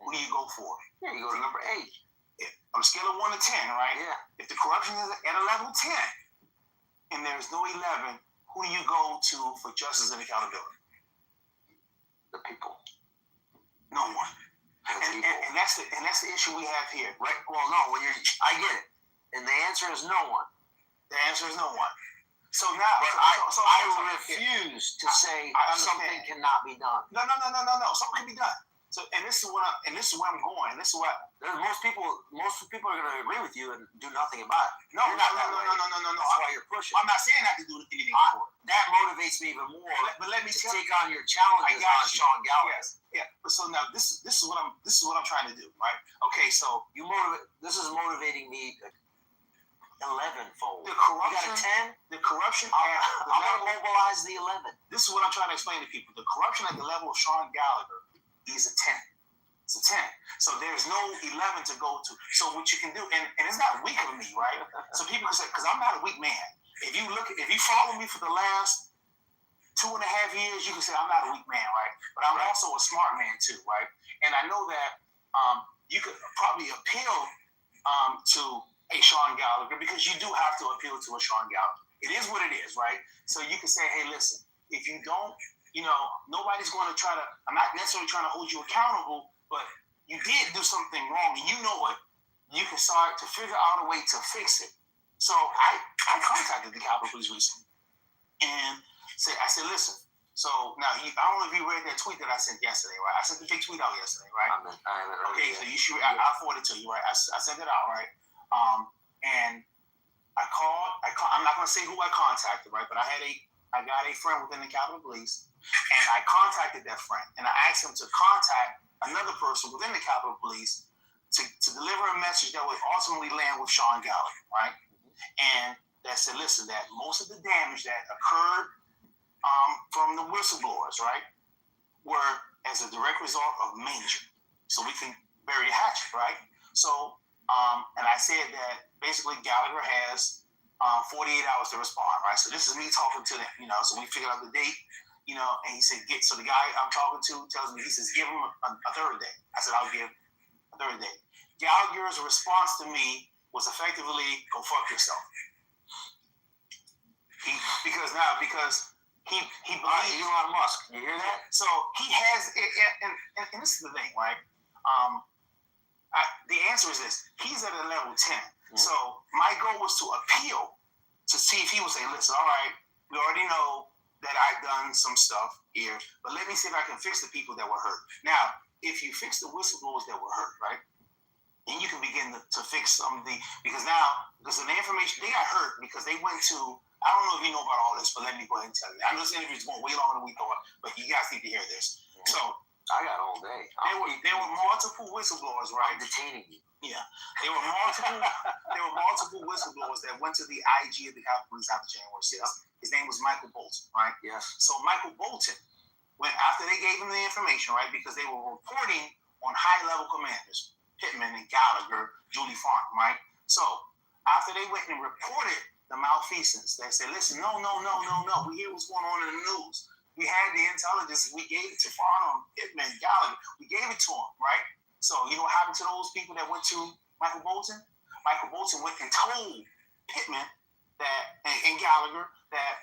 Who do you go for? Yeah, you go to number 8. Yeah. On a scale of 1 to 10, right? Yeah. If the corruption is at a level 10 and there's no 11, who do you go to for justice and accountability? The people. No one. And that's the issue we have here, right? Well, no. I get it, and the answer is no one. The answer is no one. So now, but I refuse to say something cannot be done. No. Something can be done. So, and this is where I'm going. And this is what most people are going to agree with you and do nothing about it. No. That's why you're pushing. I'm not saying I have to do anything for it. That motivates me even more. But let me take on your challenges on Sean Gallagher. Yes. Yeah. So now this is what I'm trying to do, right? Okay. So this is motivating me 11-fold. The corruption. You got a 10. The corruption. I'm going to mobilize the 11. This is what I'm trying to explain to people. The corruption at the level of Sean Gallagher is a 10. It's a 10. So there's no 11 to go to. So what you can do, and it's not weak of me, right? So people can say, because I'm not a weak man. If you follow me for the last 2.5 years, you can say I'm not a weak man, right? But I'm also a smart man too, right? And I know that you could probably appeal to a Sean Gallagher because you do have to appeal to a Sean Gallagher. It is what it is, right? So you can say, hey, listen, if you don't, nobody's going to try to, I'm not necessarily trying to hold you accountable, but you did do something wrong and you know it. You can start to figure out a way to fix it. So I contacted the Capitol Police recently and I said, listen, so now I don't know if you read that tweet that I sent yesterday, right? I sent the big tweet out yesterday, right? Okay, so you should, I'll forward it to you, right? I sent it out, right? And I called, I'm not going to say who I contacted, right? But I got a friend within the Capitol Police, and I contacted that friend, and I asked him to contact another person within the Capitol Police to deliver a message that would ultimately land with Sean Gallagher, right? And that said, listen, that most of the damage that occurred from the whistleblowers, right, were as a direct result of Manger. So we can bury the hatchet, right? So, and I said that basically Gallagher has 48 hours to respond, right? So this is me talking to them, so we figured out the date, and he said, so the guy I'm talking to tells me, he says, give him a third day. I said, I'll give a third day. Gallagher's response to me was effectively, go fuck yourself. Because he believes Elon Musk. You hear that? So he has, and this is the thing, right? The answer is this. He's at a level 10. Mm-hmm. So my goal was to appeal to see if he would say, listen, all right, we already know that I've done some stuff here, but let me see if I can fix the people that were hurt. Now, if you fix the whistleblowers that were hurt, right, then you can begin to fix some of because of the information, they got hurt because they went to, I don't know if you know about all this, but let me go ahead and tell you. I know this interview is going way longer than we thought, but you guys need to hear this. Mm-hmm. So, I got all day. There were multiple whistleblowers, right? I'm detaining you. Yeah. There were multiple whistleblowers that went to the IG of the Capitol Police after January 6th. His name was Michael Bolton, right? Yes. So Michael Bolton, after they gave him the information, right, because they were reporting on high-level commanders, Pittman and Gallagher, Julie Farnham, right? So after they went and reported the malfeasance, they said, listen, no. We hear what's going on in the news. We had the intelligence. We gave it to Farnham, Pittman, Gallagher. We gave it to them, right? So you know what happened to those people that went to Michael Bolton? Michael Bolton went and told Pittman and Gallagher that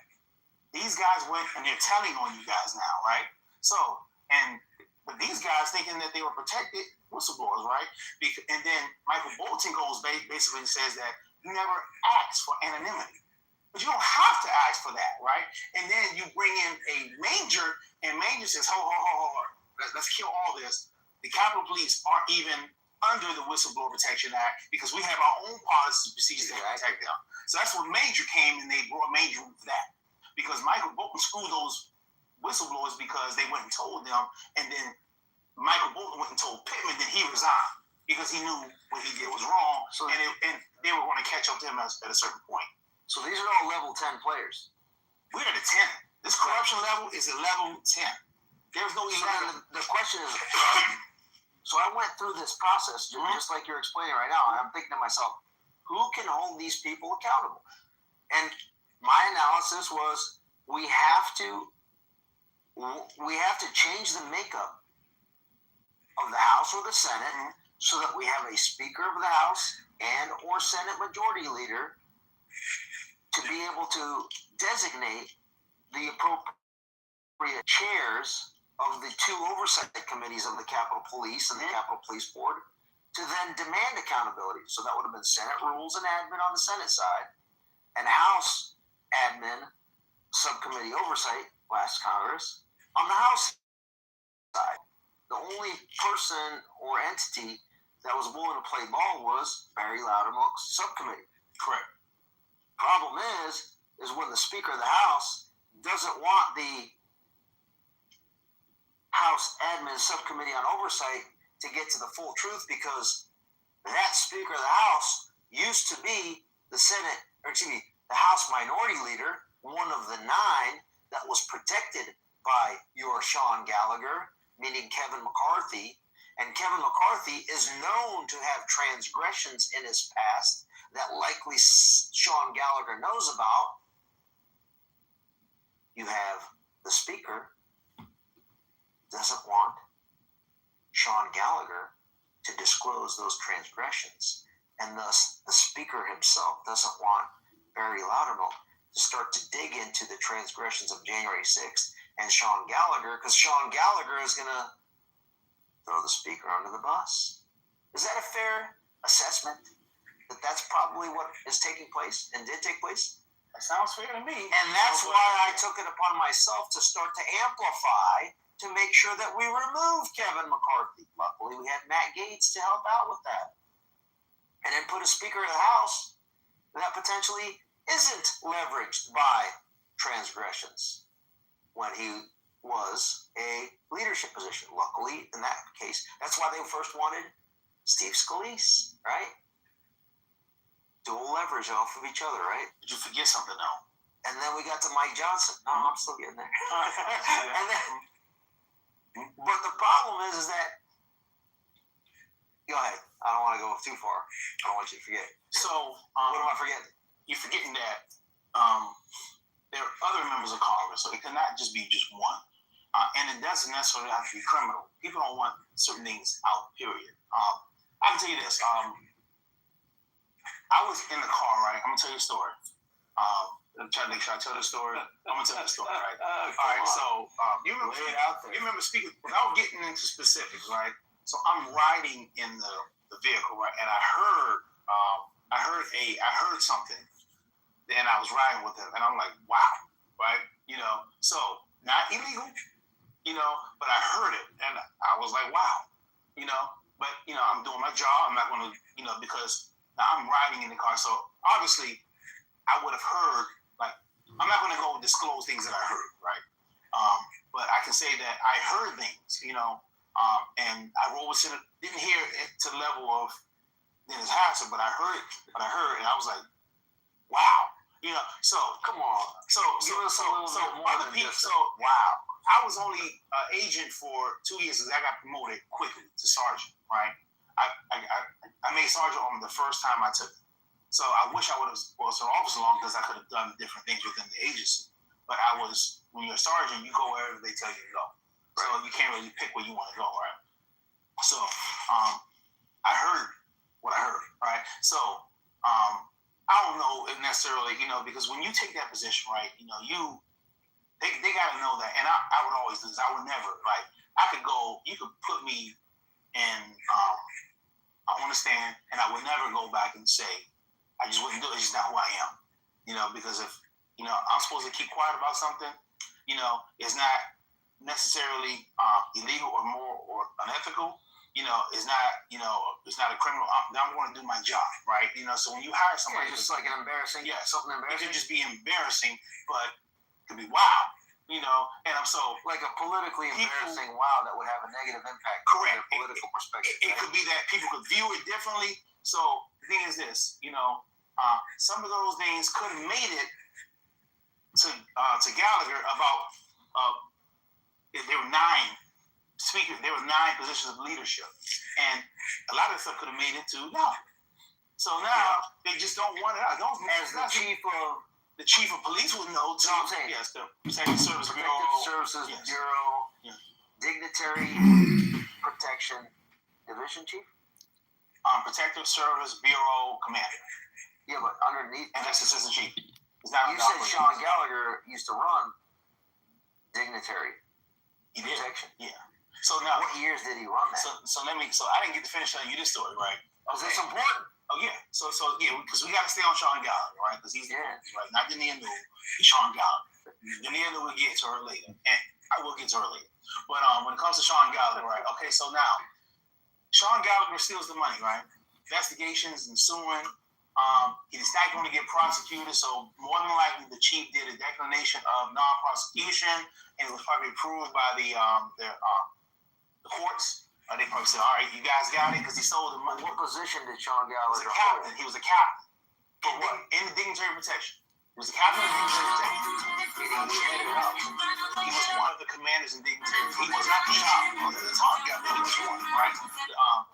these guys went and they're telling on you guys now, right? So, but these guys thinking that they were protected whistleblowers, right? And then Michael Bolton goes basically and says that you never asked for anonymity. But you don't have to ask for that, right? And then you bring in a Manger, and Manger says, hold on. Let's kill all this. The Capitol Police aren't even under the Whistleblower Protection Act because we have our own policies and procedures that protect them. So that's when Manger came, and they brought Manger for that. Because Michael Bolton screwed those whistleblowers because they went and told them, and then Michael Bolton went and told Pittman that he resigned because he knew what he did was wrong, and they were going to catch up to him at a certain point. So these are all level 10 players. We're at a 10. This corruption level is a level 10. There's no 11. The question is, so I went through this process just like you're explaining right now, and I'm thinking to myself, who can hold these people accountable? And my analysis was we have to change the makeup of the House or the Senate so that we have a Speaker of the House and or Senate Majority Leader to be able to designate the appropriate chairs of the two oversight committees of the Capitol Police and the Capitol Police Board to then demand accountability. So that would have been Senate Rules and Admin on the Senate side and House Admin Subcommittee Oversight last Congress on the House side. the only person or entity that was willing to play ball was Barry Loudermilk's subcommittee. Correct. Problem is when the Speaker of the House doesn't want the House Admin Subcommittee on Oversight to get to the full truth, because that Speaker of the House used to be the House Minority Leader, one of the 9 that was protected by your Sean Gallagher, meaning Kevin McCarthy. And Kevin McCarthy is known to have transgressions in his past that likely Sean Gallagher knows about. You have the Speaker doesn't want Sean Gallagher to disclose those transgressions. And thus, the Speaker himself doesn't want Barry Loudermilk to start to dig into the transgressions of January 6th and Sean Gallagher, because Sean Gallagher is going to throw the Speaker under the bus. Is that a fair assessment? That that's probably what is taking place and did take place? That sounds fair to me. And that's why I took it upon myself to start to amplify to make sure that we remove Kevin McCarthy. Luckily, we had Matt Gaetz to help out with that. And then put a Speaker of the House that potentially isn't leveraged by transgressions when he was a leadership position. Luckily, in that case, that's why they first wanted Steve Scalise, right? Dual leverage off of each other, right? Did you forget something though? And then we got to Mike Johnson. No, I'm still getting there. And then, but the problem is that, go ahead. I don't want to go too far. I don't want you to forget. So, what am I forgetting? You're forgetting that there are other members of Congress, so it cannot just be just one. And it doesn't necessarily have to be criminal. People don't want certain things out, period. I can tell you this. I was in the car, right? I'm going to tell you a story. I'm trying to make sure I tell the story. I'm going to tell the story, right? All right, so you remember speaking, without getting into specifics, right? So I'm riding in the vehicle, right? And I heard something. Then I was riding with him, and I'm like, wow, right? You know, so not illegal, you know, but I heard it, and I was like, wow, you know. But you know, I'm doing my job. I'm not going to, you know, because now I'm riding in the car, so obviously I would have heard. Like, I'm not going to go disclose things that I heard, right? But I can say that I heard things, you know, and I didn't hear it to the level of Dennis Howard, but I heard, and I was like, wow. You know, so come on. So other people. So wow, I was only agent for 2 years because I got promoted quickly to sergeant. Right. I made sergeant on the first time I took it. So I wish I would have was an officer long because I could have done different things within the agency. But when you're a sergeant, you go wherever they tell you to go. Right. So you can't really pick where you want to go. Right. So I heard what I heard. Right. So I don't know if necessarily, you know, because when you take that position, right, you know, they got to know that. And I would always do this. I would never, like, you could put me in, I understand, and I would never go back and say, I just wouldn't do it. It's just not who I am, you know, because if, you know, I'm supposed to keep quiet about something, you know, it's not necessarily illegal or moral or unethical. You know, it's not a criminal. I'm going to do my job, right? You know, so when you hire somebody, it's just like an embarrassing, something embarrassing. It could just be embarrassing, but it could be wow, you know. And I'm so like a politically embarrassing wow that would have a negative impact. Correct. On their political perspective. It could be that people could view it differently. So the thing is this, you know, some of those things could have made it to Gallagher about there were 9 speakers, there were 9 positions of leadership, and a lot of stuff could have made it to no. So now they just don't want it out. As the chief of police would know too. No, I'm saying, yes, the Protective Services Bureau, Dignitary Protection Division Chief, Protective Service Bureau Commander. Yeah, but underneath, and that's Assistant Chief. You said Sean Gallagher used to run Dignitary Protection. Yeah. So now, what years did he run that? So I didn't get to finish telling you this story, right? Okay. Is this important? Oh yeah. So yeah, because we got to stay on Sean Gallagher, right? Because he's the right, not Dania New, Sean Gallagher. Dania New will get to her later, and I will get to her later. But when it comes to Sean Gallagher, right? Okay, so now Sean Gallagher steals the money, right? Investigations ensuing. He's not going to get prosecuted, so more than likely the chief did a declination of non-prosecution, and it was probably approved by the courts. They probably said, "All right, you guys got it," because he stole the money. What position did Sean Gallagher hold? He was a captain. For what? In the dignitary protection. He was a captain of dignitary protection. He was one of the commanders in dignitary. He was not the top. He was the top guy, but he was one, right?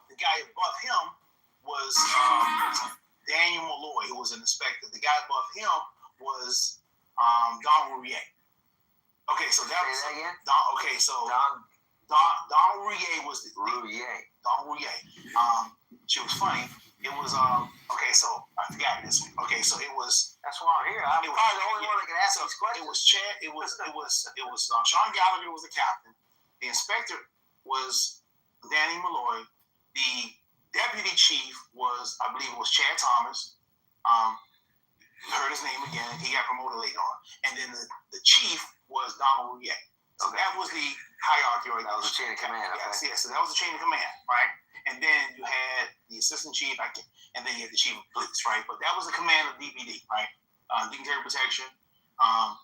The guy above him was Daniel Malloy, who was an inspector. The guy above him was Donald Rouillet. Okay, so that was again. Donald Rouillet was Donald Rouillet. She was funny. It was okay. So I forgot this one. Okay, so it was. That's why I'm here. I'm probably the only one that can ask these questions. It was Chad. It was Sean Gallagher was the captain. The inspector was Danny Malloy. The deputy chief was, I believe, it was Chad Thomas. Heard his name again. He got promoted later on. And then the chief was Donald Rouillet. So that was the hierarchy, right? That was the chain of command. Yes. So that was the chain of command, right? And then you had the assistant chief, and then you had the chief of police, right? But that was the command of DPD, right? Dignitary protection.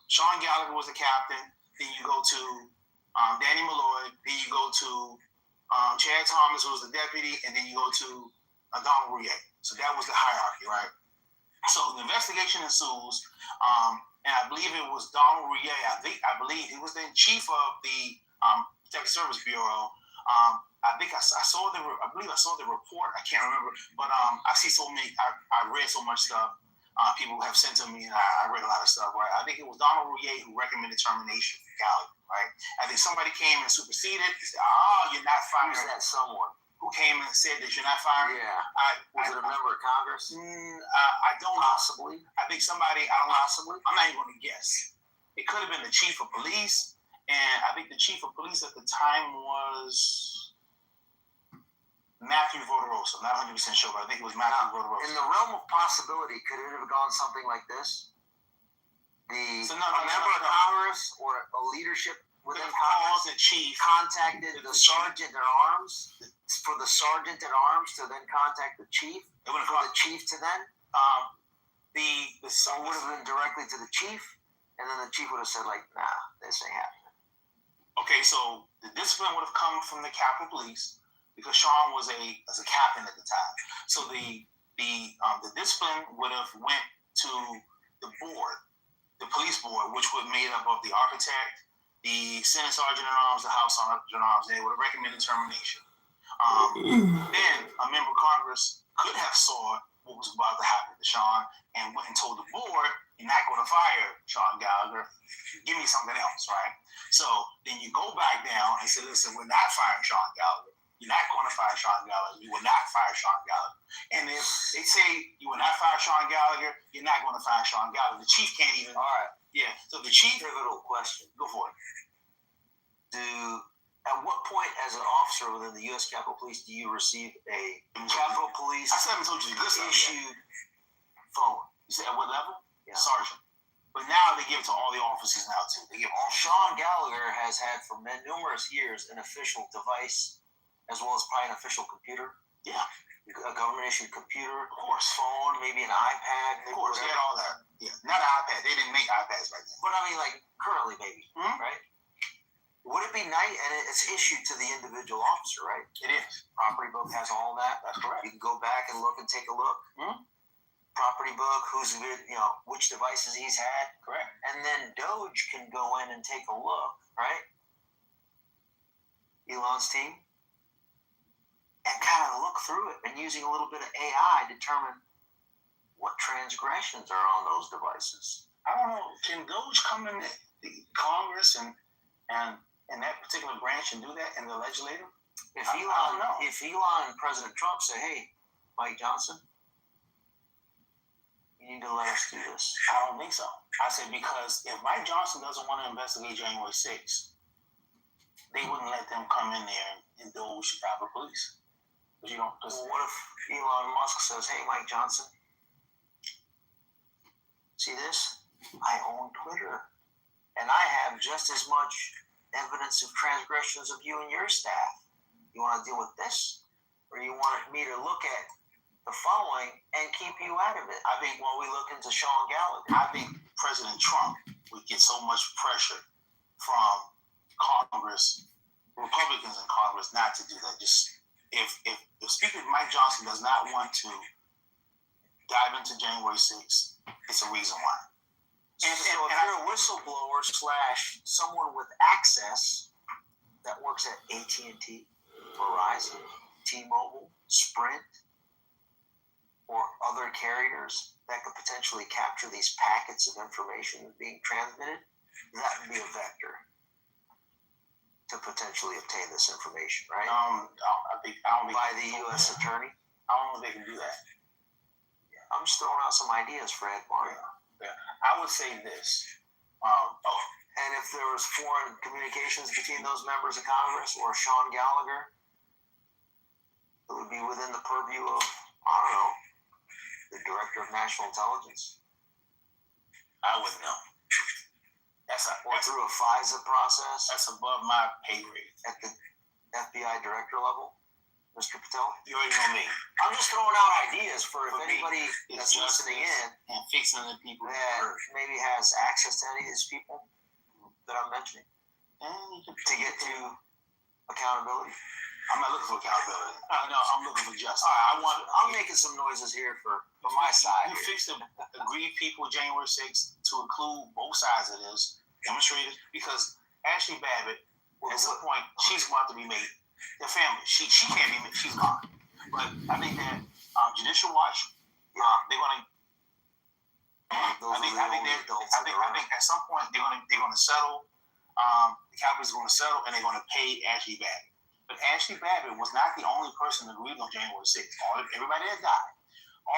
Sean Gallagher was the captain. Then you go to Danny Malloy. Then you go to Chad Thomas, who was the deputy, and then you go to Donald Rouillet. So that was the hierarchy, right? So the investigation ensues, and I believe it was Donald Rouillet. I believe he was the chief of the Protective Service Bureau. I think I saw I believe I saw the report. I can't remember, but I see so many. I read so much stuff. People have sent to me, and I read a lot of stuff. Right? I think it was Donald Rouillet who recommended termination for Gallagher. Right? I think somebody came and superseded. He said, "Oh, you're not fired." Who's that someone? Who came and said that you're not fired? Yeah. Was it a member of Congress? I don't know. Possibly. I think somebody. I don't know. Possibly. I'm not even going to guess. It could have been the chief of police, and I think the chief of police at the time was Matthew Voderosa. I'm not 100% sure, but I think it was Matthew Voderosa. In the realm of possibility, could it have gone something like this? A member of Congress or a leadership within Congress the chief contacted the sergeant at arms for the sergeant at arms to then contact the chief. For the chief to then so it would have been directly to the chief, and then the chief would have said like, "Nah, this ain't happening." Okay, so the discipline would have come from the Capitol Police because Sean was a captain at the time. So the discipline would have went to the board, the police board, which was made up of the architect, the Senate Sergeant at Arms, the House Sergeant at Arms. They would have recommended termination. Then a member of Congress could have saw what was about to happen to Sean and went and told the board, "You're not going to fire Sean Gallagher. Give me something else," right? So then you go back down and say, "Listen, we're not firing Sean Gallagher. You're not going to fire Sean Gallagher. You will not fire Sean Gallagher." And if they say you will not fire Sean Gallagher, you're not going to fire Sean Gallagher. The chief can't even. All right. Yeah. So the chief. Pivotal question. Go for it. At what point, as an officer within the U.S. Capitol Police, do you receive a Capitol Police I still haven't told you this issued phone? You said at what level? Yeah. Sergeant. But now they give it to all the officers now too. They give all. Sean Gallagher has had for numerous years an official device, as well as probably an official computer. Yeah. A government issued computer, of course, phone, maybe an iPad. Of course, they had all that. Yeah, not an iPad. They didn't make iPads back then. But I mean, like currently, maybe, right? Would it be nice? And it's issued to the individual officer, right? It is. Property book has all that. That's correct. You can go back and look and take a look. Property book, which devices he's had. Correct. And then Doge can go in and take a look, right? Elon's team. And kind of look through it and using a little bit of AI determine what transgressions are on those devices. I don't know. Can Doge come in the Congress and that particular branch and do that in the legislature? If Elon and President Trump say, "Hey, Mike Johnson, you need to let us do this," I don't think so. I said because if Mike Johnson doesn't want to investigate January 6th, they wouldn't let them come in there and indulge the Capitol Police. But you don't. Well, what if Elon Musk says, "Hey, Mike Johnson, see this? I own Twitter, and I have just as much evidence of transgressions of you and your staff? You want to deal with this, or you want me to look at the following and keep you out of it? I think when we look into Sean Gallagher, I think President Trump would get so much pressure from Congress, Republicans in Congress, not to do that. Just if Speaker Mike Johnson does not want to dive into January 6th, it's a reason why. And if you're a whistleblower / someone with access that works at AT&T, Verizon, T-Mobile, Sprint, or other carriers that could potentially capture these packets of information being transmitted, that would be a vector to potentially obtain this information, right? I don't think by the U.S. attorney. I don't know if they can do that. I'm just throwing out some ideas, Fred, Mario. Yeah. I would say this. And if there was foreign communications between those members of Congress or Sean Gallagher, it would be within the purview of, I don't know, the Director of National Intelligence. I wouldn't know. Or through a FISA process. That's above my pay grade. At the FBI director level, Mr. Patel? You already know me. I'm just throwing out ideas for if anybody that's listening in and fixing the people that maybe has access to any of these people that I'm mentioning to get to accountability. I'm not looking for accountability. No, I'm looking for justice. All right, I'm making some noises here for my side. You fix the aggrieved people January 6th to include both sides of this, demonstrated, because Ashley Babbitt, at some point, she's about to be made. The family, she can't be made. She's gone. But I think that Judicial Watch, they're going to. I think at some point they're going to settle. The Cowboys are going to settle, and they're going to pay Ashley Babbitt. But Ashley Babbitt was not the only person that agreed on January 6th. Everybody that died,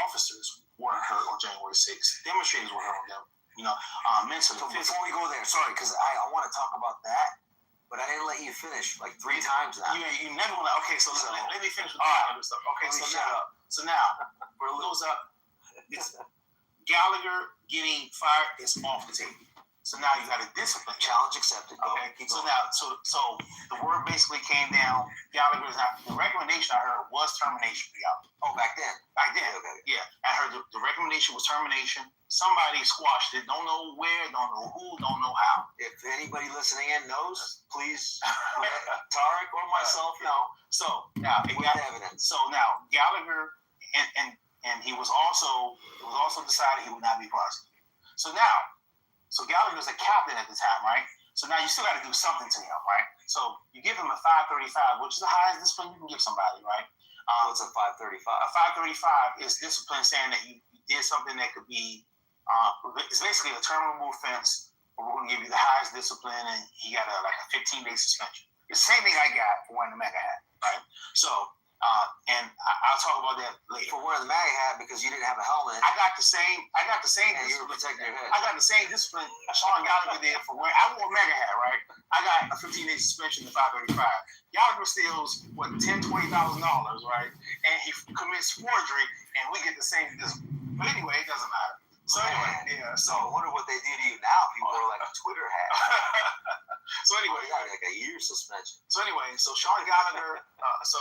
officers weren't hurt on January 6th. Demonstrators were hurt on them. Mentally. So before we go there, sorry, because I want to talk about that, but I didn't let you finish like 3 times now. You never want to. Okay, so let me finish with the stuff. Okay, so now for a little up, it's Gallagher getting fired is off the table. So now you got a discipline. Challenge accepted. Okay. So now, so the word basically came down. Gallagher's not. The recommendation I heard was termination for Gallagher. Oh, back then. Okay. Yeah, I heard the recommendation was termination. Somebody squashed it. Don't know where. Don't know who. Don't know how. If anybody listening in knows, please let Tarek or myself know. So now with evidence. So now Gallagher and it was also decided he would not be prosecuted. So now. So Gallagher was a captain at the time, right? So now you still got to do something to him, right? So you give him a 535, which is the highest discipline you can give somebody, right? What's a 535? A 535 is discipline saying that you did something that could be, it's basically a terminable offense, but we're going to give you the highest discipline, and he got a 15-day suspension. It's the same thing I got for wearing the MAGA hat, right? So, and I'll talk about that later. For wearing the MAGA hat because you didn't have a helmet. I got the same. And you were protecting your head. I got the same discipline Sean Gallagher did for wearing. I wore a MAGA hat, right? I got a 15-day suspension to 535. Gallagher steals $10,000, $20,000, right? And he commits forgery, and we get the same discipline. But anyway, it doesn't matter. So anyway, yeah. So I wonder what they do to you now if you wore like a Twitter hat. So anyway, you got like a year suspension. So anyway, so Sean Gallagher, so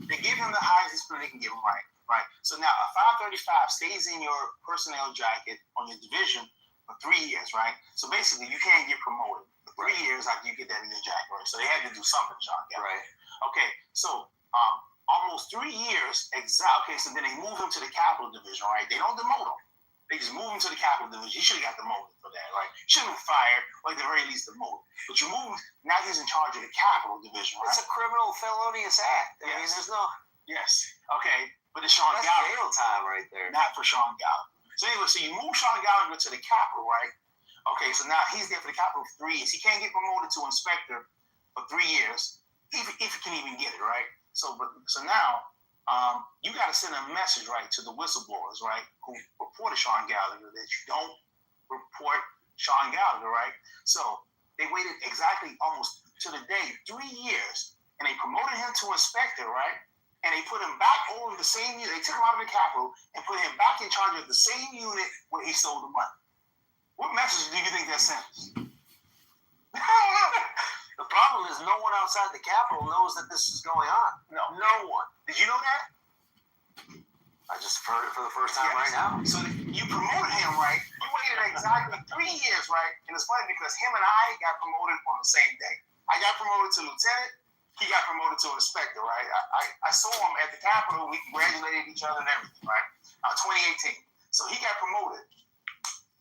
they give him the highest discipline they can give him, right? So now a 535 stays in your personnel jacket on your division for 3 years, right? So basically, you can't get promoted for 3 years like you get that in your jacket, right? So they had to do something, Sean Gallagher. Right. Okay, so almost 3 years Okay, so then they move him to the Capital Division, right? They don't demote him. They just move him to the Capital Division. He should have got demoted for that, right? Should have been fired, or at the very least demoted. But you move, now he's in charge of the Capital Division, right? It's a criminal felonious act. I mean, there's no... Yes. Okay. But it's Sean Gallagher. That's jail time right there. Not for Sean Gallagher. So anyway, so you move Sean Gallagher to the Capitol, right? Okay, so now he's there for the Capitol for 3 years. He can't get promoted to inspector for 3 years, if he can even get it, right? So now you got to send a message, right, to the whistleblowers, right, who reported Sean Gallagher that you don't report Sean Gallagher, right? So they waited exactly almost to the day, 3 years, and they promoted him to inspector, right? And they put him back over the same unit. They took him out of the Capitol and put him back in charge of the same unit where he stole the money. What message do you think that sends? The no one outside the Capitol knows that this is going on. No one. Did you know that? I just heard it for the first time right now. So you promoted him, right? You waited exactly 3 years, right? And it's funny because him and I got promoted on the same day. I got promoted to lieutenant. He got promoted to inspector, right? I saw him at the Capitol. We congratulated each other and everything, right? 2018. So he got promoted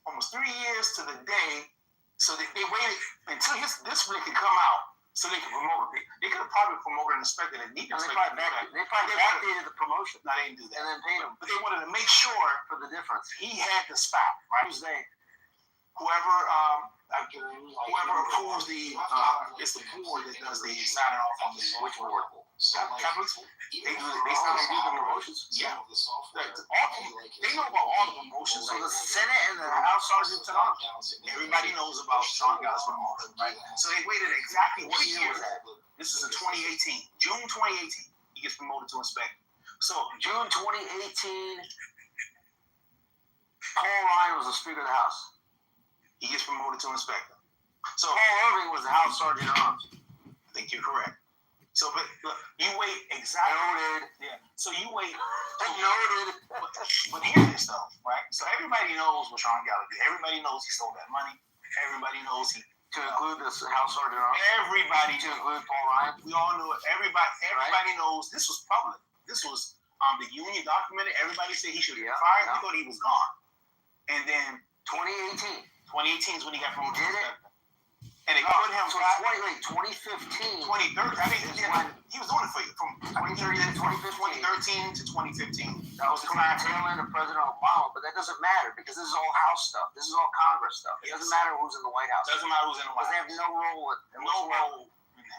almost 3 years to the day. So they waited until this week could come out so they could promote him. They could have probably promoted an inspector that needed And inspector. they probably backdated the promotion. No, they didn't do that. And then paid him. But they wanted to make sure For the difference. he had the spot, right? Who's they? Whoever approves the it's the board that does the signing off on the which board? Capitol. They sign off on the promotions. Yeah. They know about all the promotions. So the Senate and the House Sergeant at Arms. Everybody knows about Sean Gallagher's promotion, right? So they waited exactly what year was that? This is in 2018. June 2018. He gets promoted to inspector. So June 2018, Paul Ryan was the Speaker of the House. he gets promoted to inspector. So Paul Irving was the House Sergeant at Arms. I think you're correct. So, but look, you wait exactly. Noted. Yeah. So you wait. Noted. But hear this though, right? So everybody knows what Sean Gallagher did. Everybody knows he stole that money. Everybody knows he. To include this House Sergeant at Arms. Everybody To include Paul Ryan. We all knew it. Everybody knows this was public. This was the union documented. Everybody said he should be fired. We thought he was gone. And then 2018. 2018 is when he got promoted. He did it? And they put him So 2015. 2013. I think he was doing it for you from 2013 to 2015. That was the tail end of President Obama, but that doesn't matter because this is all House stuff. This is all Congress stuff. It doesn't matter who's in the White House. Doesn't matter who's in the White House. Because they have no role.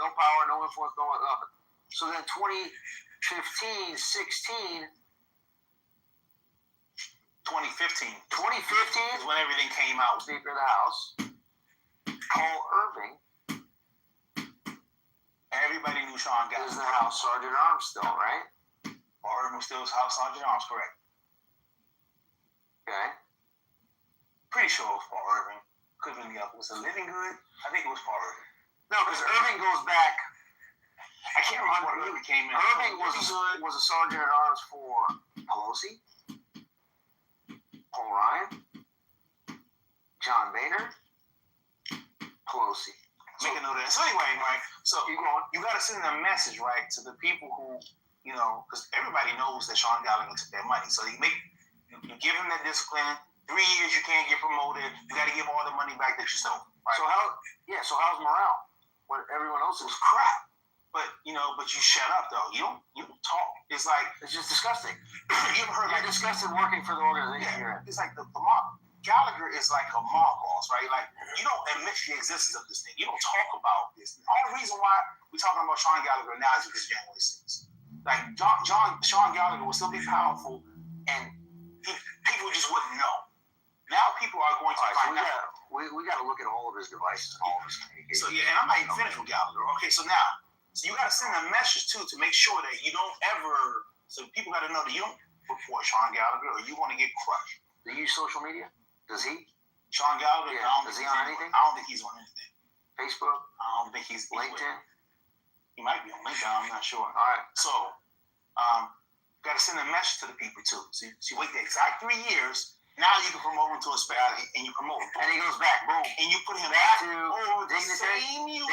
No power, no influence, no nothing. So then 2015, 16. 2015. 2015 is when everything came out. Speaker of the House. Paul Irving. Everybody knew Sean Gallagher. Is the House Sergeant at Arms still, right? Paul Irving was still House Sergeant at Arms, correct. Okay. Pretty sure it was Paul Irving. Could have been the other. Was it Living Good? I think it was Paul Irving. No, because Irving goes back. I can't remember when Irving came in. Irving was a Sergeant at Arms for Pelosi, Paul Ryan, John Boehner, Pelosi. Make a note of that. So anyway, right? So you got to send a message, right, to the people who, you know, because everybody knows that Sean Gallagher took their money. So you give him that discipline. 3 years you can't get promoted. You got to give all the money back that you stole. Right? So how's morale? When everyone else is crap. But you shut up though. You don't talk. It's like it's just disgusting. You ever heard like disgusting working for the organization? Yeah, it's like the mob. Gallagher is like a mob boss, right? Like you don't admit the existence of this thing. You don't talk about this. The only reason why we're talking about Sean Gallagher now is because January 6th. Like Sean Gallagher will still be powerful, and people just wouldn't know. Now people are going to find out. We got to look at all of his devices, all of his communication. So and I'm not even finished with Gallagher. Okay, so you got to send a message too to make sure that you don't ever. So people got to know that you don't report Sean Gallagher, or you want to get crushed. Do you use social media? Does he? Sean Gallagher? Yeah. Is he on anything? I don't think he's on anything. Facebook? I don't think he's LinkedIn. He might be on LinkedIn. I'm not sure. All right. So, got to send a message to the people too. So you wait the exact 3 years. Now you can promote him to a specialty, and you promote him. And he goes back, boom. And you put him back to the same unit.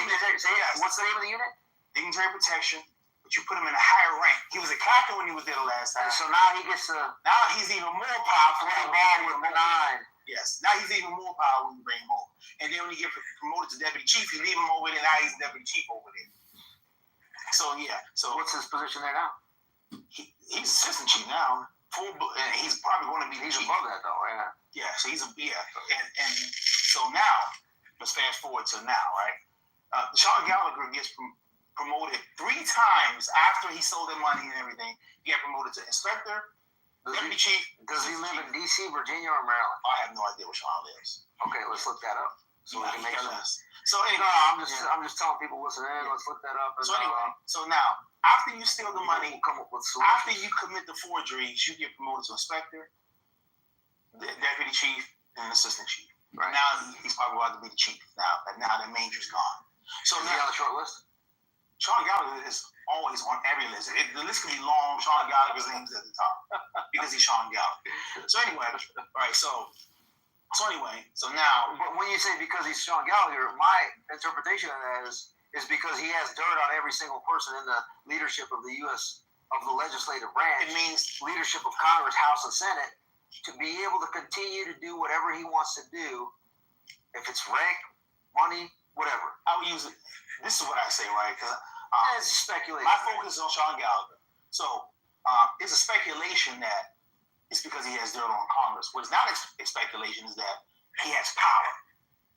What's the name of the unit? Dignitary protection. But you put him in a higher rank. He was a captain when he was there the last time. So now he gets to. Now he's even more powerful. With benign. Yes. Now he's even more powerful when you bring him over. And then when you get promoted to deputy chief, you leave him over there. Now he's deputy chief over there. So yeah. So what's his position there now? He's assistant chief now. He's probably going to be. He's above that though, right? Yeah. So he's and so now let's fast forward to now, right? Sean Gallagher gets promoted 3 times after he sold their money and everything. He got promoted to inspector, deputy chief. Does he live in D.C., Virginia, or Maryland? I have no idea where Sean lives. Okay, let's look that up so we can make sense. So anyway, I'm just telling people listening in. Let's look that up. So anyway, so now after you steal the money, we'll come up with solutions. After you commit the forgeries, you get promoted to inspector, the deputy chief, and assistant chief. Right now, he's probably about to be the chief. Now the major's gone. So is he on the short list? the list can be long. Sean Gallagher's name is at the top because he's Sean Gallagher. So anyway, all right. So now, But when you say because he's Sean Gallagher, my interpretation of that is because he has dirt on every single person in the leadership of the U.S. of the legislative branch. it means Leadership of Congress, House, and Senate to be able to continue to do whatever he wants to do, if it's rank, money, whatever. I would use it. This is what I say, right? Because It's speculation. my focus is on Sean Gallagher. So it's a speculation that it's because he has dirt on Congress. What is not a speculation is that he has power.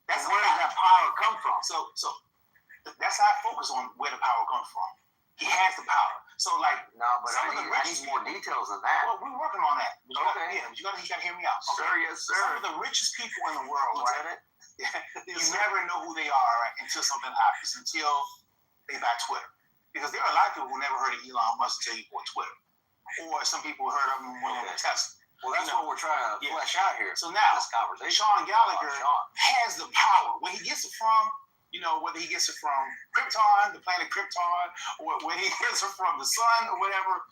That's where does that power come from? So that's how I focus on where the power comes from. He has the power. So like No, but I need more details than that. well, we're working on that. But Okay. you gotta hear me out. Sir, yes, sir. Some of the richest people in the world, right? Lieutenant? You never know who they are, right, until something happens, until they buy Twitter. Because there are a lot of people who never heard of Elon Musk until he bought Twitter. Or some people heard of him when they were Tesla. Well, that's what we're trying to flesh out here. So now, this conversation. Sean Gallagher Sean. has the power. Where he gets it from, whether he gets it from Krypton, the planet Krypton, or where he gets it from the sun or whatever,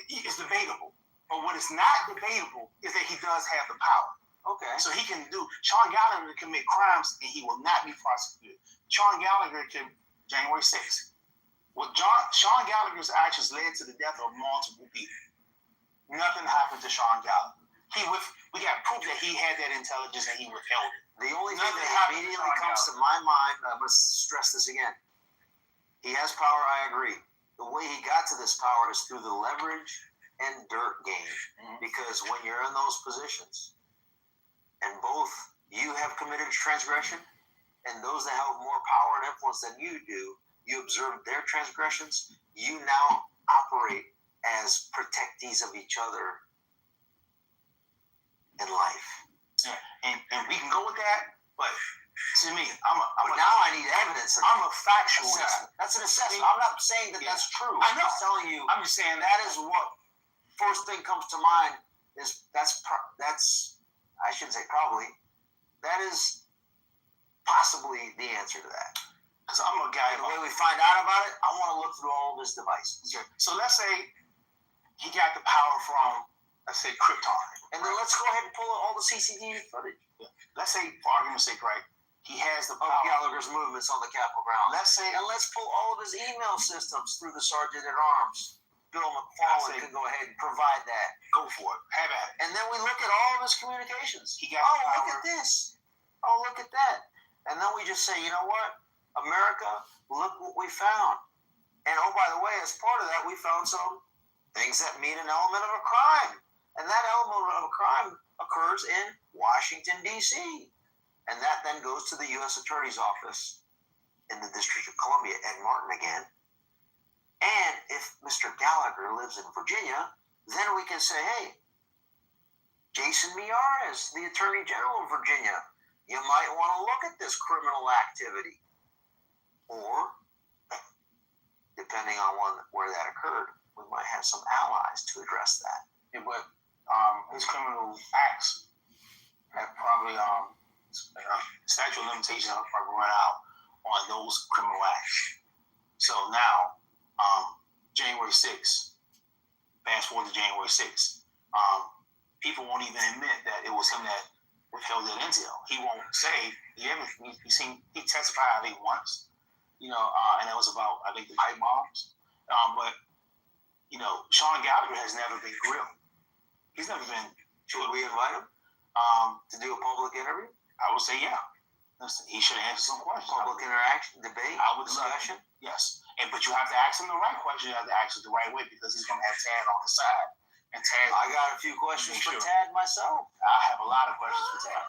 it's debatable. But what is not debatable is that he does have the power. Okay. So he can do. Sean Gallagher can commit crimes and he will not be prosecuted. Sean Gallagher can January 6th. Sean Gallagher's actions led to the death of multiple people. Nothing happened to Sean Gallagher. We got proof that he had that intelligence and he withheld it. The only thing Nothing that happened to immediately Sean comes to my mind, I must stress this again. He has power, I agree. The way he got to this power is through the leverage and dirt game. Mm-hmm. Because when you're in those positions, and both you have committed transgression, and those that have more power and influence than you do, you observe their transgressions, you now operate as protectees of each other in life. Yeah. And we can go with that, but to me, now I need evidence. I'm a factual assessment. guy. That's an assessment. I'm not saying that that's true. I know. I'm just telling you. I'm just saying that is what first thing comes to mind is that's I shouldn't say probably. That is possibly the answer to that. Because I'm a guy. The way we find out about it, I want to look through all of his devices. Okay. So let's say he got the power from, let's say, Krypton. And then let's go ahead and pull all the CCTV footage. Yeah. Let's say, for argument's sake, right, he has the power. Of Gallagher's movements on the Capitol grounds. Let's say, and let's pull all of his email systems through the Sergeant at Arms. Bill McFarland can go ahead and provide that. Go for it. Have at it. And then we look at all of his communications. He got look at this. Oh, look at that. And then we just say, you know what? America, look what we found. And oh, by the way, as part of that, we found some things that mean an element of a crime. And that element of a crime occurs in Washington, D.C. And that then goes to the U.S. Attorney's Office in the District of Columbia, Ed Martin again. And if Mr. Gallagher lives in Virginia, then we can say, hey, Jason Miyares, the Attorney General of Virginia, you might want to look at this criminal activity. Or, depending on where that occurred, we might have some allies to address that. Yeah, but his criminal acts have probably statute of limitations have probably run out on those criminal acts. So now, January 6th, fast forward to January 6th, people won't even admit that it was him that withheld that intel. He won't say he testified I think once, and that was about I think the pipe bombs. But Sean Gallagher has never been grilled. He's never been. Should we invite him to do a public interview? I would say yeah. Listen, he should answer some questions. Public interaction, debate, discussion. Yes, but you have to ask him the right question. You have to ask it the right way because he's going to have Tad on the side. And Tad, I got a few questions for Tad myself. I have a lot of questions for Tad.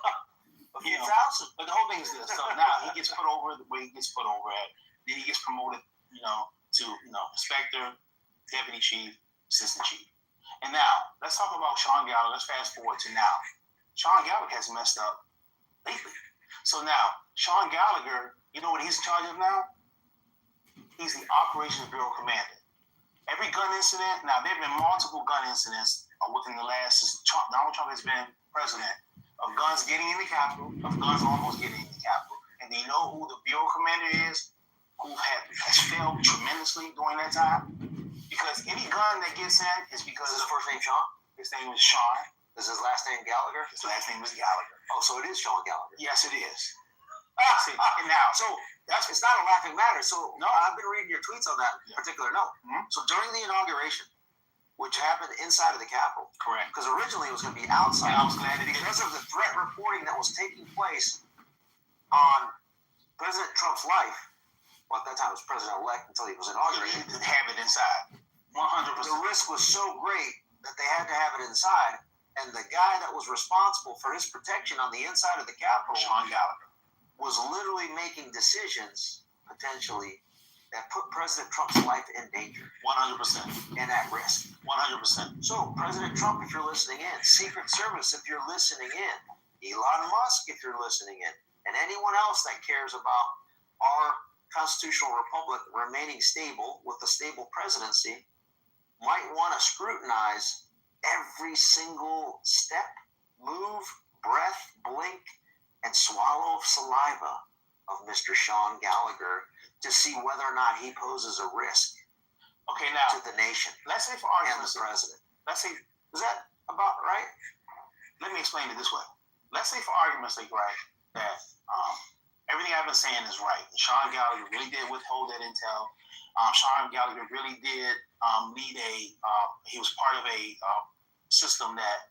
But the whole thing is this. So now he gets put over the way he gets put over at. Then he gets promoted, to inspector, deputy chief, assistant chief. And now let's talk about Sean Gallagher. Let's fast forward to now. Sean Gallagher has messed up lately. So now Sean Gallagher, you know what he's in charge of now? He's the Operations Bureau commander. Every gun incident, now there have been multiple gun incidents within the last, since Donald Trump has been president, of guns getting in the Capitol, of guns almost getting in the Capitol. And do you know who the Bureau commander is? Who has failed tremendously during that time? Because any gun that gets in is because Is his first name Sean? his name is Sean. Is his last name Gallagher? His last name is Gallagher. Oh, so it is Sean Gallagher. Yes, it is. See, and now, So it's not a laughing matter. So No. I've been reading your tweets on that particular note. Mhm. So during the inauguration, which happened inside of the Capitol, correct. because originally it was going to be outside. And I was glad that he did. Because of the threat reporting that was taking place on President Trump's life. Well, at that time it was president-elect until he was He inaugurated. didn't have it inside. 100%. The risk was so great that they had to have it inside. And the guy that was responsible for his protection on the inside of the Capitol Sean Gallagher. was literally making decisions, potentially, that put President Trump's life in danger 100%. and at risk. 100%. So, President Trump, if you're listening in, Secret Service, if you're listening in, Elon Musk, if you're listening in, and anyone else that cares about our constitutional republic remaining stable with a stable presidency, might want to scrutinize every single step, move, breath, blink, and swallow of saliva of Mr. Sean Gallagher to see whether or not he poses a risk Okay, now, to the nation let's say for and argument's the sake, president. let's say, Is that about right? let me explain it this way. Let's say for argument's sake, right, that everything I've been saying is right. Sean Gallagher really did withhold that intel. Sean Gallagher really did need he was part of a system that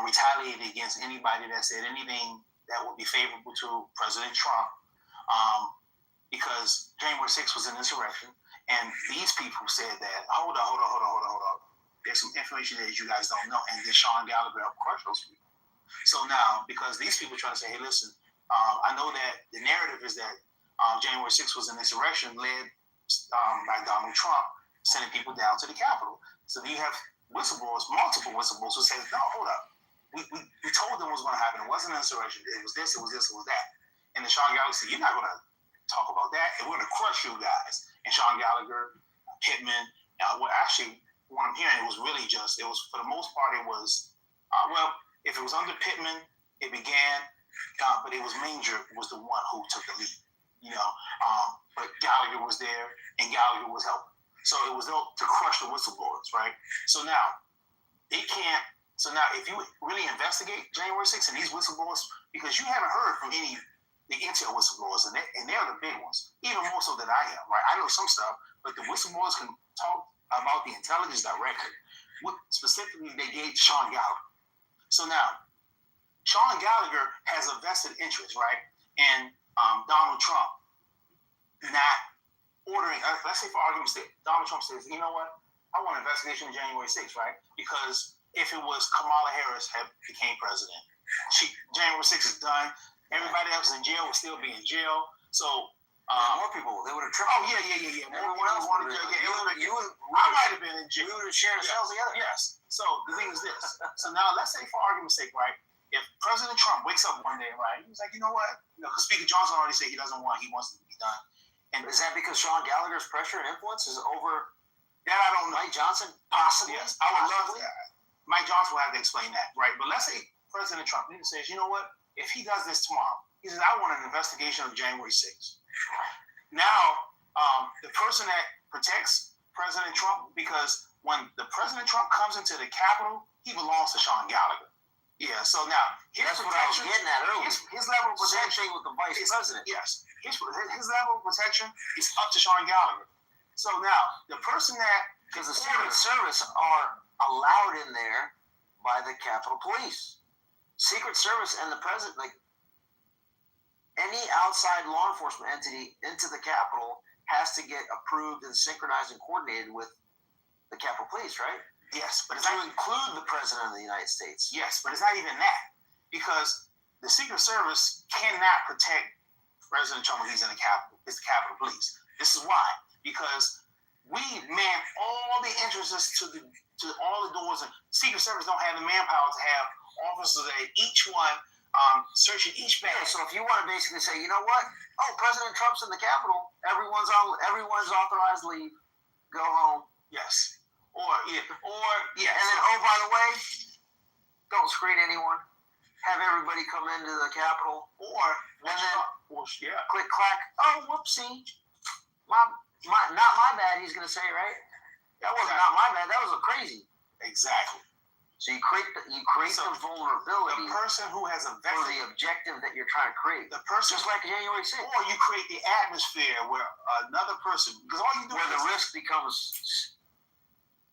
retaliated against anybody that said anything that would be favorable to President Trump. Because January 6th was an insurrection, and these people said that, hold on. There's some information that you guys don't know, and then Sean Gallagher helped crush those people. So now, because these people try to say, hey, listen, I know that the narrative is that January 6th was an insurrection led by Donald Trump, sending people down to the Capitol. So then you have whistleblowers, multiple whistleblowers, who say, no, hold up. We told them what was going to happen. It wasn't an insurrection. It was this, it was this, it was that. And then Sean Gallagher said, you're not going to talk about that, and we're going to crush you guys. And Sean Gallagher, Pittman, well, actually, what I'm hearing, it was for the most part, it was, if it was under Pittman, it began, but it was Manger was the one who took the lead, but Gallagher was there, and Gallagher was helping. So it was to crush the whistleblowers, right? So now, if you really investigate January 6th and these whistleblowers, because you haven't heard from any the intel whistleblowers, and they're the big ones, even more so than I am, right? I know some stuff, but the whistleblowers can talk about the intelligence director. What specifically they gave Sean Gallagher. So now, Sean Gallagher has a vested interest, right, in Donald Trump not ordering, let's say for argument's sake, Donald Trump says, you know what, I want an investigation on January 6th, right? Because if it was Kamala Harris became president, January 6th is done. Everybody else in jail would still be in jail. So more people, they would have tripled. Oh yeah. Everyone else wanted to. I might have been in jail. We would have shared cells together. Yes. So the thing is this. So now let's say for argument's sake, right? If President Trump wakes up one day, right, he's like, you know what? Because Speaker Johnson already said he wants it to be done. And is that because Sean Gallagher's pressure and influence is over that? I don't know. Mike Johnson? Possibly. Yes, I would love that. Mike Johnson will have to explain that, right? But let's say President Trump says, you know what? If he does this tomorrow, he says, I want an investigation of January 6th. Now, the person that protects President Trump, because when the President Trump comes into the Capitol, he belongs to Sean Gallagher. Yeah, so now, that's what I was getting at earlier. His level of protection with the vice president. Yes. His level of protection is up to Sean Gallagher. So now, the person that... Because the Secret Service are allowed in there by the Capitol Police. Secret Service and the president, like any outside law enforcement entity into the Capitol has to get approved and synchronized and coordinated with the Capitol Police, right? Yes, but to include the President of the United States. Yes, but it's not even that. Because the Secret Service cannot protect President Trump when he's in the Capitol. It's the Capitol Police. This is why. Because we man all the entrances to all the doors, and Secret Service don't have the manpower to have officers at each one searching each bag. So if you want to basically say, you know what? Oh, President Trump's in the Capitol. Everyone's authorized leave. Go home. Yes. Or and then by the way, don't screen anyone. Have everybody come into the Capitol. Click clack. Oh, whoopsie. Not my bad. He's gonna say, right? That was not my bad. That was a crazy. Exactly. So you create the vulnerability. The person who has a for the objective that you're trying to create. The person, just like January 6th. Or you create the atmosphere where another person, because all you do where is the risk becomes,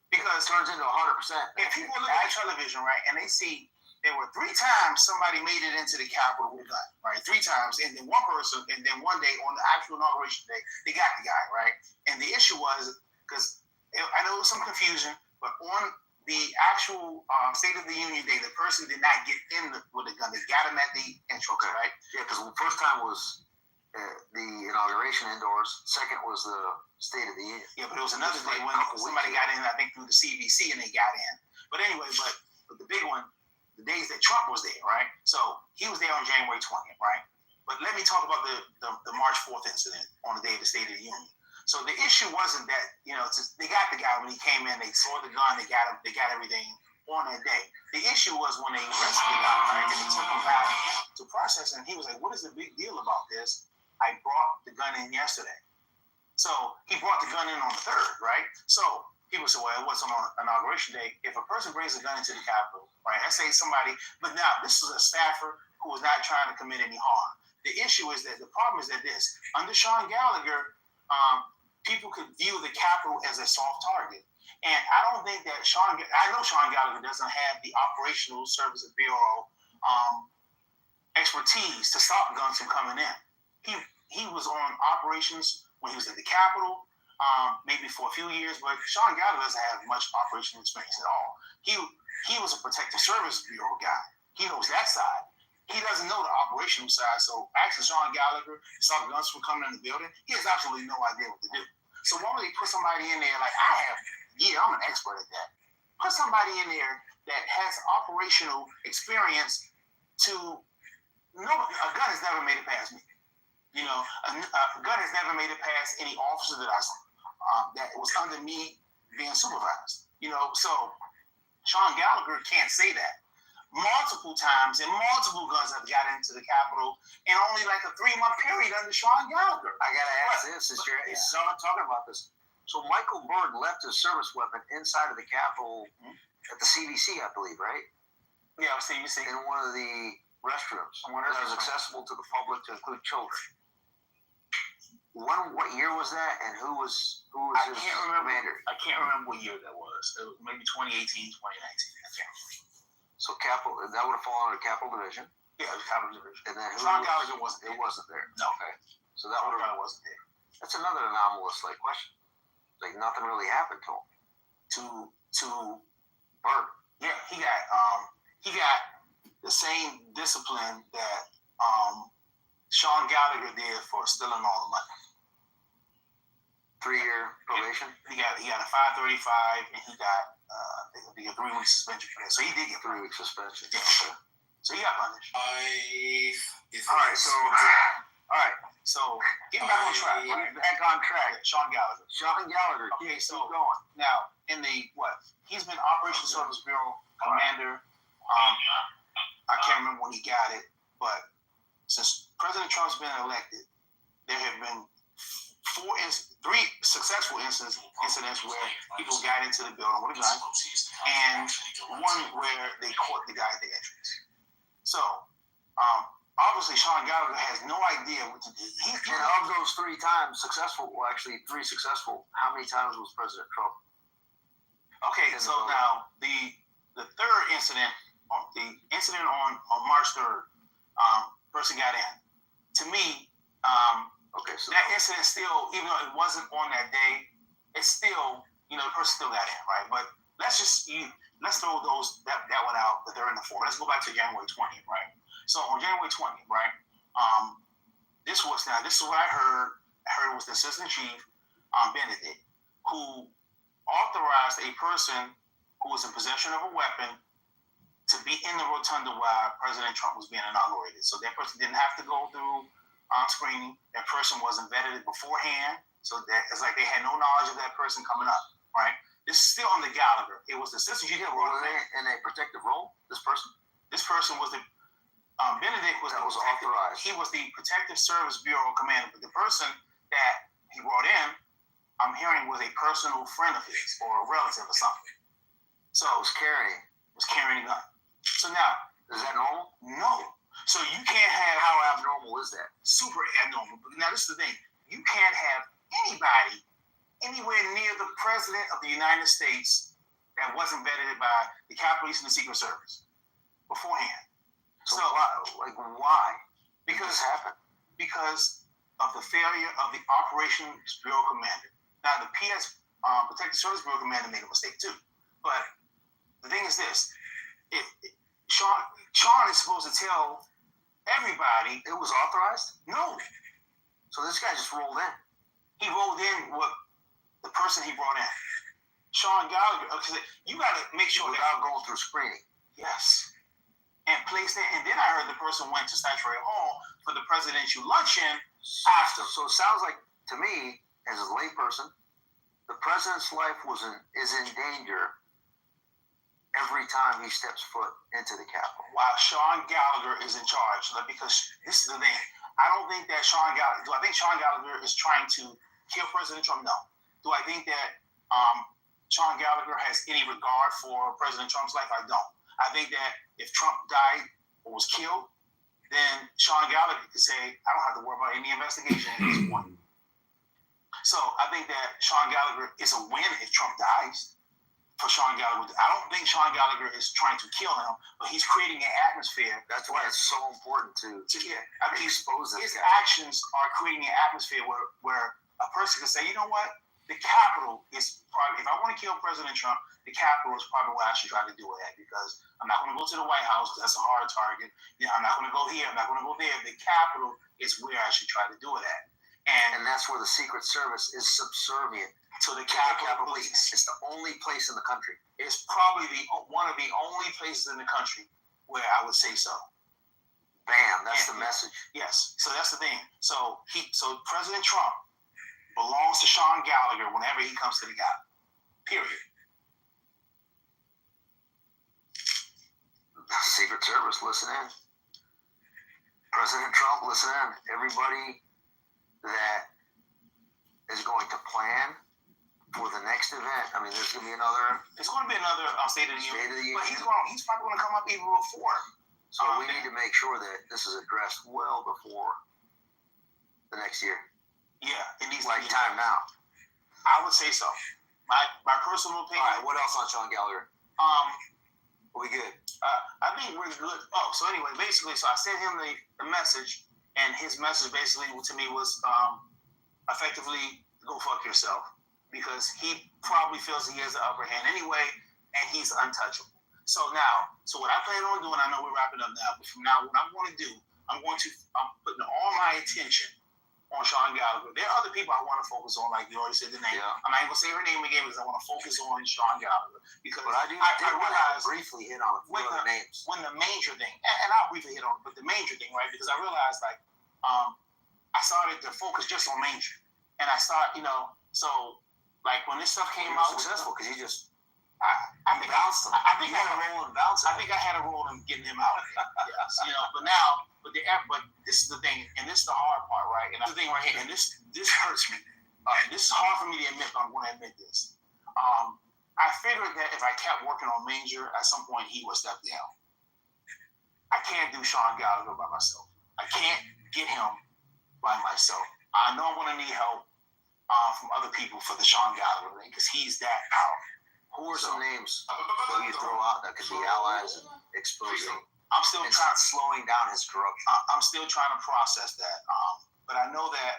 because turns into 100%. If people look at television, right, and they see there were 3 times somebody made it into the Capitol with a gun, right? 3 times, and then one person, and then one day on the actual inauguration day, they got the guy, right? And the issue was, because I know there was some confusion, but on the actual State of the Union Day, the person did not get in with a gun. They got him at the entrance, right? Yeah, because the first time was the inauguration indoors. Second was the State of the Union. Yeah, but it was another day when somebody got in, I think, through the CBC, and they got in. But anyway, but the big one, the days that Trump was there, right? So he was there on January 20th, right? But let me talk about the March 4th incident on the day of the State of the Union. So the issue wasn't that, they got the guy when he came in, they saw the gun, they got everything on that day. The issue was when they arrested the guy, right? And they took him back to process, and he was like, what is the big deal about this? I brought the gun in yesterday. So he brought the gun in on the 3rd, right? So people say, well, it wasn't on inauguration day. If a person brings a gun into the Capitol, right, let's say somebody, but now this is a staffer who was not trying to commit any harm. The issue is that the problem is that under Sean Gallagher, people could view the Capitol as a soft target. And I don't think that I know Sean Gallagher doesn't have the Operational Services Bureau expertise to stop guns from coming in. He was on operations when he was at the Capitol, maybe for a few years, but Sean Gallagher doesn't have much operational experience at all. He was a Protective Service Bureau guy. He knows that side. He doesn't know the operational side. So asking Sean Gallagher to stop guns from coming in the building, he has absolutely no idea what to do. So why would they put somebody in there like I'm an expert at that. Put somebody in there that has operational experience to know a gun has never made it past me. A gun has never made it past any officer that I saw that was under me being supervised. So Sean Gallagher can't say that. Multiple times and multiple guns have got into the Capitol in only like a 3-month period under Sean Gallagher. I gotta ask this, since you're talking about this. So Michael Byrd left his service weapon inside of the Capitol at the CDC, I believe, right? Yeah, CDC. In one of the restrooms that was accessible to the public to include children. What year was that, and who was his commander? I can't remember what year that was. It was maybe 2018, 2019. I can't remember. So Capitol, that would have fallen under Capitol Division. Yeah, it was Capitol Division. And then Sean Gallagher wasn't there. It wasn't there. No. Okay. So that would have wasn't there. That's another anomalous question. Like nothing really happened to him. To Byrd. Yeah, he got the same discipline that Sean Gallagher did for stealing all the money. 3-year probation. He got a 535, and he got a 3-week suspension for that. So he did get 3-week suspension. Yeah. Okay. So he got punished. All right. So getting back on track. Right? Back on track. Sean Gallagher. Okay, so going now in the he's been Operations Service Bureau commander. I can't remember when he got it, but since President Trump's been elected, there have been 3 successful incidents where people got into the building with a gun, and one where they caught the guy at the entrance. So, obviously, Sean Gallagher has no idea what to do. And of those 3 times successful, well, actually 3 successful, how many times was President Trump? Okay, so now the third incident, on March 3rd, person got in. To me, so that incident still, even though it wasn't on that day, it's still, the person still got in, right? But let's throw that one out, the 3rd and the 4th. Let's go back to January 20th, right? So on January 20th, right? This is what I heard. I heard it was the Assistant Chief, Benedict, who authorized a person who was in possession of a weapon to be in the rotunda while President Trump was being inaugurated. So that person didn't have to go through screening. That person wasn't vetted beforehand. So that it's like they had no knowledge of that person coming up, right? This is still under Gallagher. It was the Assistant Chief. In a protective role, this person was the Benedict was authorized. He was the Protective Service Bureau commander, but the person that he brought in, I'm hearing was a personal friend of his or a relative or something. So was carrying a gun. So now, is that normal? No. So you can't have. How abnormal is that? Super abnormal. But now this is the thing. You can't have anybody anywhere near the president of the United States that wasn't vetted by the Capitol Police and the Secret Service beforehand. So why? Because of the failure of the Operations Bureau Commander. Now the Protective Service Bureau Commander made a mistake too. But the thing is this: Sean is supposed to tell everybody it was authorized. No. So this guy just rolled in. He rolled in with the person he brought in. Sean Gallagher, you got to make sure without going through screening. Yes. And placed in. And then I heard the person went to Statuary Hall for the presidential luncheon after. So it sounds like, to me, as a layperson, the president's life is in danger every time he steps foot into the Capitol. While Sean Gallagher is in charge. Because this is the thing. I don't think that Sean Gallagher, do I think Sean Gallagher is trying to kill President Trump? No. Do I think that Sean Gallagher has any regard for President Trump's life? I don't. I think that if Trump died or was killed, then Sean Gallagher could say, I don't have to worry about any investigation at this point. So I think that Sean Gallagher is a win if Trump dies for Sean Gallagher. I don't think Sean Gallagher is trying to kill him, but he's creating an atmosphere. That's why it's so important to expose this his guy. actions are creating an atmosphere where a person can say, you know what? The Capitol is probably, if I want to kill President Trump, the Capitol is probably where I should try to do it at, because I'm not going to go to the White House, because that's a hard target. I'm not going to go here, I'm not going to go there. The Capitol is where I should try to do it at. And that's where the Secret Service is subservient to the Capitol Police. It's the only place in the country. It's probably one of the only places in the country where I would say so. Bam, that's the message. Yes, so that's the thing. So President Trump belongs to Sean Gallagher whenever he comes to the Capitol. Period. Secret Service, listen in. President Trump, listen in. Everybody that is going to plan for the next event. I mean, there's going to be another. It's going to be another State of the Union. But he's probably going to come up even before. So we need to make sure that this is addressed well before the next year. Yeah, it needs like time now. I would say so. My personal opinion. All right, what else on Sean Gallagher? We good? I think we're good. Oh, so anyway, basically, so I sent him the message, and his message basically to me was effectively go fuck yourself, because he probably feels he has the upper hand anyway, and he's untouchable. So what I plan on doing, I know we're wrapping up now, but from now, what I'm going to do, I'm putting all my attention on Sean Gallagher. There are other people I want to focus on, like you already said the name. Yeah. I'm not even going to say her name again because I want to focus on Sean Gallagher. Because but I realized briefly hit on a few other names. When the major thing, and I'll briefly hit on it, but the major thing, right? Because I realized I started to focus just on major, and I started, so like when this stuff came out, successful because you just. I think I had a role in bouncing. I think I had a role in getting him out. Yes, but this is the thing, and this is the hard part, right? And the thing right here, and this hurts me. This is hard for me to admit, but I'm going to admit this. I figured that if I kept working on Manger, at some point he would step down. I can't do Sean Gallagher by myself. I can't get him by myself. I know I'm going to need help from other people for the Sean Gallagher thing, because he's that out. Who are some names that you throw out that could be allies and exposing? I'm still slowing down his corruption. I'm still trying to process that. But I know that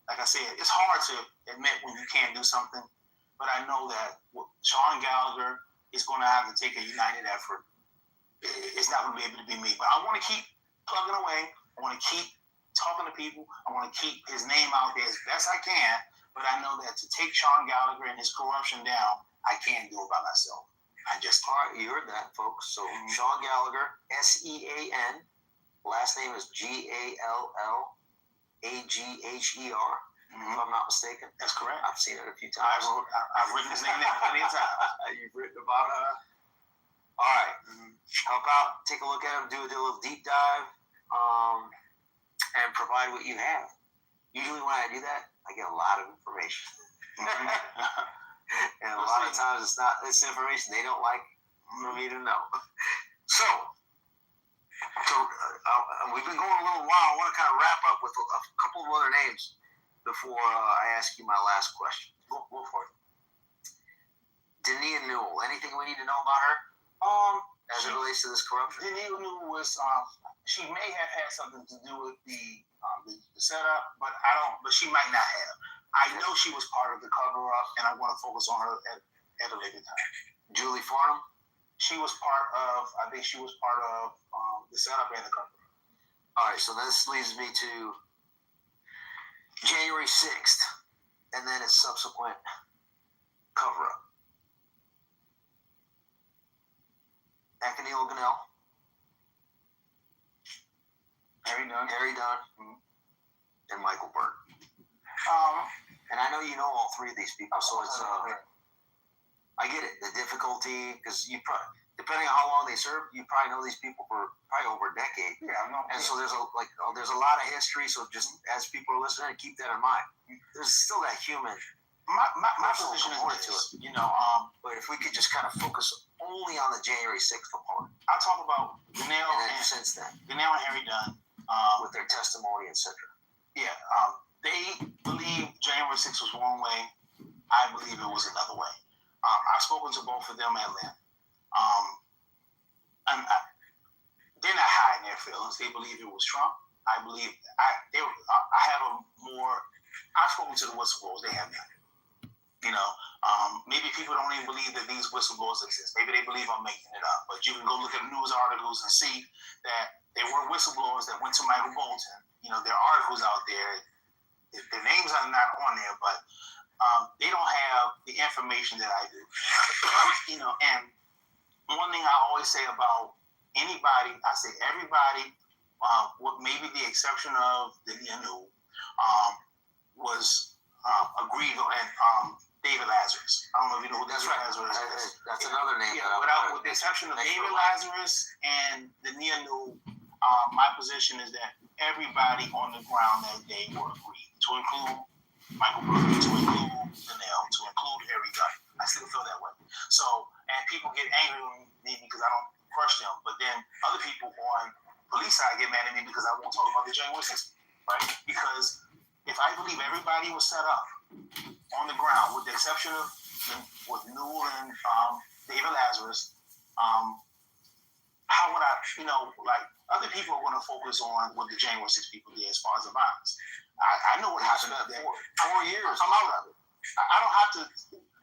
like I said, it's hard to admit when you can't do something. But I know that Sean Gallagher is going to have to take a united effort. It's not going to be able to be me. But I want to keep plugging away. I want to keep talking to people. I want to keep his name out there as best I can. But I know that to take Sean Gallagher and his corruption down, I can't do it by myself. All right, you heard that, folks. So Sean Gallagher, SEAN, last name is GALLAGHER, if I'm not mistaken. That's correct. I've seen it a few times. I've written his name down plenty of times. You've written about it. All right, help out, take a look at him, do a little deep dive, and provide what you have. usually when I do that, I get a lot of information. And a lot of times it's information they don't like for me to know. So we've been going a little while. I want to kind of wrap up with a couple of other names before I ask you my last question. Go for it. Dania Newell. Anything we need to know about her? As it relates to this corruption? Dania Newell was. She may have had something to do with the setup, but But she might not have. I know she was part of the cover-up, and I want to focus on her at a later time. Julie Farnham. She was part of. I think she was part of the setup and the cover-up. All right. So this leads me to January 6th, and then its subsequent cover-up. Akinil Ganel, Harry Dunn, and Michael Byrd. And I know you know all three of these people, so it's I get it, the difficulty, because depending on how long they serve, you probably know these people for probably over a decade. Yeah, I know. And so there's a lot of history. So just as people are listening, keep that in mind. There's still that human. My position is this, but if we could just kind of focus only on the January 6th component. I'll talk about Ganel and since then. Ganel and Harry Dunn. With their testimony, etc. Yeah, they believe January 6th was one way. I believe it was another way. I've spoken to both of them at length. They're not hiding their feelings. They believe it was Trump. I believe I have a more. I've spoken to the whistleblowers. They have not. Maybe people don't even believe that these whistleblowers exist. Maybe they believe I'm making it up. But you can go look at news articles and see that there were whistleblowers that went to Michael Bolton. There are articles out there. Their names are not on there, but they don't have the information that I do. And one thing I always say about anybody, I say everybody, with maybe the exception of Dania Newell, was agreed on, and David Lazarus. I don't know if you know who David Lazarus is. That's another name. Yeah, with the exception of David Lazarus and Dania Newell, my position is that everybody on the ground that day were agreed, to include Michael Byrd, to include Ganel, to include Harry Dunn. I still feel that way. So, and people get angry with me because I don't crush them, but then other people on police side get mad at me because I won't talk about the January 6th, right? Because if I believe everybody was set up on the ground, with the exception of with Newell and David Lazarus, how would I, other people are going to focus on what the January 6th people did as far as the violence. I know what happened that day. 4 years. I'm out of it. I don't have to.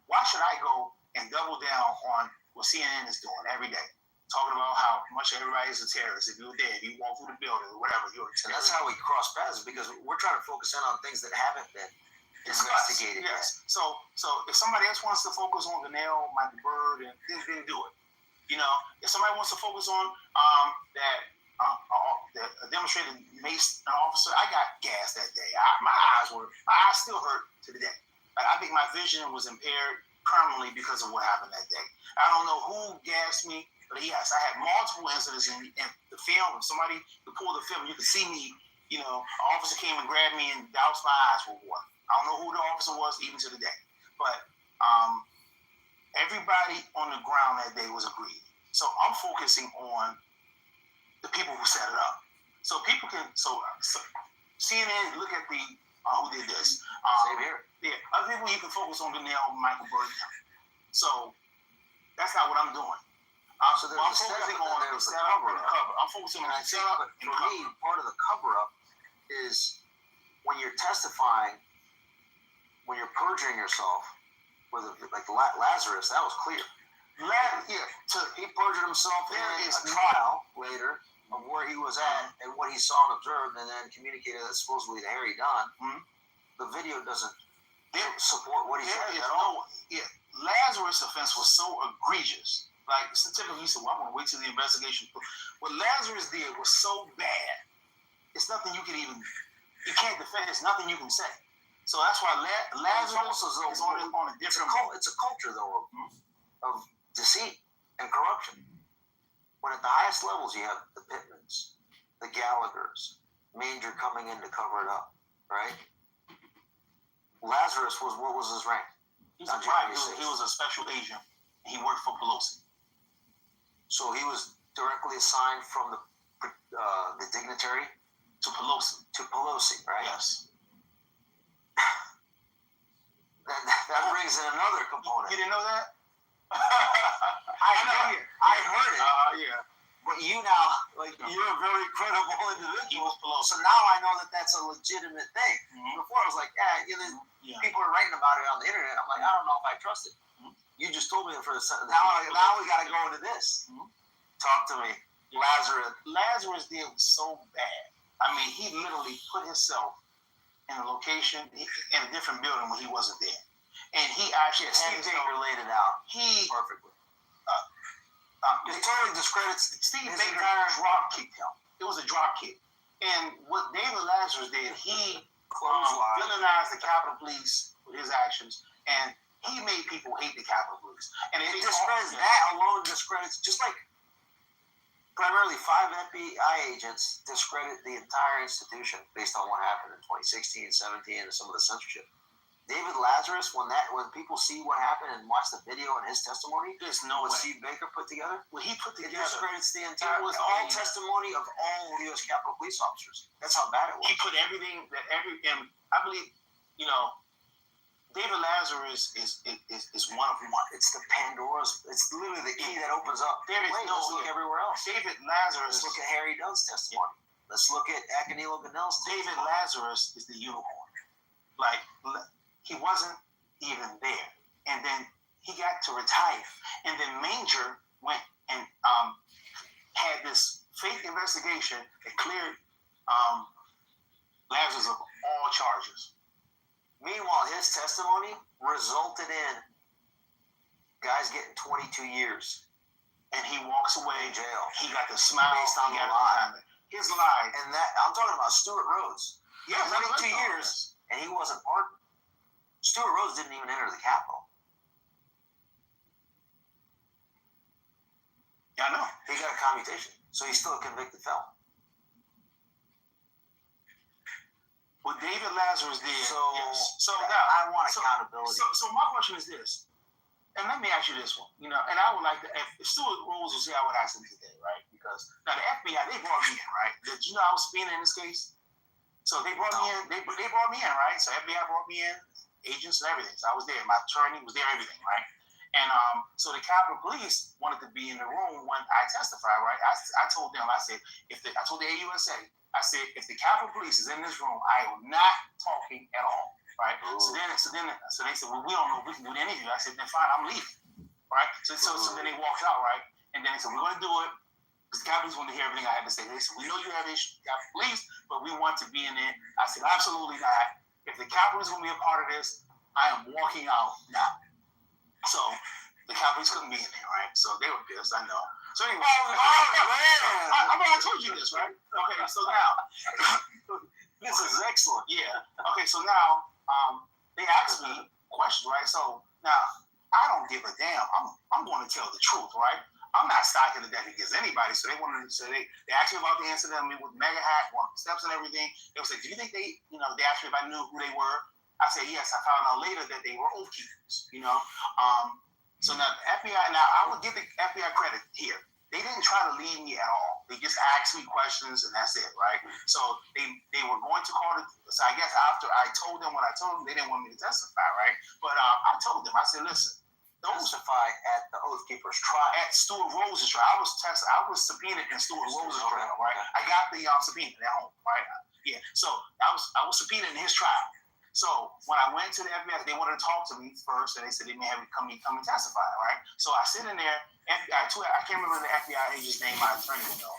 Why should I go and double down on what CNN is doing every day? Talking about how much everybody is a terrorist. If you're dead, you walk through the building or whatever, you're a terrorist. And that's how we cross paths, because we're trying to focus in on things that haven't been investigated. Yes. So if somebody else wants to focus on Ganel, Michael Byrd, then do it. If somebody wants to focus on that demonstrated maced an officer, I got gassed that day. My eyes still hurt to the day. I think my vision was impaired permanently because of what happened that day. I don't know who gassed me, but yes, I had multiple incidents in the film. If somebody could pull the film, you could see me. An officer came and grabbed me and doused my eyes with water. I don't know who the officer was even to the day, but everybody on the ground that day was agreed. So I'm focusing on the people who set it up. So people can, so CNN, look at the who did this. Same here. Yeah, other people you can focus on Ganel, Michael Byrd. So that's not what I'm doing. So I'm focusing on the setup and the cover. I'm focusing on the setup and the cover. For me, part of the cover-up is when you're testifying, when you're perjuring yourself, like Lazarus, that was clear. He perjured himself in a trial later of where he was at and what he saw and observed, and then communicated that supposedly to Harry Dunn. The video doesn't support what he said at all. Yeah, Lazarus' offense was so egregious. Like, typically, you said, well, I'm going to wait till the investigation. What Lazarus did was so bad, it's nothing you can even, you can't defend. It's nothing you can say. So that's why Lazarus is on a different. It's a culture, though, of deceit and corruption. When at the highest levels you have the Pittmans, the Gallaghers, Manger coming in to cover it up, right? Lazarus what was his rank? He was a special agent. He worked for Pelosi. So he was directly assigned from the dignitary to Pelosi. To Pelosi, right? Yes. That brings in another component. You didn't know that? I heard it. Yeah. But you now, you're a very credible individual. So now I know that that's a legitimate thing. Mm-hmm. Before I was like, people are writing about it on the internet. I'm like, I don't know if I trust it. Mm-hmm. You just told me it for the now we got to go into this. Mm-hmm. Talk to me. Lazarus deal was so bad. I mean, he literally put himself in a location, in a different building when he wasn't there. And he actually, Steve Baker laid it out perfectly. It totally discredits Steve Baker drop kicked him. It was a drop kick. And what David Lazarus did, he villainized the Capitol Police with his actions, and he made people hate the Capitol Police. And it discredits that alone discredits, just like primarily 5 FBI agents discredit the entire institution based on what happened in 2016, 17, and some of the censorship. David Lazarus, when people see what happened and watch the video and his testimony, there's no way. Steve Baker put together, he put together, it discredits the entire all testimony of all U.S. Capitol Police officers. That's how bad it was. He put everything and I believe, David Lazarus is one of one. It's the Pandora's. It's literally the key that opens up. Let's look everywhere else. David Lazarus. Let's look at Harry Dunn's testimony. Yeah. Let's look at Akinilo Ganell's testimony. David Lazarus is the unicorn. He wasn't even there, and then he got to retire, and then Manger went and had this fake investigation that cleared Lazarus of all charges. Meanwhile, his testimony resulted in guys getting 22 years. And he walks away in jail. He got the smile based on the lie. His lie. And that I'm talking about Stuart Rhodes. Yeah, 22 years, and he wasn't pardoned. Stuart Rhodes didn't even enter the Capitol. Yeah, I know. He got a commutation, so he's still a convicted felon. What David Lazarus did. So now I want accountability. So my question is this, and let me ask you this one. And I would like to, if Stuart Rhodes was here, I would ask him today, right? Because now the FBI, they brought me in, right? Did you know I was subpoenaed in this case? So they brought me in. They brought me in, right? So FBI brought me in, agents and everything. So I was there. My attorney was there, everything, right? And so the Capitol Police wanted to be in the room when I testified, right? I told them, I said, I told the AUSA, I said, if the Capitol Police is in this room, I am not talking at all, right? So they said, well, we don't know if we can do the interview. I said, then fine, I'm leaving, right? So then they walked out, right? And then they said, we're going to do it because the Capitol Police wanted to hear everything I had to say. They said, we know you have issues with the Capitol Police, but we want to be in there. I said, absolutely not. If the Capitol Police is going to be a part of this, I am walking out now. So the Capitol Police couldn't be in there, right? So they were pissed, I know. So anyway, I told you this, right? Okay, so now this is excellent. Yeah. Okay, so now they asked me questions, right? So now I don't give a damn. I'm going to tell the truth, right? I'm not stocking the deck against anybody. So they wanted to say they asked me about the incident with Mega Hack, steps and everything. They would say, do you think they asked me if I knew who they were? I said yes. I found out later that they were oath keepers. So now the FBI. Now I would give the FBI credit here. They didn't try to lead me at all. They just asked me questions and that's it, right? So they were going to call it. So I guess after I told them what I told them, they didn't want me to testify, right? But I told them. I said, listen. Testify at the Oath Keepers trial. At Stuart Rhodes' trial. I was subpoenaed in Stuart Rhodes' trial, right? I got the subpoena at home, right? Yeah. So I was subpoenaed in his trial. So when I went to the FBI, they wanted to talk to me first, and they said they may have me come and testify, right? So I sit in there. FBI, I can't remember the FBI agent's name. My attorney would know.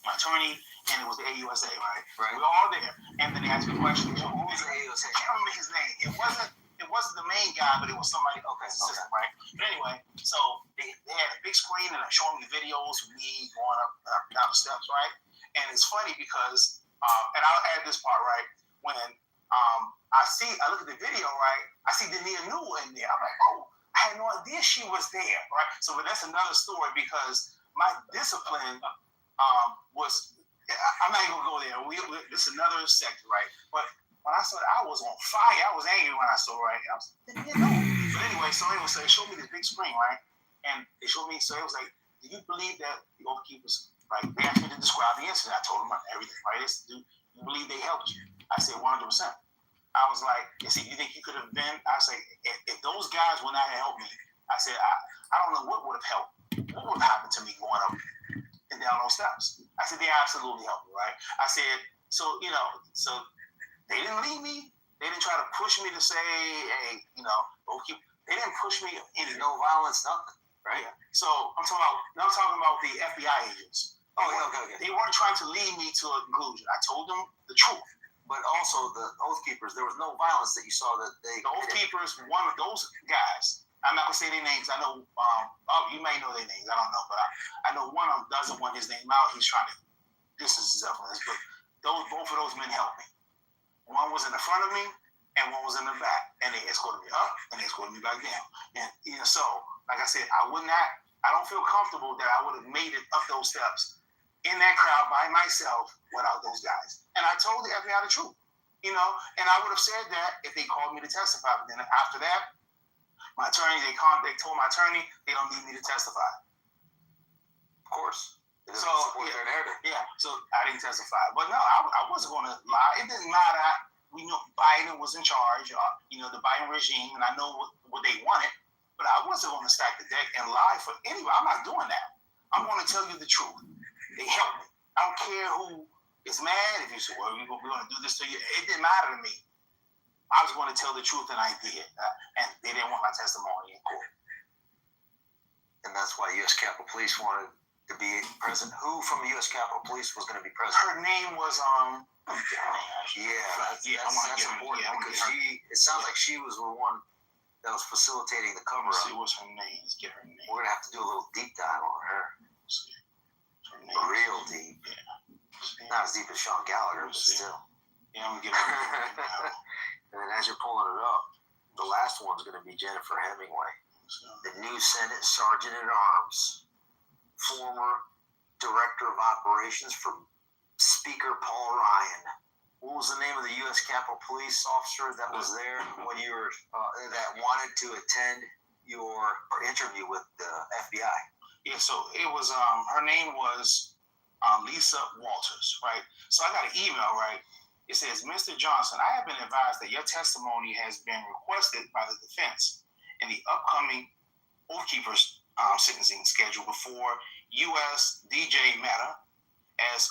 My attorney, and it was the AUSA, right? We were all there, and then they asked me questions. Who was the AUSA? I can't remember his name. It wasn't the main guy, but it was somebody else's assistant, right? But anyway, so they had a big screen and they're showing me videos of me going up down the steps, right? And it's funny because, and I'll add this part, right? When I look at the video, right? I see Dania Newell in there. I'm like, oh, I had no idea she was there, right? So but that's another story because my discipline was, I'm not even gonna go there. This is another sector, right? But when I saw that, I was on fire. I was angry when I saw it, right? I was like, no. But anyway, so they showed me this big screen, right? And they showed me, so it was like, do you believe that the Oath Keepers, like, they asked me to describe the incident. I told them everything, right? Do you believe they helped you? I said 100%. I was like, they said, you think you could have been? I said, if those guys would not have helped me, I said, I don't know what would have helped. What would have happened to me going up and down those steps? I said, they absolutely helped me, right? I said, so they didn't leave me. They didn't try to push me to say, hey, they didn't push me into no violence, nothing, right? Yeah. So I'm talking about the FBI agents. Oh, yeah, okay. They weren't trying to lead me to a conclusion. I told them the truth. But also the Oath Keepers, there was no violence that you saw that they... The Oath Keepers, one of those guys, I'm not going to say their names. I know, you may know their names. I don't know. But I know one of them doesn't want his name out. He's trying to distance himself from this. But both of those men helped me. One was in the front of me, and one was in the back. And they escorted me up, and they escorted me back down. And, so, like I said, I don't feel comfortable that I would have made it up those steps in that crowd by myself without those guys. And I told the FBI the truth, and I would have said that if they called me to testify. But then after that, my attorney, they told my attorney they don't need me to testify. Of course. So I didn't testify. But no, I wasn't going to lie. It didn't matter. We know Biden was in charge, the Biden regime, and I know what they wanted. But I wasn't going to stack the deck and lie for anybody. I'm not doing that. I'm going to tell you the truth. They helped me. I don't care who is mad. If you say, well, we're going to do this to you. It didn't matter to me. I was going to tell the truth, and I did. And they didn't want my testimony in court. And that's why U.S. Capitol Police wanted to be present. Who from the U.S. Capitol Police was going to be present? Her name was, that's important because it sounds like she was the one that was facilitating the cover-up. Let's see what's her name. Let's get her name. We're going to have to do a little deep dive on her. Real deep. Yeah. Not as deep as Sean Gallagher, but still. Yeah, I'm going to get her name now. And then as you're pulling it up, the last one's going to be Jennifer Hemingway, the new Senate Sergeant at Arms, former Director of Operations for Speaker Paul Ryan. What was the name of the U.S. Capitol Police officer that was there when you were that wanted to attend your interview with the FBI? Yeah, so it was. Her name was Lisa Walters, right? So I got an email, right? It says, Mr. Johnson, I have been advised that your testimony has been requested by the defense in the upcoming Oath Keepers sentencing schedule before U.S. DJ Mehta as,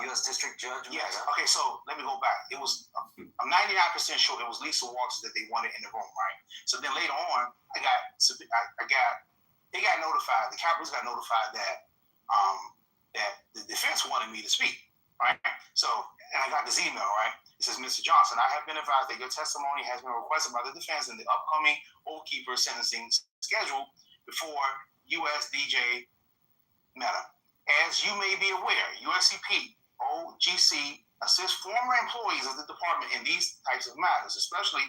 U.S. District Judge Mehta. Yes, okay, so let me go back. It was, I'm 99% sure it was Lisa Walters that they wanted in the room, right? So then later on, they got notified, the Capitals got notified that the defense wanted me to speak, right? So, and I got this email, right? It says, Mr. Johnson, I have been advised that your testimony has been requested by the defense in the upcoming Oath Keeper sentencing schedule before U.S. DJ Mehta. As you may be aware, USCP, OGC assists former employees of the department in these types of matters, especially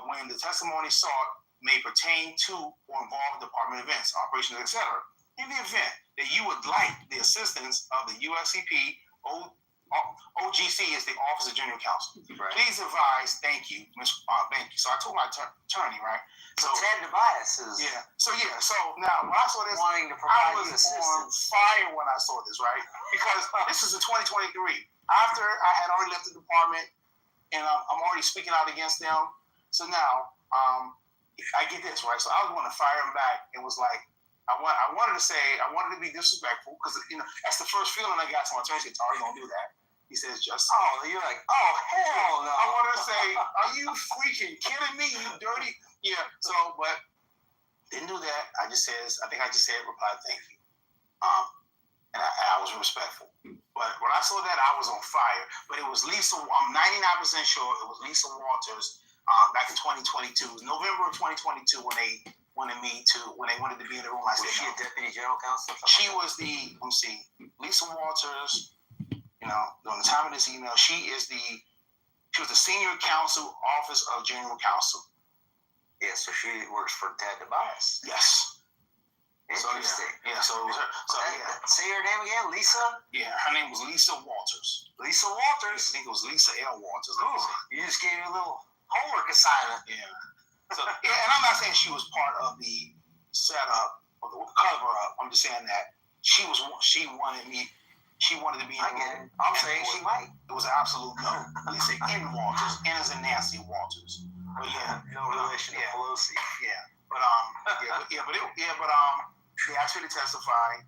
when the testimony sought may pertain to or involve department events, operations, etc. In the event that you would like the assistance of the USCP, OGC is the Office of General Counsel. Right. Please advise, thank you, thank you. So I told my attorney, right? So Ted DeBias is... Yeah. So now when I saw this, wanting to provide I was on fire when I saw this, right? Because this is a 2023. After I had already left the department and I'm already speaking out against them. So now I get this, right? So I was going to fire him back. It was like, I wanted to be disrespectful because that's the first feeling I got. So my attorney said, "Tari, don't do that." He says, "Just you're like, oh hell no!" I wanted to say, "Are you freaking kidding me? You dirty!" Yeah. So, but didn't do that. I think I just said, "Reply, thank you," and I was respectful. But when I saw that, I was on fire. But it was Lisa. I'm 99% sure it was Lisa Walters back in 2022. It was November of 2022 when they wanted to be in the room. I said, was she a deputy general counsel? She was Lisa Walters, during the time of this email, she was the senior counsel, Office of General Counsel. Yeah, so she works for Ted DeBias. Yes. Interesting. So it was her. So Say her name again, Lisa. Yeah, her name was Lisa Walters. Lisa Walters. I think it was Lisa L. Walters. You just gave me a little homework assignment. Yeah. So and I'm not saying she was part of the setup or the cover up. I'm just saying that she wanted me. She wanted to be. I get it. I'm saying she might. It was an absolute no. Lisa N. Walters. N is in Nancy Walters. But no relation to Pelosi. Yeah. But they asked me to testify.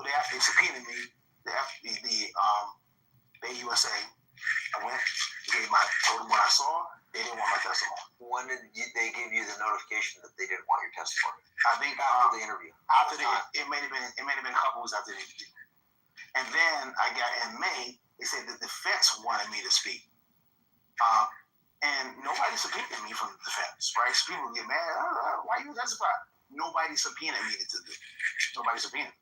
They subpoenaed me. The USA. I went. Told them what I saw. They didn't want my testimony. When did they give you the notification that they didn't want your testimony? I think after the interview. It may have been a couple weeks after the interview. And then I got in May. They said the defense wanted me to speak. And nobody subpoenaed me from the defense, right? So people get mad. Why you testify? Nobody subpoenaed me to do this. Nobody subpoenaed.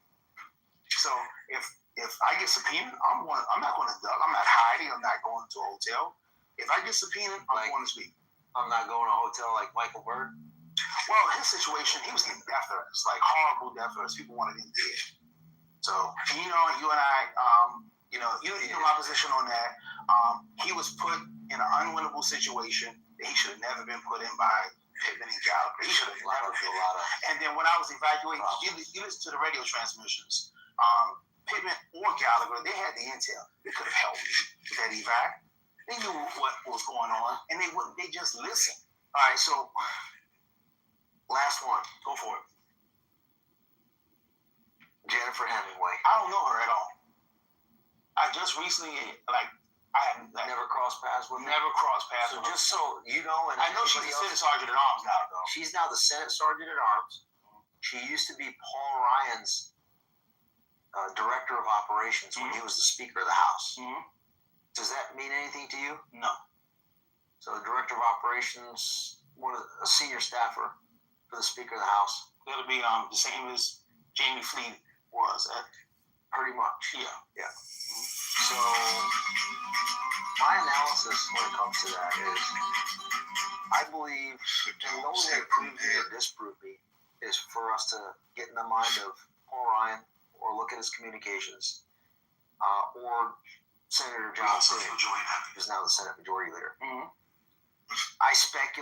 So if I get subpoenaed, I'm not going to duck. I'm not hiding. I'm not going to a hotel. If I get subpoenaed, I'm going to speak. I'm not going to a hotel like Michael Byrd. Well, his situation, he was getting death threats, like horrible death threats. People wanted him dead. So, and you and I, you know my position on that. He was put in an unwinnable situation that he should have never been put in by Pittman and Gallagher. He should have never been. And then when I was evacuating, you listen to the radio transmissions. Pittman or Gallagher, they had the intel. They could have helped me with that evac. They knew what was going on, and they wouldn't. They just listened. All right, so last one. Go for it. Jennifer Hemingway. I don't know her at all. I just recently, I have never crossed paths with her. Never crossed paths with her. Just so you know, and I know she's the Senate Sergeant at Arms now, though. She's now the Senate Sergeant at Arms. She used to be Paul Ryan's Director of Operations when he was the Speaker of the House. Does that mean anything to you? No. So the Director of Operations, a senior staffer for the Speaker of the House. That'll be the same as Jamie Fleet was at. Pretty much. Yeah. So my analysis when it comes to that is, I believe, and the only way to prove me or disprove me is for us to get in the mind of Paul Ryan or look at his communications, or Senator John Thune, who's now the Senate Majority Leader. I suspect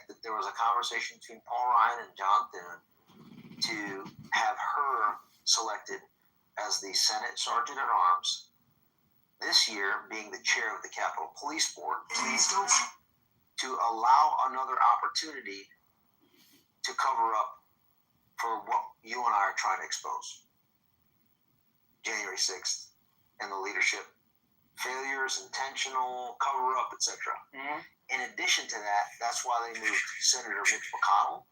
that there was a conversation between Paul Ryan and John Thune to have her selected as the Senate Sergeant at Arms this year, being the chair of the Capitol Police Board, to allow another opportunity to cover up for what you and I are trying to expose. January 6th and the leadership failures, intentional cover-up, etc. In addition to that, that's why they moved Senator Mitch McConnell.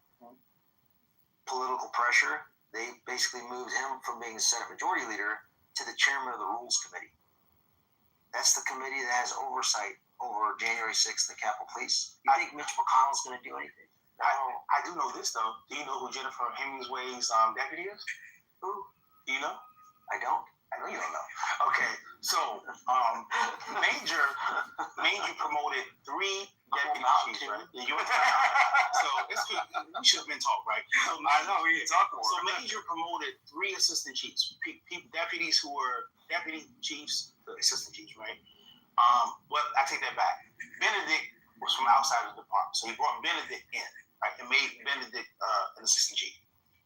Political pressure. They basically moved him from being the Senate Majority Leader to the chairman of the Rules Committee. That's the committee that has oversight over January 6th, the Capitol Police. You think Mitch McConnell's going to do anything? I do know this, though. Do you know who Jennifer Hemingway's deputy is? Who? Do you know? I don't. I know you don't know. Okay, so Major promoted 3 deputy chiefs, right? So it's good. We should have been taught, right? So I know we didn't talk more. So Major promoted 3 assistant chiefs, deputies who were deputy chiefs to assistant chiefs, right? Well, I take that back. Benedict was from outside of the department, so he brought Benedict in, right, and made Benedict an assistant chief.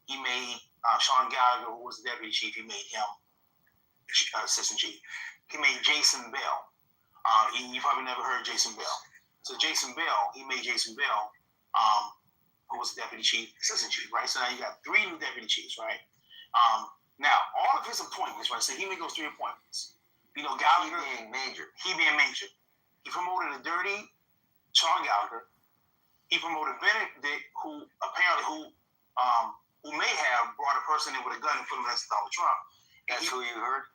He made Sean Gallagher, who was the deputy chief, he made him assistant chief. He made Jason Bell. You probably never heard Jason Bell. So he made Jason Bell, who was the deputy chief, assistant chief, right? So now you got 3 new deputy chiefs, right? Now, all of his appointments, right? So he made those 3 appointments. You know, Gallagher. He being major. He promoted a dirty Sean Gallagher. He promoted Benedict, who may have brought a person in with a gun and put him next to Donald Trump. That's who you heard?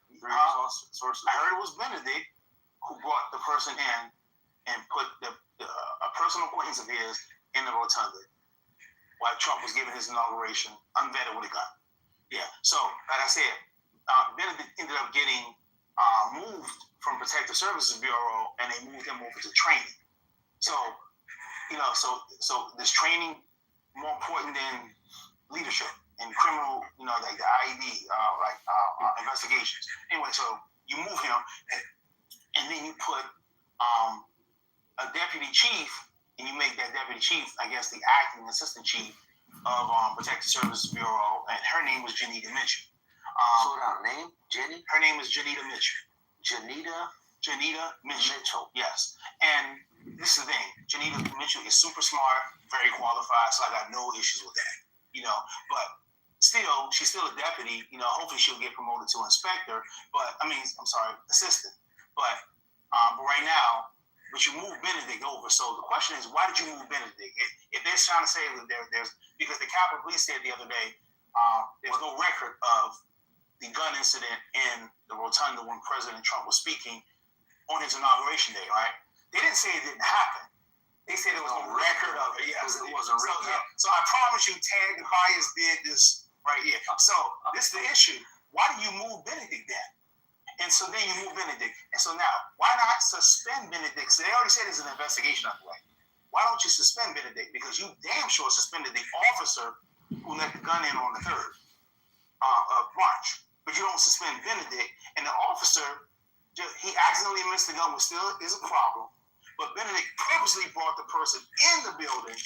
Sources. I heard it was Benedict who brought the person in and put a personal acquaintance of his in the rotunda while Trump was giving his inauguration, unvetted with a gun. Yeah. So, like I said, Benedict ended up getting moved from Protective Services Bureau, and they moved him over to training. So, so this training more important than leadership in criminal, like the IED, investigations. Anyway, so you move him, and then you put a deputy chief, and you make that deputy chief, I guess, the acting assistant chief of Protective Services Bureau, and her name was Janita Mitchell. Slow down, name? Jenny? Her name is Janita Mitchell. Janita Mitchell. Yes. And this is the thing. Janita Mitchell is super smart, very qualified, so I got no issues with that. But still, she's still a deputy. Hopefully she'll get promoted to inspector. But assistant. But right now, you move Benedict over. So the question is, why did you move Benedict? If they're trying to say that there's because the Capitol Police said the other day, there's no record of the gun incident in the rotunda when President Trump was speaking on his inauguration day, right? They didn't say it didn't happen. They said there was no record of it. Yes, it wasn't real. So I promise you, Ted Bias did this right here. So this is the issue. Why do you move Benedict then? And so then you move Benedict. And so now, why not suspend Benedict? So they already said there's an investigation underway. Why don't you suspend Benedict? Because you damn sure suspended the officer who let the gun in on the 3rd of March. But you don't suspend Benedict. And the officer, he accidentally missed the gun, which still is a problem. But Benedict purposely brought the person in the building,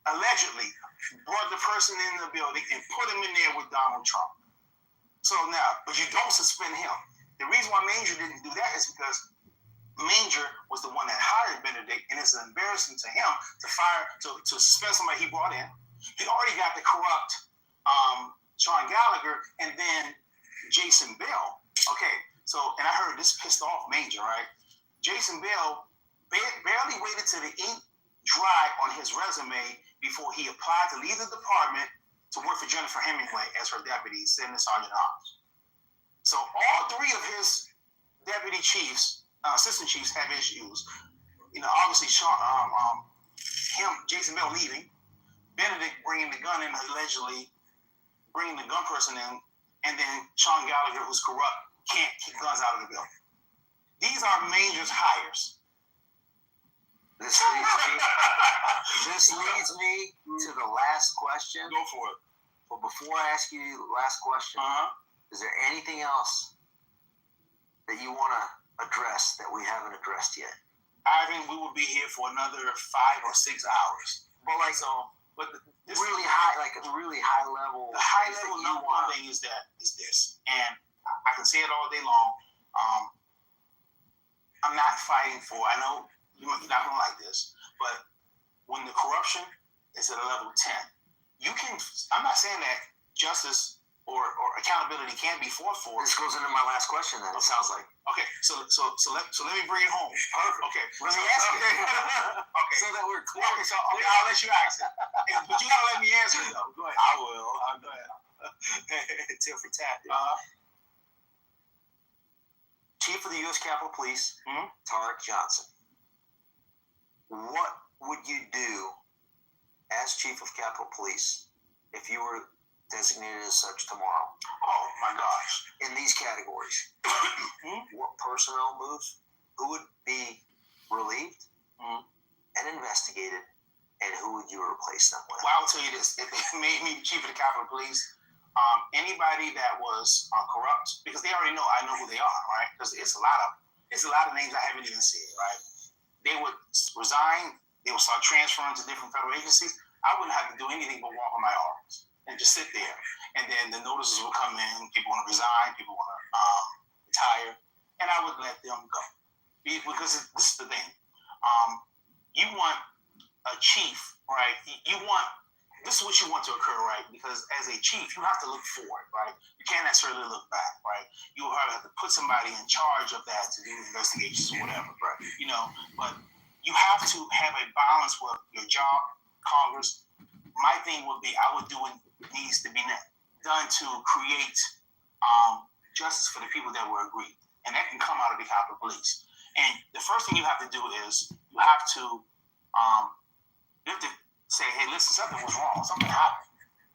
allegedly brought the person in the building and put him in there with Donald Trump. So now, but you don't suspend him. The reason why Manger didn't do that is because Manger was the one that hired Benedict, and it's embarrassing to him to suspend somebody he brought in. He already got the corrupt Sean Gallagher and then Jason Bell. Okay, so, and I heard this pissed off Manger, right? Jason Bell barely waited till the ink dry on his resume before he applied to leave the department to work for Jennifer Hemingway as her deputy, Sergeant Arms. So all 3 of his deputy chiefs, assistant chiefs, have issues. Obviously, Jason Bell leaving, Benedict bringing the gun in, allegedly bringing the gun person in, and then Sean Gallagher, who's corrupt, can't keep guns out of the building. These are Manger's hires. This leads me to the last question. Go for it. But before I ask you the last question, is there anything else that you want to address that we haven't addressed yet? Ivan, we will be here for another 5 or 6 hours. But this really high level. The high level number one thing is this, and I can say it all day long. I'm not fighting for. I know you're not gonna like this, but when the corruption is at a level 10, I'm not saying that justice or accountability can't be fought for. This goes into my last question. Then it sounds like. Okay, so let me bring it home. Perfect. Okay, let me ask it. Okay, so that we're clear. Okay, so I'll let you ask it, but you gotta let me answer it though. Go ahead. I will. Go ahead. Tit for tat. Chief of the U.S. Capitol Police, Tareq Johnson. What would you do as Chief of Capitol Police if you were designated as such tomorrow? Oh my gosh! In these categories, what personnel moves? Who would be relieved and investigated, and who would you replace them with? Well, I'll tell you this: if they made me Chief of the Capitol Police, anybody that was corrupt, because they already know I know who they are, right? Because it's a lot of names I haven't even said, right? They would resign. They would start transferring to different federal agencies. I wouldn't have to do anything but walk on my arms and just sit there. And then the notices would come in. People want to resign. People want to retire. And I would let them go. Because this is the thing. You want a chief, right? This is what you want to occur, right? Because as a chief, you have to look forward, right? You can't necessarily look back, right? You have to put somebody in charge of that to do investigations or whatever, right? But you have to have a balance with your job, Congress. My thing would be I would do what needs to be done to create justice for the people that were aggrieved. And that can come out of the Capitol Police. And the first thing you have to do is you have to say, hey, listen, something was wrong. Something happened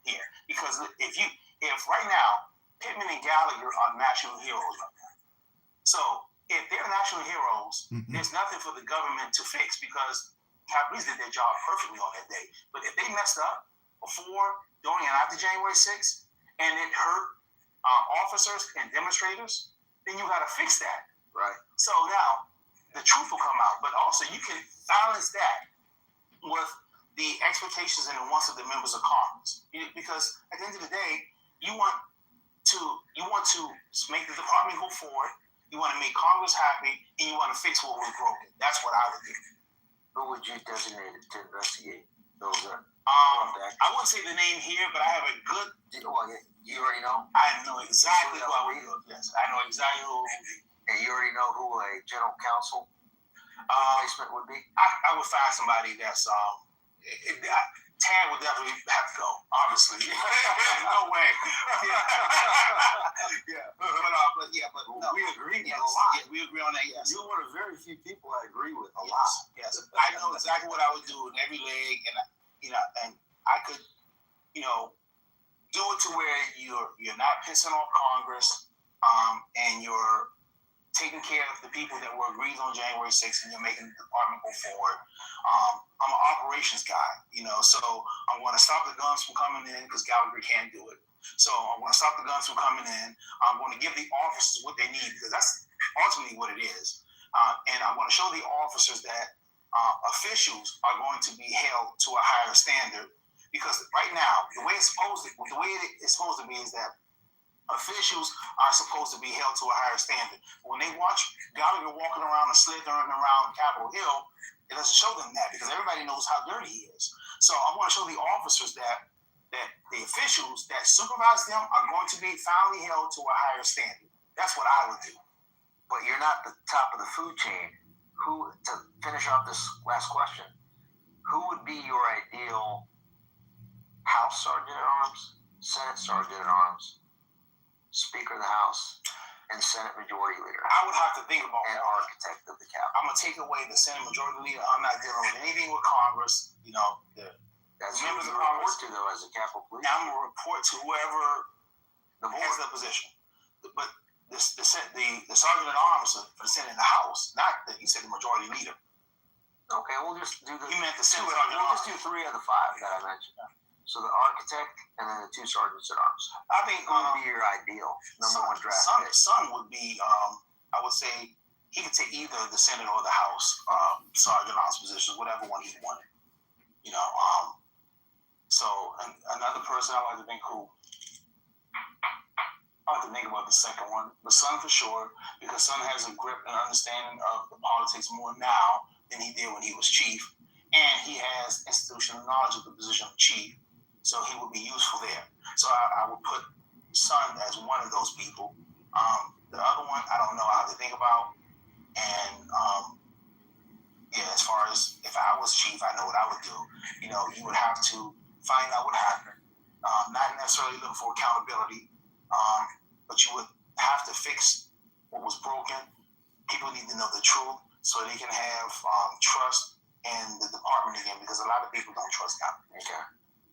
here. Because if right now, Pittman and Gallagher are national heroes right now. So if they're national heroes, there's nothing for the government to fix because Capitol Police did their job perfectly on that day. But if they messed up before during and after January 6th, and it hurt officers and demonstrators, then you got to fix that. Right. So now the truth will come out, but also you can balance that with the expectations and the wants of the members of Congress, because at the end of the day, you want to make the department go forward. You want to make Congress happy, and you want to fix what was broken. That's what I would do. Who would you designate to investigate those? I wouldn't say the name here, but I have a good. Well, you already know. I know exactly who I would do. Yes, I know exactly who. And you already know who a general counsel replacement would be. I would find somebody that's Tad would definitely have to go, obviously. No way. But no, we agree on a lot. Yeah, we agree on that, yes. You're one of very few people I agree with a lot. Yes. I know exactly what I would do in every leg, and I could, do it to where you're not pissing off Congress, and you're taking care of the people that were agreed on January 6th, and you're making the department go forward. I'm an operations guy, so I'm going to stop the guns from coming in because Gallagher can't do it. So I'm going to stop the guns from coming in. I'm going to give the officers what they need, because that's ultimately what it is. And I'm going to show the officers that officials are going to be held to a higher standard, because right now the way it is supposed to be is that officials are supposed to be held to a higher standard. When they watch Gallagher walking around and slithering around Capitol Hill, it doesn't show them that, because everybody knows how dirty he is. So I want to show the officers that the officials that supervise them are going to be finally held to a higher standard. That's what I would do. But you're not the top of the food chain. Who, to finish off this last question, who would be your ideal House Sergeant at Arms, Senate Sergeant at Arms, Speaker of the House, and Senate Majority Leader? I would have to think about an architect of the Capitol. I'm gonna take away the Senate Majority Leader. I'm not dealing with anything with Congress. That's members of Congress to though as a Capitol Police. I'm gonna report to whoever has that position. But the Sergeant at Arms for the Senate and the House, not you said the Majority Leader. Okay, we'll just do the. You meant the Senate. We'll just do 3 of the 5 that I mentioned. So the architect and then the 2 sergeants at arms. I think who would be your ideal number 1 draft pick? Son would be, I would say, he could take either the Senate or the House sergeant at arms positions, whatever one he wanted. So another person I like to think who. I like to think about the second one, but Son for sure, because Son has a grip and understanding of the politics more now than he did when he was chief, and he has institutional knowledge of the position of chief. So he would be useful there. So I would put Son as one of those people. The other one, I don't know how to think about. And as far as if I was chief, I know what I would do. You would have to find out what happened. Not necessarily look for accountability, but you would have to fix what was broken. People need to know the truth so they can have trust in the department again, because a lot of people don't trust them. Okay.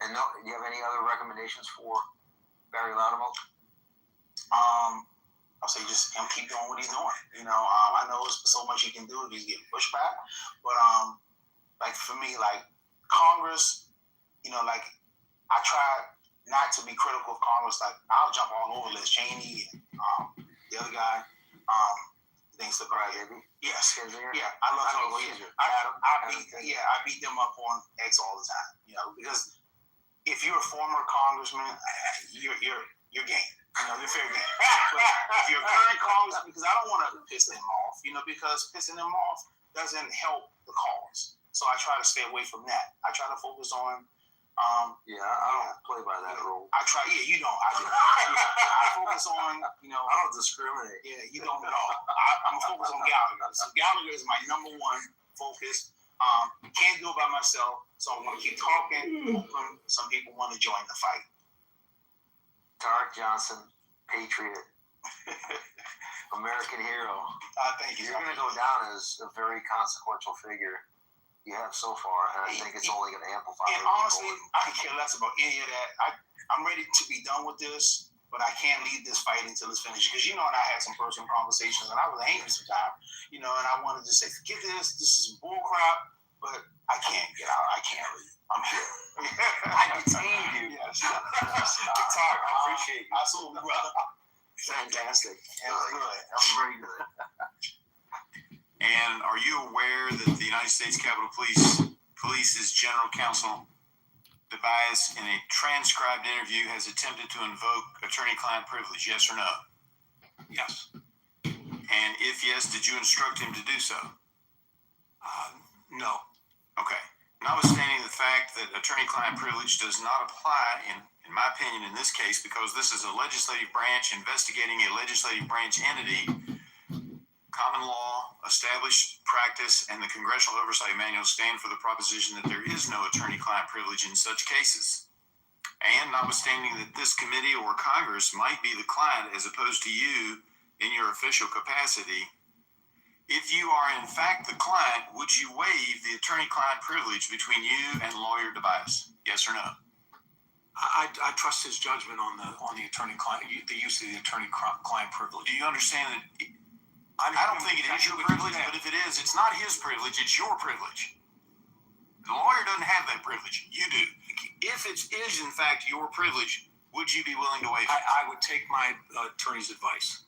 And do you have any other recommendations for Barry Loudermilk? I'll say just him keep doing what he's doing. I know there's so much he can do if he's getting pushed back, but like for me, like Congress, I try not to be critical of Congress. Like I'll jump all over Liz Cheney and the other guy. Things look right. Yes. Yeah, I love Togo. I beat them up on X all the time. Because if you're a former congressman, you're game. You're fair game. But if you're a current congressman, because I don't want to piss them off, because pissing them off doesn't help the cause. So I try to stay away from that. I try to focus on. I don't play by that rule. I try. Yeah, you don't. I focus on. I don't discriminate. Yeah, you don't at all. I'm focused on Gallagher. So Gallagher is my number 1 focus. Can't do it by myself, so I'm going to keep talking. Hoping some people want to join the fight. Tareq Johnson, patriot, American hero. Thank you. You're going to go down as a very consequential figure. You have so far, and I think it's only going to amplify. And honestly, I could care less about any of that. I'm ready to be done with this, but I can't leave this fight until it's finished. Because and I had some personal conversations, and I was angry sometimes, and I wanted to say, forget this. This is bull crap. but I can't get out. I can't leave. I'm here. I detained you. Yes. Good talk. I appreciate you. Absolutely, brother. Fantastic. That was good. That was very good. And are you aware that the United States Capitol Police's General Counsel Tobias, in a transcribed interview, has attempted to invoke attorney-client privilege? Yes or no? Yes. And if yes, did you instruct him to do so? No. Okay. Notwithstanding the fact that attorney-client privilege does not apply, in my opinion, in this case, because this is a legislative branch investigating a legislative branch entity, common law, established practice, and the Congressional Oversight Manual stand for the proposition that there is no attorney-client privilege in such cases. And notwithstanding that this committee or Congress might be the client as opposed to you in your official capacity, if you are in fact the client, would you waive the attorney-client privilege between you and lawyer Tobias? Yes or no? I trust his judgment on the attorney-client, the use of the attorney-client privilege. Do you understand that? I don't think it is your privilege, but if it is, it's not his privilege, it's your privilege. The lawyer doesn't have that privilege. You do. If it is in fact your privilege, would you be willing to waive it? I would take my attorney's advice.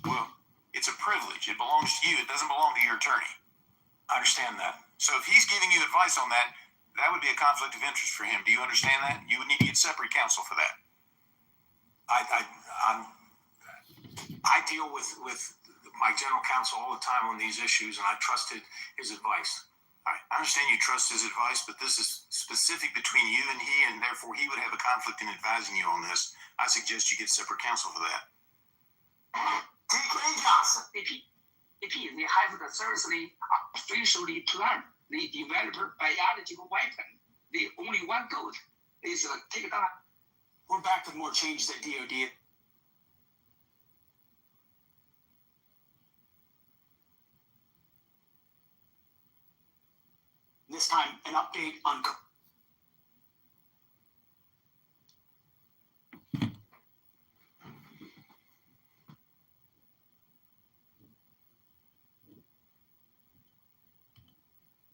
Well, it's a privilege. It belongs to you. It doesn't belong to your attorney. I understand that. So if he's giving you advice on that, that would be a conflict of interest for him. Do you understand that? You would need to get separate counsel for that. I deal with my general counsel all the time on these issues, and I trusted his advice. I understand you trust his advice, but this is specific between you and he, and therefore he would have a conflict in advising you on this. I suggest you get separate counsel for that. T.K. Johnson. AP, they have the seriously officially plan. They develop biological weapon. The only one goal is take down. We're back with more changes at DOD. This time, an update on.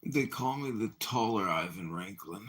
They call me the taller Ivan Ranklin.